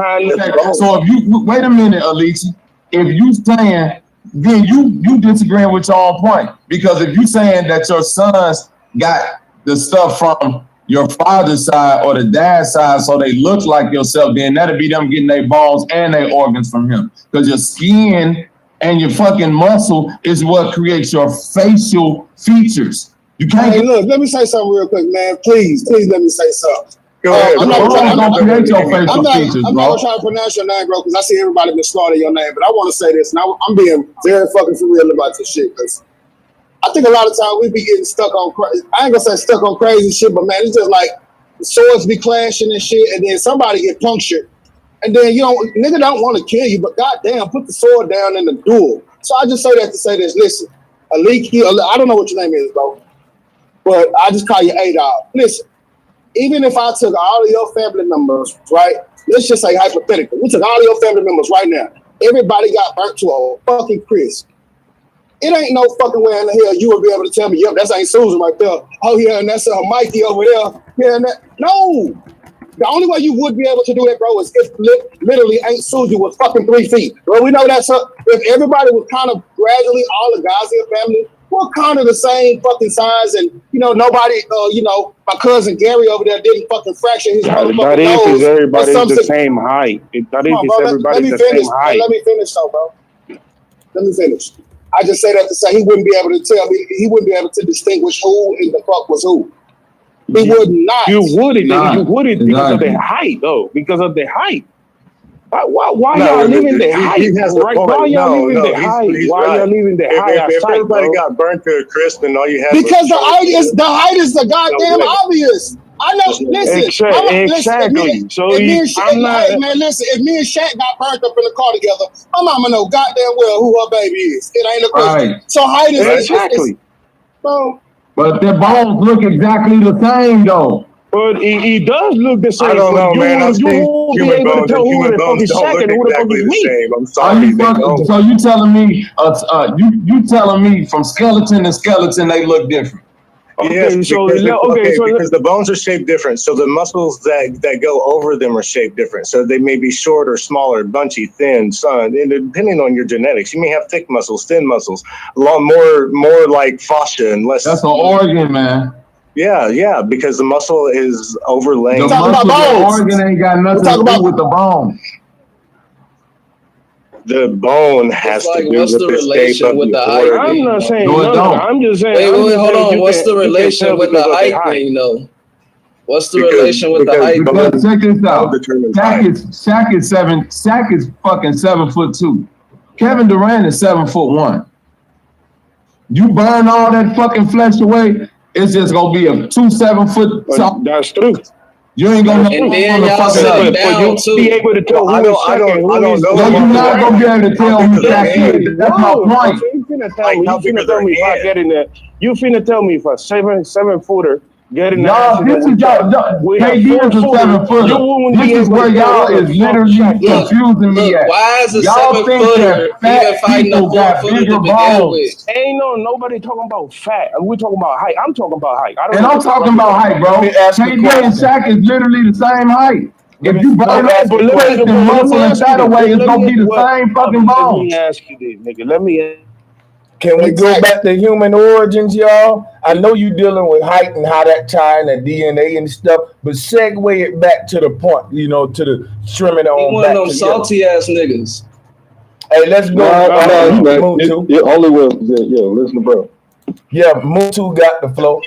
if you wait a minute, Alicia. If you saying, then you disagreeing with your own point, because if you saying that your sons got the stuff from your father's side or the dad's side, so they look like yourself, then that'll be them getting their balls and their organs from him, because your skin and your fucking muscle is what creates your facial features. You can't.
Hey, look, let me say something real quick, man. Please let me say something.
I'm not trying to pronounce
your name, bro, because I see everybody been slaughtering your name. But I want to say this, and I'm being very fucking for real about this shit, because I think a lot of times we be getting stuck on I ain't gonna say stuck on crazy shit, but man, it's just like swords be clashing and shit, and then somebody get punctured, and then nigga don't want to kill you, but goddamn, put the sword down in the duel. So I just say that to say this. Listen, Aliki, I don't know what your name is, bro, but I just call you A-Dog. Listen. Even if I took all of your family members, right? Let's just say hypothetically, we took all of your family members right now. Everybody got burnt to a fucking crisp. It ain't no fucking way in the hell you would be able to tell me, yep, that's Aunt Susan right there. Oh yeah, and that's Mikey over there. Yeah, and that. No. The only way you would be able to do that, bro, is if literally Aunt Susan was fucking 3 feet. Well, we know that's if everybody was kind of gradually, all the guys in your family, we're kind of the same fucking size, and nobody, my cousin Gary over there didn't fucking fracture his motherfucking nose.
Everybody's the same height. Everybody's the same height.
Let me finish, though, bro. Let me finish. I just say that to say he wouldn't be able to tell me. He wouldn't be able to distinguish who in the fuck was who. He would not.
You wouldn't because of their height, though. Because of their height. Why y'all leaving the height? Why y'all leaving the height? Why y'all leaving the height outside?
If everybody got burnt to a crisp and all you had
because the height is the goddamn obvious. I know. Listen,
exactly. So
if me and Shaq got burnt up in the car together, my mama know goddamn well who her baby is. It ain't a question. Right. So height is
exactly.
But their bones look exactly the same, though.
But he does look the same.
I don't know, man.
You won't be able to tell who the fuck is Shaq and who the fuck is me.
I'm sorry.
So you telling me, you telling me from skeleton to skeleton they look different?
Okay, because the bones are shaped different. So the muscles that go over them are shaped different. So they may be short or smaller, bunchy, thin, and depending on your genetics. You may have thick muscles, thin muscles, a lot more like fascia and less.
That's an organ, man.
Yeah, because the muscle is overlaying.
The organ ain't got nothing to do with the bone.
The bone has to do with the shape of the height.
I'm not saying I'm just saying.
Wait, hold on. What's the relation with the height thing, though? What's the relation with the height?
Because check this out. Shaq is fucking 7'2". Kevin Durant is 7'1". You burn all that fucking flesh away, it's just gonna be a 2 7-foot.
That's true.
You ain't gonna
and then y'all sit down too.
Be able to tell
I don't know.
You're not gonna be able to tell who Shaq is. That's my point.
You finna tell me if I get in there. You finna tell me if a 7-footer get in there.
Y'all, this is y'all. KD is a 7-footer. This is where y'all is literally confusing me at.
Why is a 7-footer even fighting a 4-footer to begin with?
Ain't nobody talking about fat. We talking about height. I'm talking about height.
I'm talking about height, bro. KD and Shaq is literally the same height. If you burn that flesh and muscle and fat away, it's gonna be the same fucking bone.
Let me ask you this, nigga.
Can we go back to human origins, y'all? I know you're dealing with height and how that tie in the DNA and stuff, but segue it back to the point, to the trimming on
one
back
of them salty ass niggas.
Hey, let's go.
It only was, listen, bro.
Yeah, Mutu got the flow.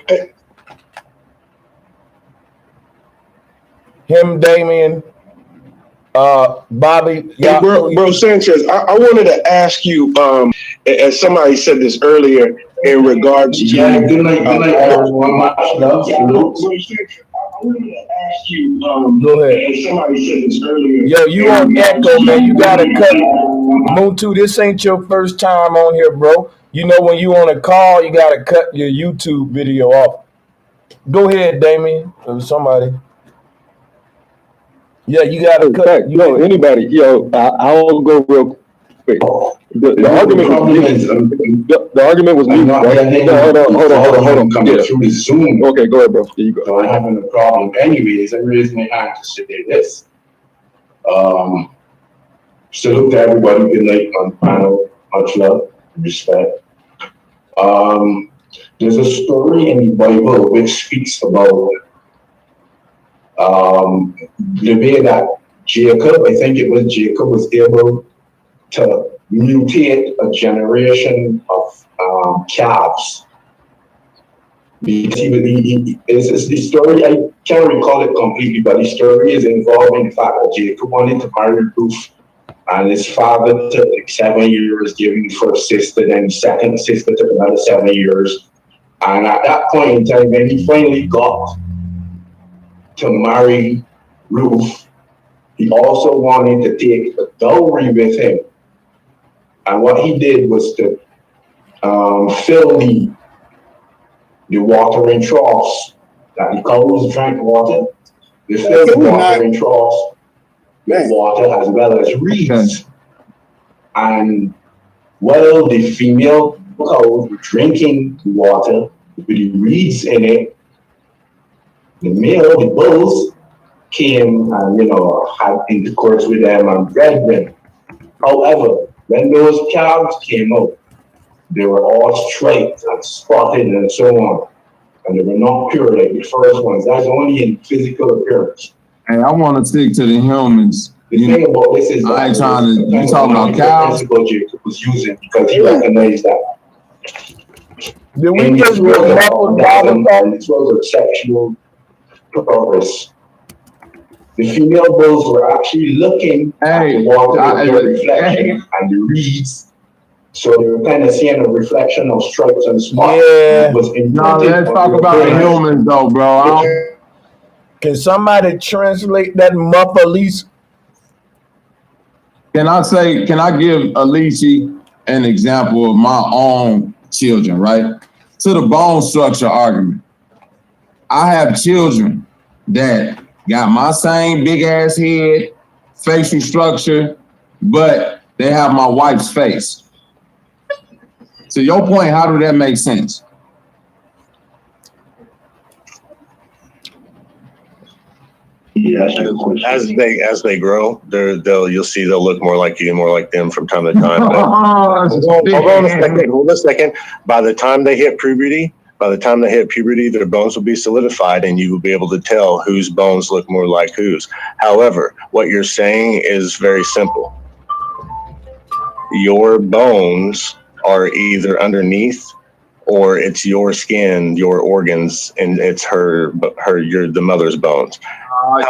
Him, Damien, Bobby.
Hey, bro Sanchez, I wanted to ask you, as somebody said this earlier, in regards to
good night, everyone. Much love.
I wanted to ask you,
go ahead.
As somebody said this earlier.
Yo, you on echo, man. You gotta cut. Mutu, this ain't your first time on here, bro. You know when you on a call, you gotta cut your YouTube video off. Go ahead, Damien. Or somebody. Yeah, you gotta cut.
Anybody. I'll go real quick. The argument was me. Hold on. Okay, go ahead, bro. Here you go.
So I'm having a problem. Anyways, I'm raising my hand to say this. Salute to everybody. Good night on the panel. Much love, respect. There's a story in the Bible which speaks about the way that Jacob, I think it was Jacob, was able to mutate a generation of calves. It's the story, I can't recall it completely, but the story is involving the fact that Jacob wanted to marry Ruth, and his father took like 7 years giving the first sister, then the second sister took another 7 years. And at that point in time, when he finally got to marry Ruth, he also wanted to take a dowry with him. And what he did was to fill the watering troughs that the cows drank water. They filled the watering troughs with water as well as reeds. And while the female cows were drinking the water with the reeds in it, the bulls came and, had intercourse with them and bred them. However, when those calves came out, they were all striped and spotted and so on. And they were not pure like the first ones. That's only in physical appearance.
Hey, I want to stick to the humans.
The thing about this is
I ain't trying to, you talking about cows?
Jacob was using because he recognized that.
Did we just
this was a sexual purpose. The female bulls were actually looking at the water with their reflection and the reeds. So they were kind of seeing a reflection of stripes and spots.
Yeah.
Let's talk about the humans though, bro.
Can somebody translate that muff, Elise?
Can I give Alicia an example of my own children, right? To the bone structure argument. I have children that got my same big ass head, facial structure, but they have my wife's face. To your point, how do that make sense?
Yeah, that's a good question.
As they grow, you'll see they'll look more like you, more like them from time to time. Hold on a second. By the time they hit puberty, their bones will be solidified, and you will be able to tell whose bones look more like whose. However, what you're saying is very simple. Your bones are either underneath, or it's your skin, your organs, and it's the mother's bones.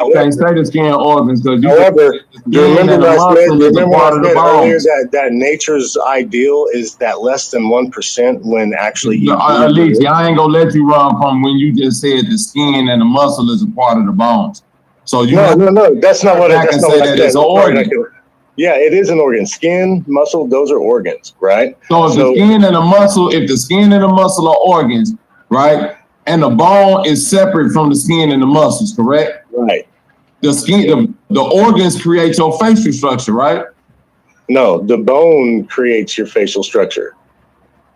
You can't say the skin organs because
remember I said earlier that nature's ideal is that less than 1% when actually
Alicia, I ain't gonna let you run from when you just said the skin and the muscle is a part of the bones. So
no, that's not what I said.
It's an organ.
Yeah, it is an organ. Skin, muscle, those are organs, right?
So if the skin and the muscle are organs, right? And the bone is separate from the skin and the muscles, correct?
Right.
The skin, the organs create your facial structure, right?
No, the bone creates your facial structure.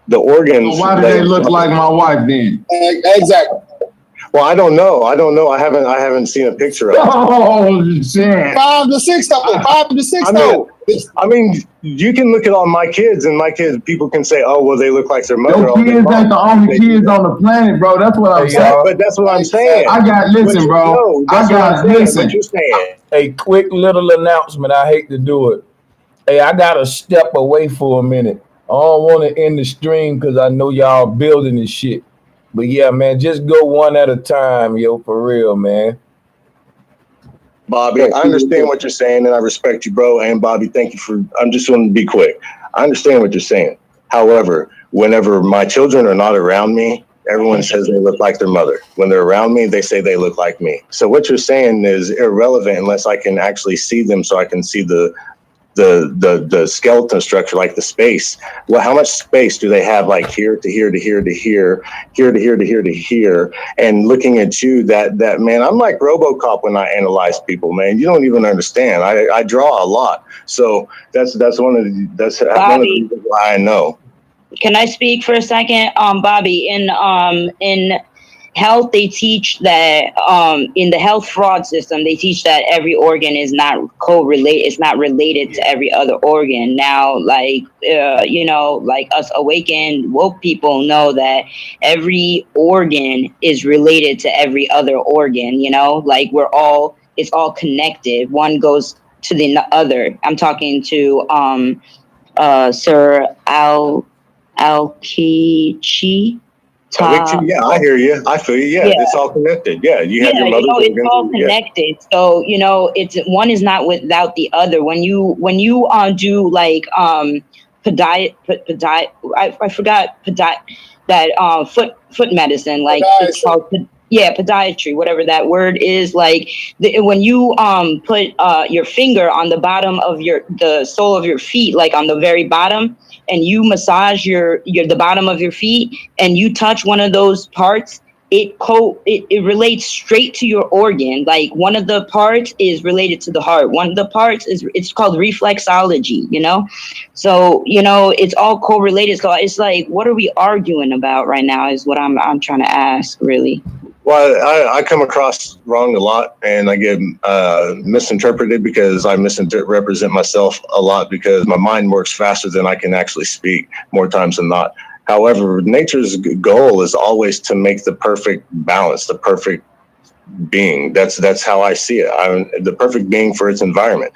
The organs.
So why do they look like my wife then?
Exactly.
Well, I don't know. I haven't seen a picture of it.
Oh shit!
5 to 6 though. 5 to 6 though.
I mean, you can look at all my kids, and my kids, people can say, "Oh, well, they look like their mother."
Your kids ain't the only kids on the planet, bro. That's what I'm saying.
But that's what I'm saying.
Listen, bro. Listen.
What you're saying.
A quick little announcement. I hate to do it. Hey, I gotta step away for a minute. I don't want to end the stream because I know y'all building this shit. But yeah, man, just go one at a time, yo, for real, man.
Bobby, I understand what you're saying, and I respect you, bro. And Bobby, thank you for. I'm just going to be quick. I understand what you're saying. However, whenever my children are not around me, everyone says they look like their mother. When they're around me, they say they look like me. So what you're saying is irrelevant unless I can actually see them, so I can see the skeleton structure, like the space. Well, how much space do they have, like here to here to here to here, here to here to here to here? And looking at you, that man, I'm like RoboCop when I analyze people, man. You don't even understand. I draw a lot, so that's one of the reasons why I know.
Can I speak for a second? Bobby, in health, they teach that in the health fraud system, they teach that every organ is not correlated. It's not related to every other organ. Now, like like us awakened woke people know that every organ is related to every other organ. Like it's all connected. One goes to the other. I'm talking to Sir Al-Kichi.
Yeah, I hear you. I feel you. Yeah, it's all connected. Yeah, you have your mother's
it's all connected. Yeah. So it's one is not without the other. When you do like I forgot that foot medicine, like it's called podiatry, whatever that word is. Like when you put your finger on the bottom of the sole of your feet, like on the very bottom, and you massage the bottom of your feet, and you touch one of those parts, it relates straight to your organ. Like one of the parts is related to the heart. One of the parts it's called reflexology, So, it's all correlated. So it's like, what are we arguing about right now is what I'm trying to ask, really.
Well, I come across wrong a lot, and I get misinterpreted because I misrepresent myself a lot because my mind works faster than I can actually speak more times than not. However, nature's goal is always to make the perfect balance, the perfect being. That's how I see it. The perfect being for its environment,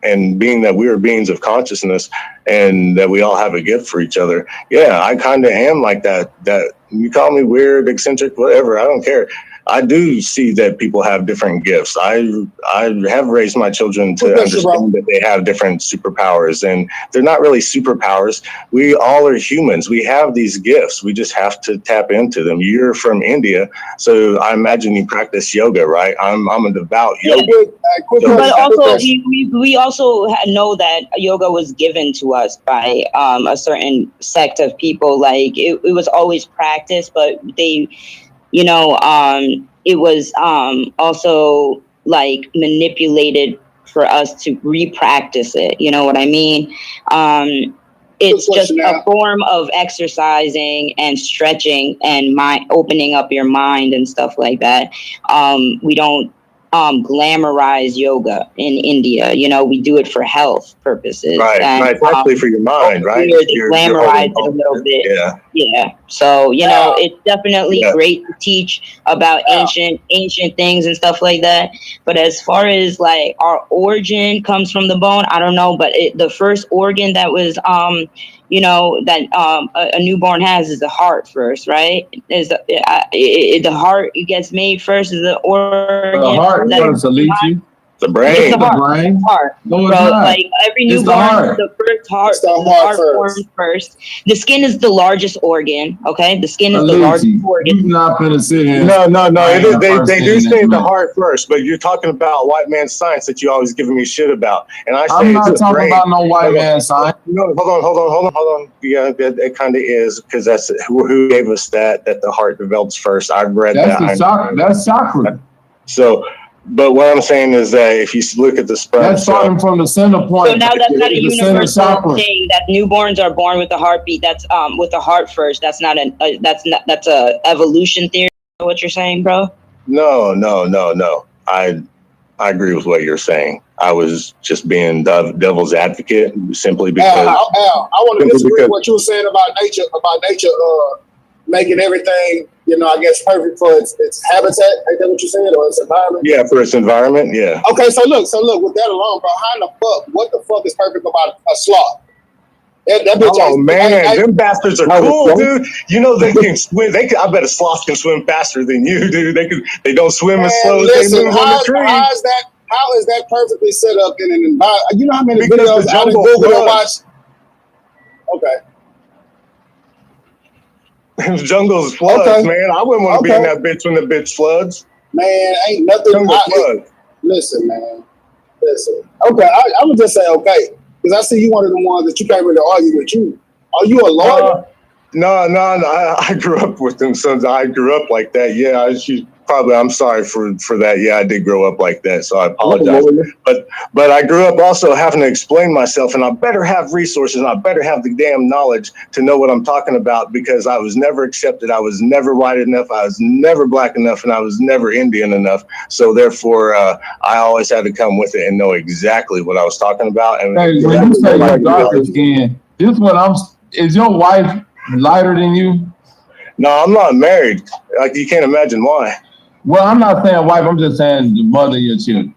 and being that we are beings of consciousness and that we all have a gift for each other. Yeah, I kind of am like that. That you call me weird, eccentric, whatever, I don't care. I do see that people have different gifts. I have raised my children to understand that they have different superpowers, and they're not really superpowers. We all are humans. We have these gifts. We just have to tap into them. You're from India, so I imagine you practice yoga, right? I'm a devout yoga.
But also, we also know that yoga was given to us by a certain sect of people. Like it was always practiced, but they. It was also like manipulated for us to re-practice it. You know what I mean? It's just a form of exercising and stretching and opening up your mind and stuff like that. We don't glamorize yoga in India. We do it for health purposes.
Right, right. It's actually for your mind, right?
Glamorize it a little bit. Yeah. So, it's definitely great to teach about ancient things and stuff like that. But as far as like our origin comes from the bone, I don't know. But the first organ that was, a newborn has is the heart first, right? The heart gets made first is the organ.
The heart first, Alicia.
The brain.
The heart.
No,
bro, like every newborn, the first heart, forms first. The skin is the largest organ. Okay, the skin is the largest organ.
You're not gonna sit here.
No. They do say the heart first, but you're talking about white man science that you always giving me shit about, and I say
I'm not talking about no white man science.
No, hold on. Yeah, it kind of is because that's who gave us that the heart develops first. I've read that.
That's chakra.
So. But what I'm saying is that if you look at the sperm,
that's starting from the center point.
So now that's not a universal thing that newborns are born with a heartbeat. That's with the heart first. That's not that's a evolution theory. what you're saying, bro?
No. I agree with what you're saying. I was just being the devil's advocate simply because.
Al, I want to disagree with what you were saying about nature. Making everything, I guess, perfect for its habitat. Ain't that what you said, or its environment?
Yeah, for its environment, yeah.
Okay, so look, with that alone, bro, how in the fuck, what the fuck is perfect about a sloth? That bitch
man, them bastards are cool, dude. They can swim. I bet a sloth can swim faster than you, dude. They don't swim as slow as they move on the tree.
How is that perfectly set up in an environment? You know how many
because
videos I done Google and watch? Okay.
Jungle's floods, man. I wouldn't want to be in that bitch when the bitch floods.
Man, ain't nothing. Listen, man. Listen. Okay, I would just say okay. Because I see you one of the ones that you can't really argue with. Are you a lawyer?
No. I grew up with them sons. I grew up like that. Yeah, I'm sorry for that. Yeah, I did grow up like that, so I apologize. But I grew up also having to explain myself, and I better have resources, and I better have the damn knowledge to know what I'm talking about, because I was never accepted. I was never white enough. I was never black enough, and I was never Indian enough. So therefore, I always had to come with it and know exactly what I was talking about. And
hey, when you say your darker skin, is your wife lighter than you?
No, I'm not married. Like, you can't imagine why.
Well, I'm not saying wife. I'm just saying the mother of your children.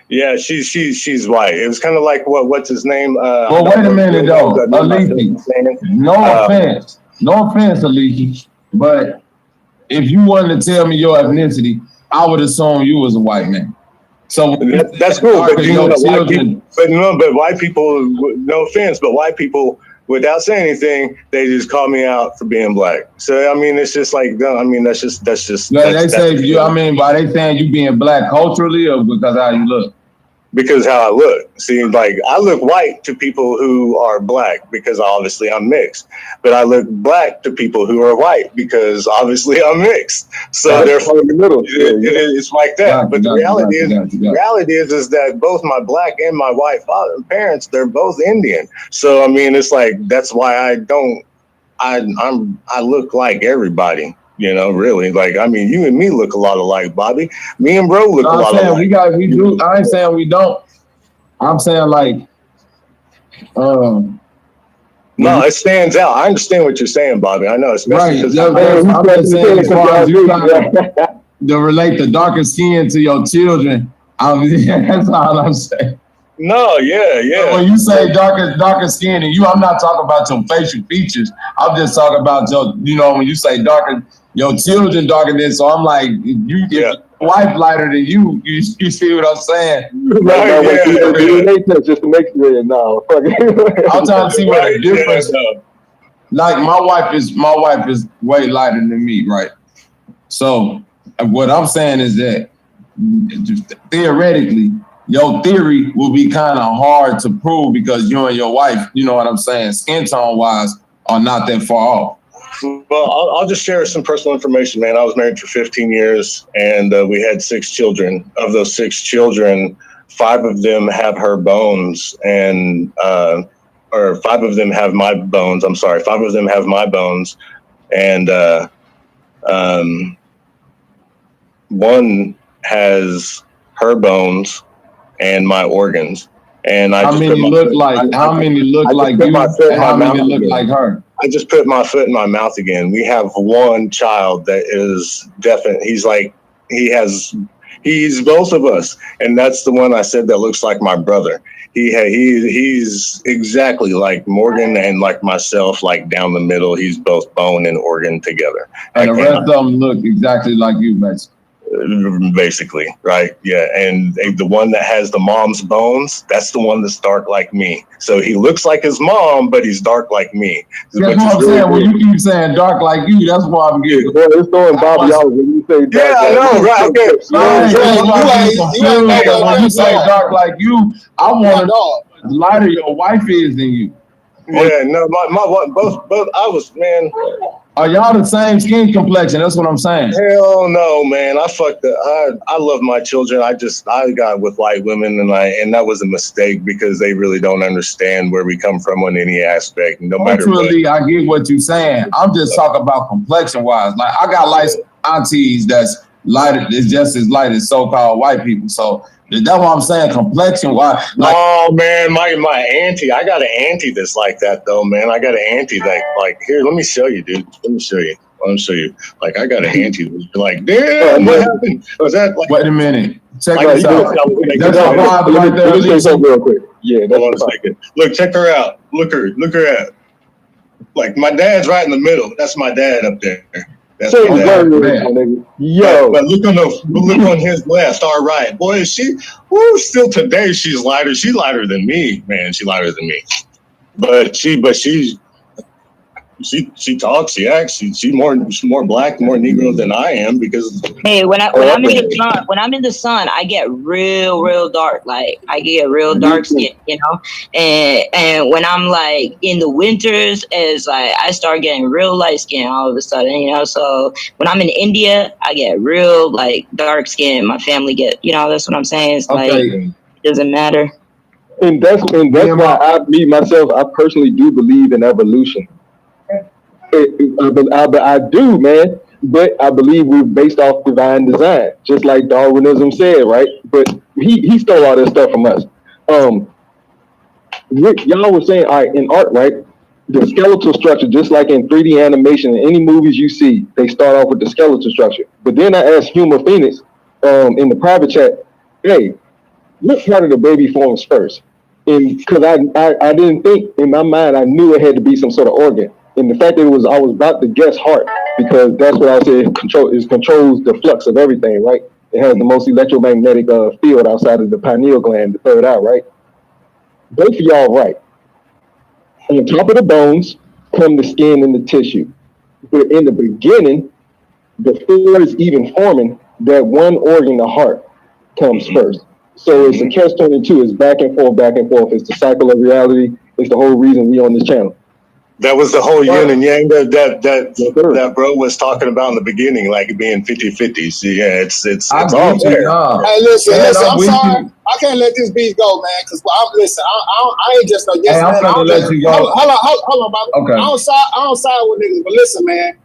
Yeah, she's white. It was kind of like what's his name?
Well, wait a minute though, Aliki. No offense, Aliki. But if you wanted to tell me your ethnicity, I would assume you was a white man. So
that's cool. But white people. No offense, but white people, without saying anything, they just call me out for being black. So I mean, it's just like, that's just.
No, they say you. I mean, by they saying you being black culturally, or because how you look?
Because how I look. See, like, I look white to people who are black because obviously I'm mixed, but I look black to people who are white because obviously I'm mixed. So therefore, it's like that. But the reality is that both my black and my white parents, they're both Indian. So I mean, it's like, that's why I look like everybody. Really, like, I mean, you and me look a lot alike, Bobby. Me and bro look a lot alike.
We do. I ain't saying we don't. I'm saying like,
no, it stands out. I understand what you're saying, Bobby. I know, especially because
I'm just saying, as far as you to relate the darker skin to your children, that's all I'm saying.
No, yeah.
When you say darker skin and you, I'm not talking about your facial features. I'm just talking about your, when you say darker, your children darker than. So I'm like, if your wife lighter than you see what I'm saying?
Just to make sure. No,
I'm trying to see what the difference. Like my wife is way lighter than me, right? So what I'm saying is that theoretically, your theory will be kind of hard to prove because you and your wife, you know what I'm saying, skin tone wise, are not that far off.
Well, I'll just share some personal information, man. I was married for 15 years and we had 6 children. Of those 6 children, 5 of them have her bones and, or 5 of them have my bones. I'm sorry. 5 of them have my bones. And one has her bones and my organs. And how many look like you? How many look like her? I just put my foot in my mouth again. We have one child that is definite. He's both of us. And that's the one I said that looks like my brother. He's exactly like Morgan and like myself, like down the middle. He's both bone and organ together.
And the rest of them look exactly like you,
basically, right? Yeah. And the one that has the mom's bones, that's the one that's dark like me. So he looks like his mom, but he's dark like me.
That's what I'm saying. When you keep saying dark like you, that's why I'm getting.
Well, it's throwing Bobby out when you say dark.
Yeah, I know, right? Okay.
When you say dark like you, I want to lighter your wife is than you.
Yeah, no, my both I was, man.
Are y'all the same skin complexion? That's what I'm saying.
Hell no, man. I love my children. I got with white women and that was a mistake because they really don't understand where we come from on any aspect. No matter what.
I get what you're saying. I'm just talking about complexion wise. Like I aunties that's lighter, is just as light as so-called white people. So that's what I'm saying. Complexion, why? Like,
oh man, my auntie. I got an auntie that's like that though, man. I got an auntie like here. Let me show you, dude. Let me show you. Like I got an auntie that's like, damn, what happened? Was that like?
Wait a minute. Check
Like,
this out. That's a vibe right there.
Let me say something real quick. Yeah, that's
one second. Look, check her out. Look her at. Like my dad's right in the middle. That's my dad up there. That's my dad.
Yo,
but look on his left, our right. Boy, is she? Still today she's lighter. She's lighter than me, man. She's lighter than me. But she talks. She acts. She's more black, more Negro than I am because.
Hey, when I'm in the sun, I get real dark. Like I get real dark skin, you know. And when I'm like in the winters, it's like I start getting real light skin all of a sudden, you know. So when I'm in India, I get real like dark skin. My family get, you know. That's what I'm saying. It's like it doesn't matter.
And that's why I personally do believe in evolution. I do, man, but I believe we're based off divine design, just like Darwinism said, right? But he stole all this stuff from us. Y'all were saying, all right, in art, right? The skeletal structure, just like in 3D animation, in any movies you see, they start off with the skeletal structure. But then I asked Humor Phoenix in the private chat, hey, what part of the baby forms first? And because I didn't think in my mind, I knew it had to be some sort of organ. And the fact that I was about to guess heart, because that's what I said controls the flux of everything, right? It has the most electromagnetic field outside of the pineal gland, the third eye, right? Both of y'all right. On top of the bones come the skin and the tissue. But in the beginning, before it's even forming, that one organ, the heart, comes first. So it's a catch-22. It's back and forth, back and forth. It's the cycle of reality. It's the whole reason we on this channel.
That was the whole yin and yang that bro was talking about in the beginning, like it being 50-50. So yeah, it's all there.
Hey, listen, I'm sorry. I can't let this beat go, man, because I ain't just no yes man. Hold on, Bobby. Okay. I don't side with niggas, but listen, man.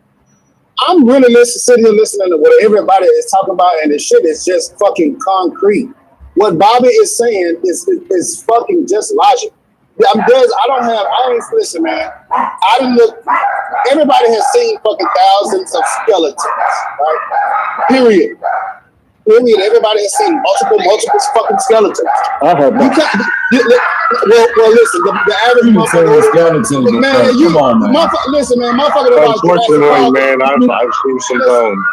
I'm really sitting here listening to what everybody is talking about, and this shit is just fucking concrete. What Bobby is saying is fucking just logic. Listen, man. Everybody has seen fucking thousands of skeletons, right? Period. Everybody has seen multiple fucking skeletons.
I have not.
Well, listen, the average motherfucker.
Skeletons,
man, listen, man, motherfucker.
Unfortunately, man, I've seen some bones.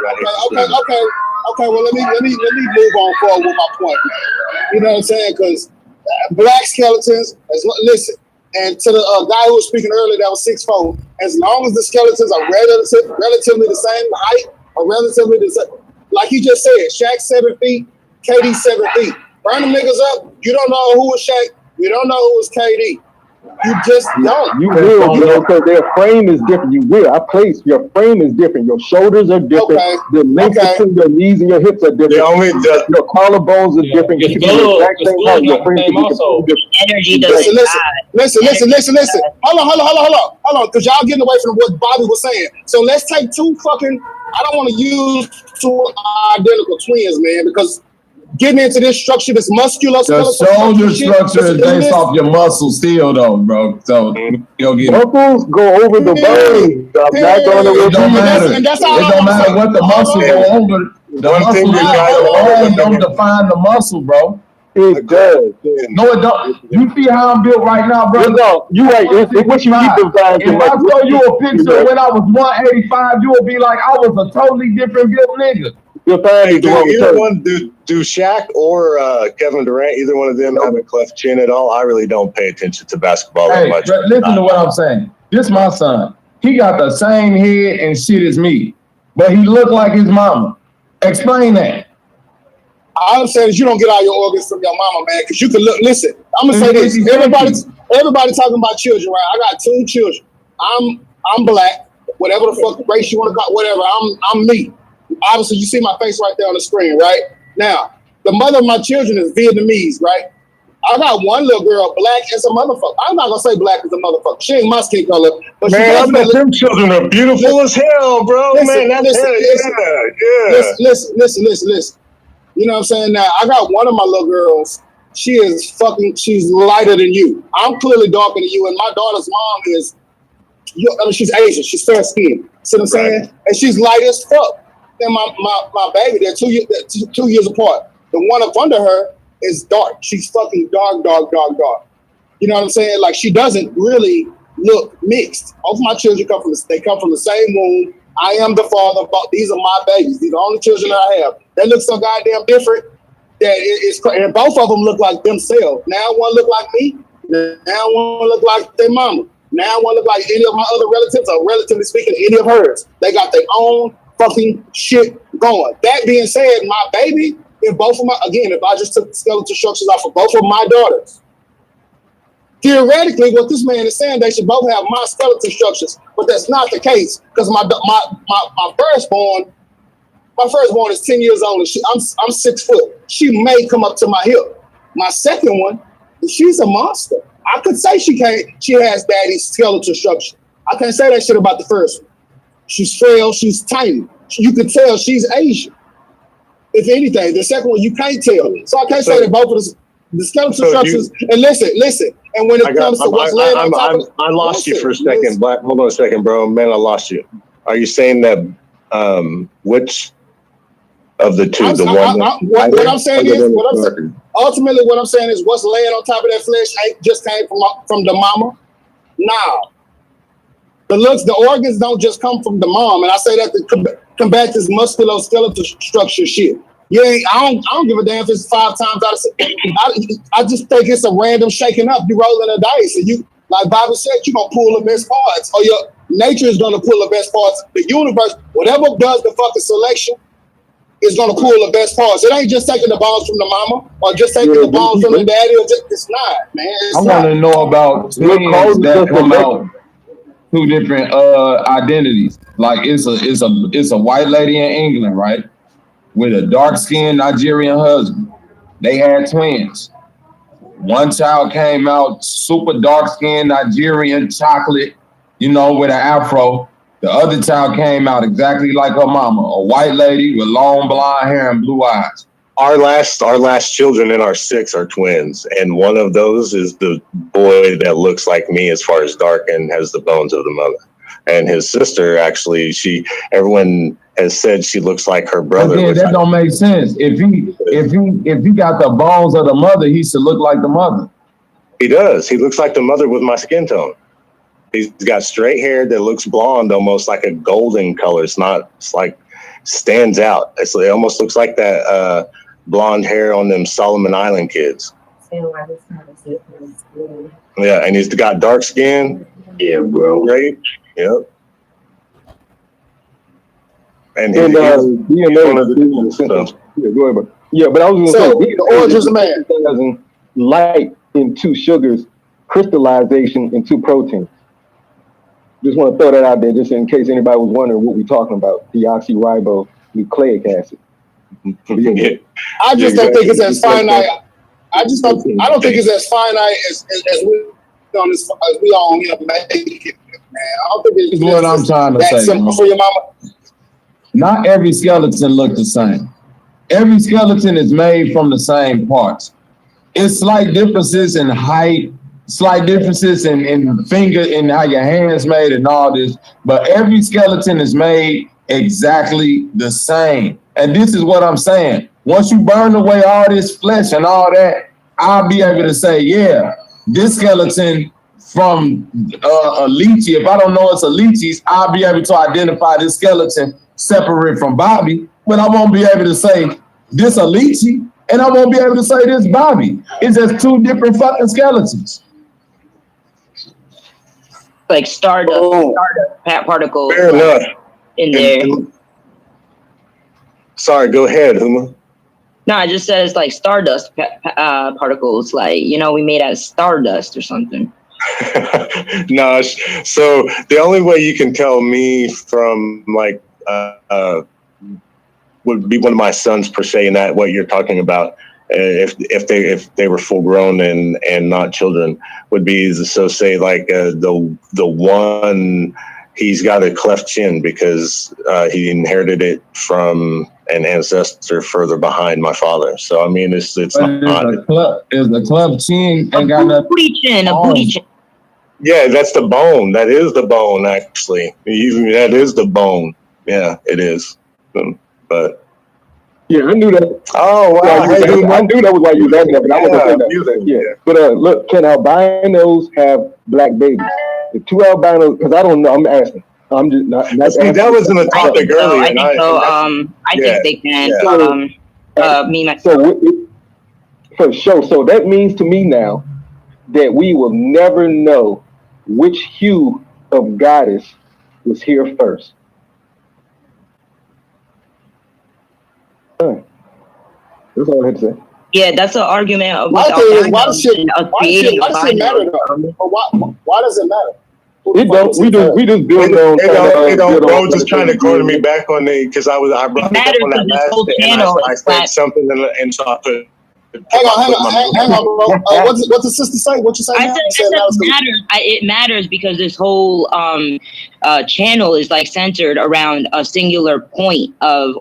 Okay. Well, let me move on forward with my point, man. You know what I'm saying? Because black skeletons, listen, and to the guy who was speaking earlier that was 6'4", as long as the skeletons are relatively the same height or relatively the same, like you just said, Shaq 7 feet, KD 7 feet. Burn them niggas up. You don't know who was Shaq. You don't know who was KD. You just don't.
You will, bro, because their frame is different. You will. Your frame is different. Your shoulders are different.
Okay.
The length between your knees and your hips are different. Your collarbones are different.
Energy doesn't.
Listen. Hold on, because y'all getting away from what Bobby was saying. So let's take two fucking. I don't want to use two identical twins, man, because getting into this structure, this muscular
shoulder structure is based off your muscle still, though, bro. So you'll get
muscles go over the bone.
It don't matter. It don't matter what the muscle go over. The muscle don't define the muscle, bro.
It does.
No, it don't. You see how I'm built right now, bro?
No, you right. If I
show you a picture when I was 185, you will be like, I was a totally different built nigga.
Either one, do Shaq or Kevin Durant, either one of them have a cleft chin at all? I really don't pay attention to basketball that much.
Listen to what I'm saying. This my son. He got the same head and shit as me, but he looked like his mama. Explain that.
All I'm saying is you don't get all your organs from your mama, man, because you can look. Listen, I'm gonna say this. Everybody talking about children, right? I got 2 children. I'm black, whatever the fuck race you want to call, whatever. I'm me. Obviously, you see my face right there on the screen, right? Now, the mother of my children is Vietnamese, right? I got one little girl, black as a motherfucker. I'm not gonna say black as a motherfucker. She ain't my skin color, but
man, I bet them children are beautiful as hell, bro.
Listen,
man, that's
listen. You know what I'm saying? Now, I got one of my little girls. She's lighter than you. I'm clearly darker than you, and my daughter's mom is, she's Asian. She's fair skinned. See what I'm saying? And she's light as fuck. Then my baby, they're 2 years apart. The one up under her is dark. She's fucking dark. You know what I'm saying? Like, she doesn't really look mixed. Both my children come from the same womb. I am the father. These are my babies. These are the only children that I have. They look so goddamn different that it's crazy. And both of them look like themselves. Now one look like me. Now one look like their mama. Now one look like any of my other relatives, or relatively speaking, any of hers. They got their own fucking shit going. That being said, my baby, if I just took the skeletal structures off of both of my daughters, theoretically, what this man is saying, they should both have my skeletal structures, but that's not the case, because my firstborn is 10 years old, and I'm 6 foot. She may come up to my hip. My second one, she's a monster. I could say she has daddy's skeletal structure. I can't say that shit about the first one. She's frail, she's tiny. You could tell she's Asian. If anything, the second one you can't tell. So I can't say that both of the skeletal structures. And listen. And when it comes to what's laying on top of it,
I lost you for a second, Black. Hold on a second, bro. Man, I lost you. Are you saying that which of the two?
What I'm saying is ultimately what I'm saying is what's laying on top of that flesh just came from the mama. Now, the organs don't just come from the mom, and I say that to combat this musculoskeletal structure shit. I don't give a damn if it's 5 times out of 6. I just think it's a random shaking up. You rolling a dice, and you, like Bible said, you're gonna pull the best parts, or your nature is gonna pull the best parts. The universe, whatever does the fucking selection, is gonna pull the best parts. It ain't just taking the bones from the mama, or just taking the bones from the daddy. It's not, man.
I want to know about twins that come out 2 different identities. Like it's a white lady in England, right, with a dark-skinned Nigerian husband. They had twins. One child came out super dark-skinned Nigerian chocolate, with an afro. The other child came out exactly like her mama, a white lady with long blonde hair and blue eyes.
Our last children in our 6 are twins, and one of those is the boy that looks like me as far as dark and has the bones of the mother. And his sister, actually, everyone has said she looks like her brother.
Again, that don't make sense. If he got the bones of the mother, he should look like the mother.
He does. He looks like the mother with my skin tone. He's got straight hair that looks blonde, almost like a golden color. It's like stands out. It almost looks like that blonde hair on them Solomon Island kids. Yeah, and he's got dark skin.
Yeah, bro.
Right? Yep. And
DNA. Yeah, go ahead, bro. Yeah, but I was going to say,
the origins of man.
Light in 2 sugars, crystallization in 2 proteins. Just want to throw that out there, just in case anybody was wondering what we're talking about. Deoxyribonucleic acid.
I just don't think it's as finite. I don't think it's as finite as we all make it, man. I don't think it's
what I'm trying to say.
Simple for your mama.
Not every skeleton look the same. Every skeleton is made from the same parts. It's slight differences in height, slight differences in finger, in how your hands made and all this, but every skeleton is made exactly the same. And this is what I'm saying. Once you burn away all this flesh and all that, I'll be able to say, yeah, this skeleton from a lychee, if I don't know it's a lychee, I'll be able to identify this skeleton separate from Bobby, but I won't be able to say this a lychee, and I won't be able to say this Bobby. It's just 2 different fucking skeletons.
Like stardust particles in there.
Sorry, go ahead, Huma.
No, I just said it's like stardust particles, like, we made out of stardust or something.
No, so the only way you can tell me from would be one of my sons per se, and that what you're talking about if they were full grown and not children, would be so say like the one, he's got a cleft chin because he inherited it from an ancestor further behind my father. So I mean, it's not.
Is the cleft chin ain't got nothing?
A booty chin.
Yeah, that's the bone. That is the bone, actually. That is the bone. Yeah, it is. But
yeah, I knew that.
Oh wow!
I knew that was why you was asking that, but I wasn't saying that. Yeah. But look, can albinos have black babies? The two albinos, because I don't know. I'm asking. I'm just not
See, that was in the topic earlier.
I think so. I think they can.
Yeah. For sure. So that means to me now that we will never know which hue of goddess was here first. That's all I had to say.
Yeah, that's an argument of
my thing is, why does it matter though? Why does it matter?
It don't. We just build on.
It don't. Bro, just trying to corner me back on the because I brought it up on that last channel. I said something and so I put.
Hang on, bro. What's the sister say? What you say?
I said it matters. It matters because this whole channel is like centered around a singular point of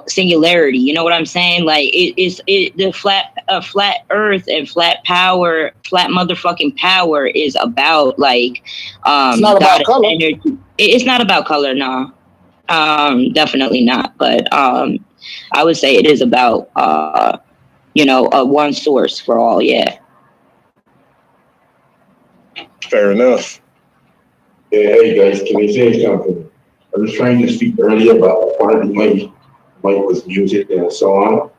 singularity. You know what I'm saying? Like the flat Earth and flat power, flat motherfucking power is about like
it's not about color.
Energy. It's not about color, no. Definitely not. But I would say it is about one source for all. Yeah.
Fair enough.
Yeah, hey guys, can I say something? I was trying to speak earlier about why the mic was muted and so on.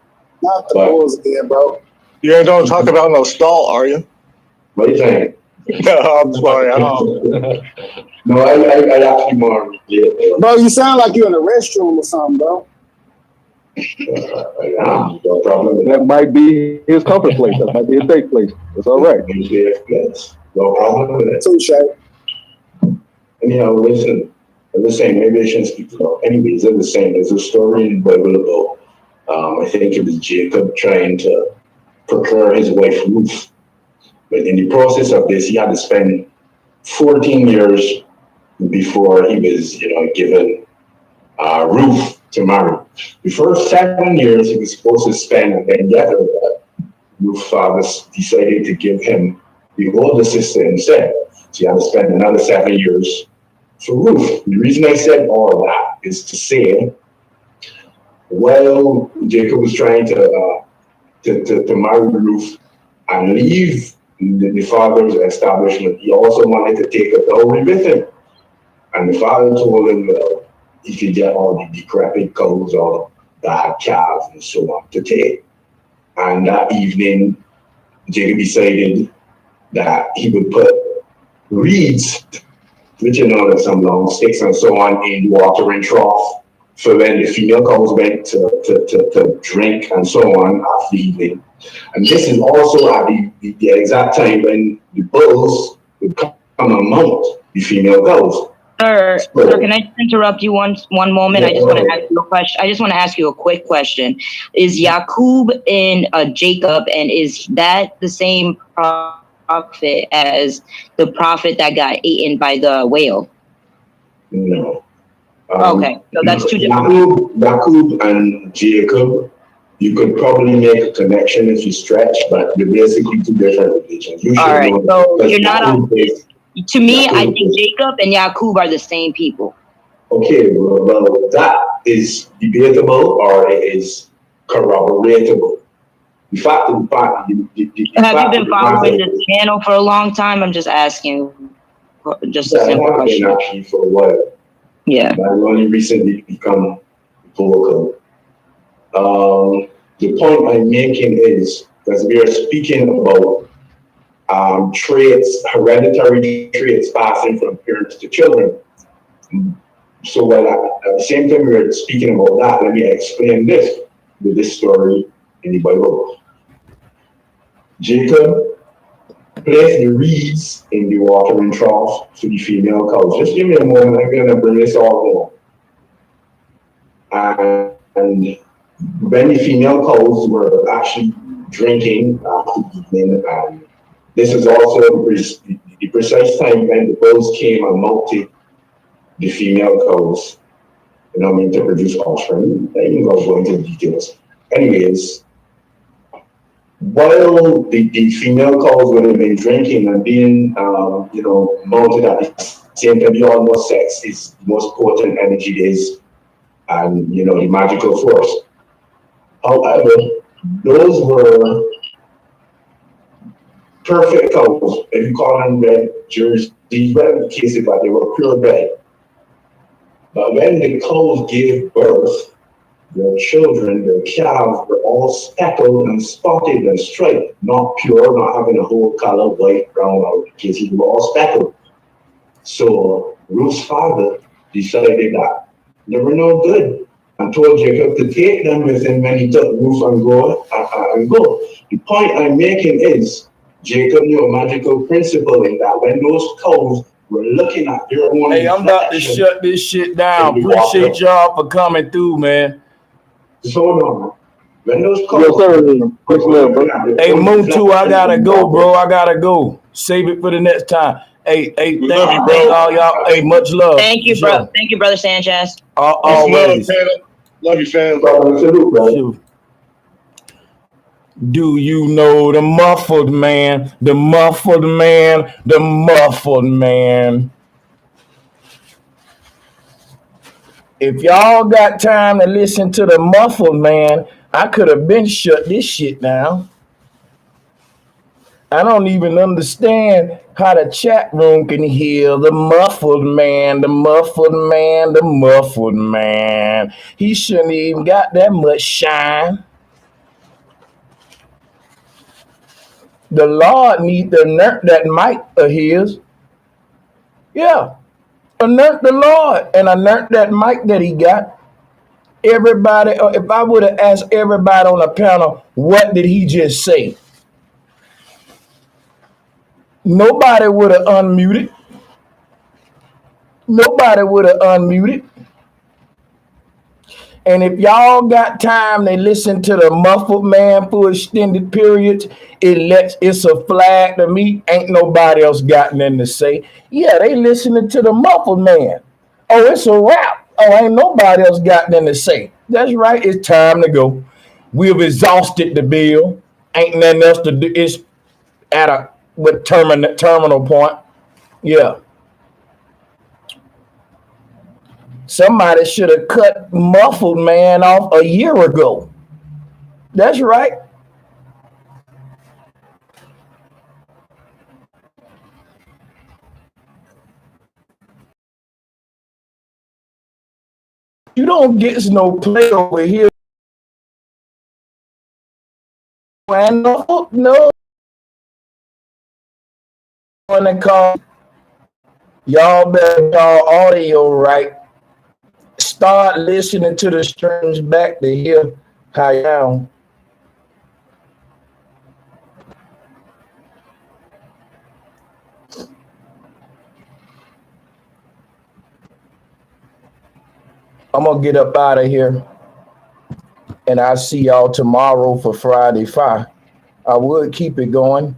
Not the balls again, bro.
You ain't don't talk about no stall, are you?
What are you saying?
No, I'm sorry.
No, I actually more. Yeah,
bro, you sound like you're in a restroom or something, bro.
No problem.
That might be his comfort place. That might be his safe place. It's all right.
No problem with it.
Touche.
Anyhow, listen. I was saying, maybe I shouldn't speak for anyways, they're the same. There's a story in the Bible about, I think it was Jacob trying to procure his wife Ruth. But in the process of this, he had to spend 14 years before he was, given Ruth to marry. The first 7 years he was supposed to spend and then get her, but Ruth's father decided to give him the older sister instead. So he had to spend another 7 years for Ruth. The reason I said all of that is to say, while Jacob was trying to marry Ruth and leave the father's establishment, he also wanted to take a dowry with him. And the father told him, well, he could get all the decrepit cows, all the bad calves, and so on to take. And that evening, Jacob decided that he would put reeds, which there's some long sticks and so on, in the watering trough for when the female cows went to drink and so on after the evening. And this is also at the exact time when the bulls would come and mount the female cows.
Sir, can I interrupt you one moment? I just want to ask you a question. I just want to ask you a quick question. Is Yaqub and Jacob, and is that the same prophet as the prophet that got eaten by the whale?
No.
Okay, so that's two different.
Yaqub and Jacob, you could probably make a connection if you stretch, but they're basically two different religions. You should
all right, so you're not on. To me,
Yaqub,
I think Jacob and Yaqub are the same people.
Okay, well, that is debatable or it is corroboratable. The fact of the fact,
have you been following this channel for a long time? I'm just asking. Just a simple question.
I've been actually for a while.
Yeah.
I've only recently become vocal. The point I'm making is that we are speaking about traits, hereditary traits passing from parents to children. So while at the same time we're speaking about that, let me explain this with this story in the Bible. Jacob placed the reeds in the watering trough for the female cows. Just give me a moment, I'm gonna bring this all home. And when the female cows were actually drinking after evening, and this is also the precise time when the bulls came and mounted the female cows, to produce offspring. I think I'll go into the details. Anyways, while the female cows would have been drinking and being, mounted at the same time, we all know sex is the most potent energy there is, and, the magical force. However, those were perfect cows. If you call them red jerseys, whatever the case is, but they were pure red. But when the cows gave birth, their children, their calves were all speckled and spotted and striped, not pure, not having a whole color, white, brown, or in case they were all speckled. So Ruth's father decided that they were no good and told Jacob to take them with him when he took Ruth and go. The point I'm making is Jacob knew a magical principle in that when those cows were looking at their own.
Hey, I'm about to shut this shit down. Appreciate y'all for coming through, man.
So no, when those cows.
Hey, Moon2, I gotta go, bro. I gotta go. Save it for the next time. Hey, thank you, bro. All y'all. Hey, much love.
Thank you, bro. Thank you, brother Sanchez.
Always.
Love you, fam.
Do you know the muffled man? The muffled man. The muffled man. If y'all got time to listen to the muffled man, I could have been shut this shit down. I don't even understand how the chat room can hear the muffled man, the muffled man, the muffled man. He shouldn't even got that much shine. The Lord need to alert that mic of his. Yeah. Alert the Lord and alert that mic that he got. Everybody, if I would have asked everybody on the panel, what did he just say? Nobody would have unmuted. Nobody would have unmuted. And if y'all got time to listen to the muffled man for extended periods, it's a flag to me. Ain't nobody else got nothing to say. Yeah, they listening to the muffled man. Oh, it's a wrap. Oh, ain't nobody else got nothing to say. That's right. It's time to go. We've exhausted the bill. Ain't nothing else to do. It's at a terminal point. Yeah. Somebody should have cut muffled man off a year ago. That's right. You don't get no play over here. And no. Y'all better call audio right. Start listening to the strings back to hear how y'all. I'm gonna get up out of here, and I'll see y'all tomorrow for Friday 5. I would keep it going,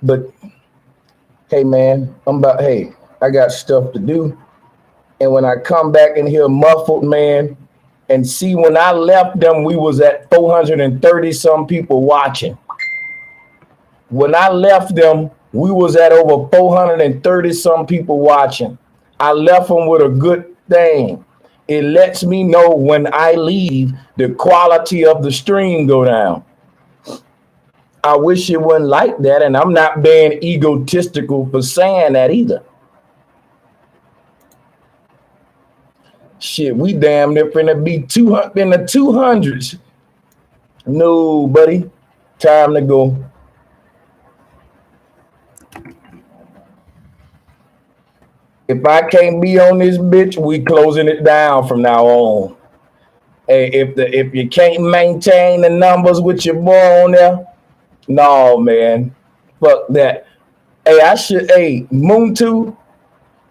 but hey, man, I got stuff to do. And when I come back and hear muffled man and see when I left them, we was at 430 some people watching. When I left them, we was at over 430 some people watching. I left them with a good thing. It lets me know when I leave, the quality of the stream go down. I wish it wasn't like that, and I'm not being egotistical for saying that either. Shit, we damn near finna be 200 in the 200s. No, buddy. Time to go. If I can't be on this bitch, we closing it down from now on. Hey, if you can't maintain the numbers with your boy on there, no, man. Fuck that. Hey, Moon2,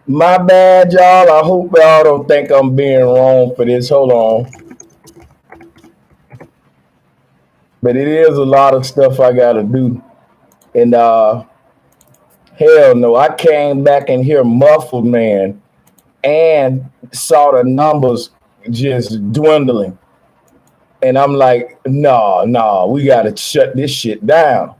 my bad, y'all. I hope y'all don't think I'm being wrong for this. Hold on. But it is a lot of stuff I gotta do. And hell no, I came back and hear muffled, man, and saw the numbers just dwindling. And I'm like, no, we gotta shut this shit down.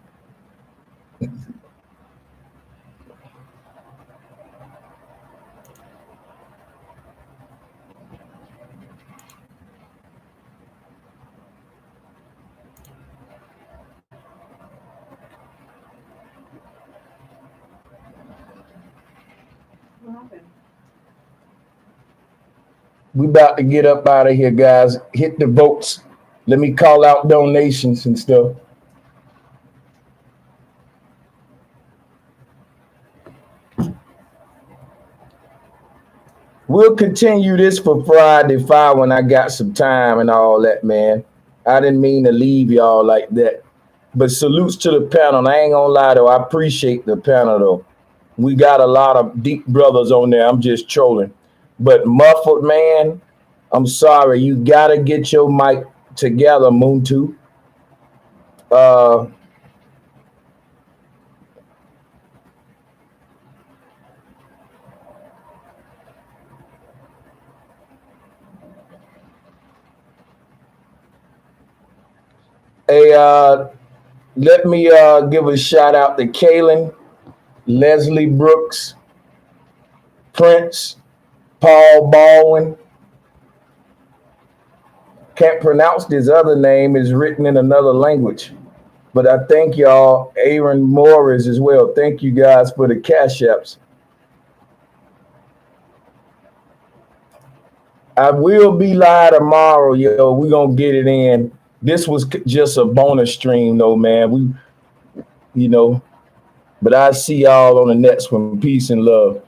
We about to get up out of here, guys. Hit the votes. Let me call out donations and stuff. We'll continue this for Friday 5 when I got some time and all that, man. I didn't mean to leave y'all like that. But salutes to the panel. I ain't gonna lie though, I appreciate the panel though. We got a lot of deep brothers on there. I'm just trolling. But muffled, man, I'm sorry. You gotta get your mic together, Muntu. Let me give a shout out to Kaylin, Leslie Brooks, Prince, Paul Baldwin. Can't pronounce his other name, is written in another language. But I thank y'all, Aaron Morris as well. Thank you guys for the cash apps. I will be live tomorrow, yo. We're gonna get it in. This was just a bonus stream though, man. But I see y'all on the next one. Peace and love.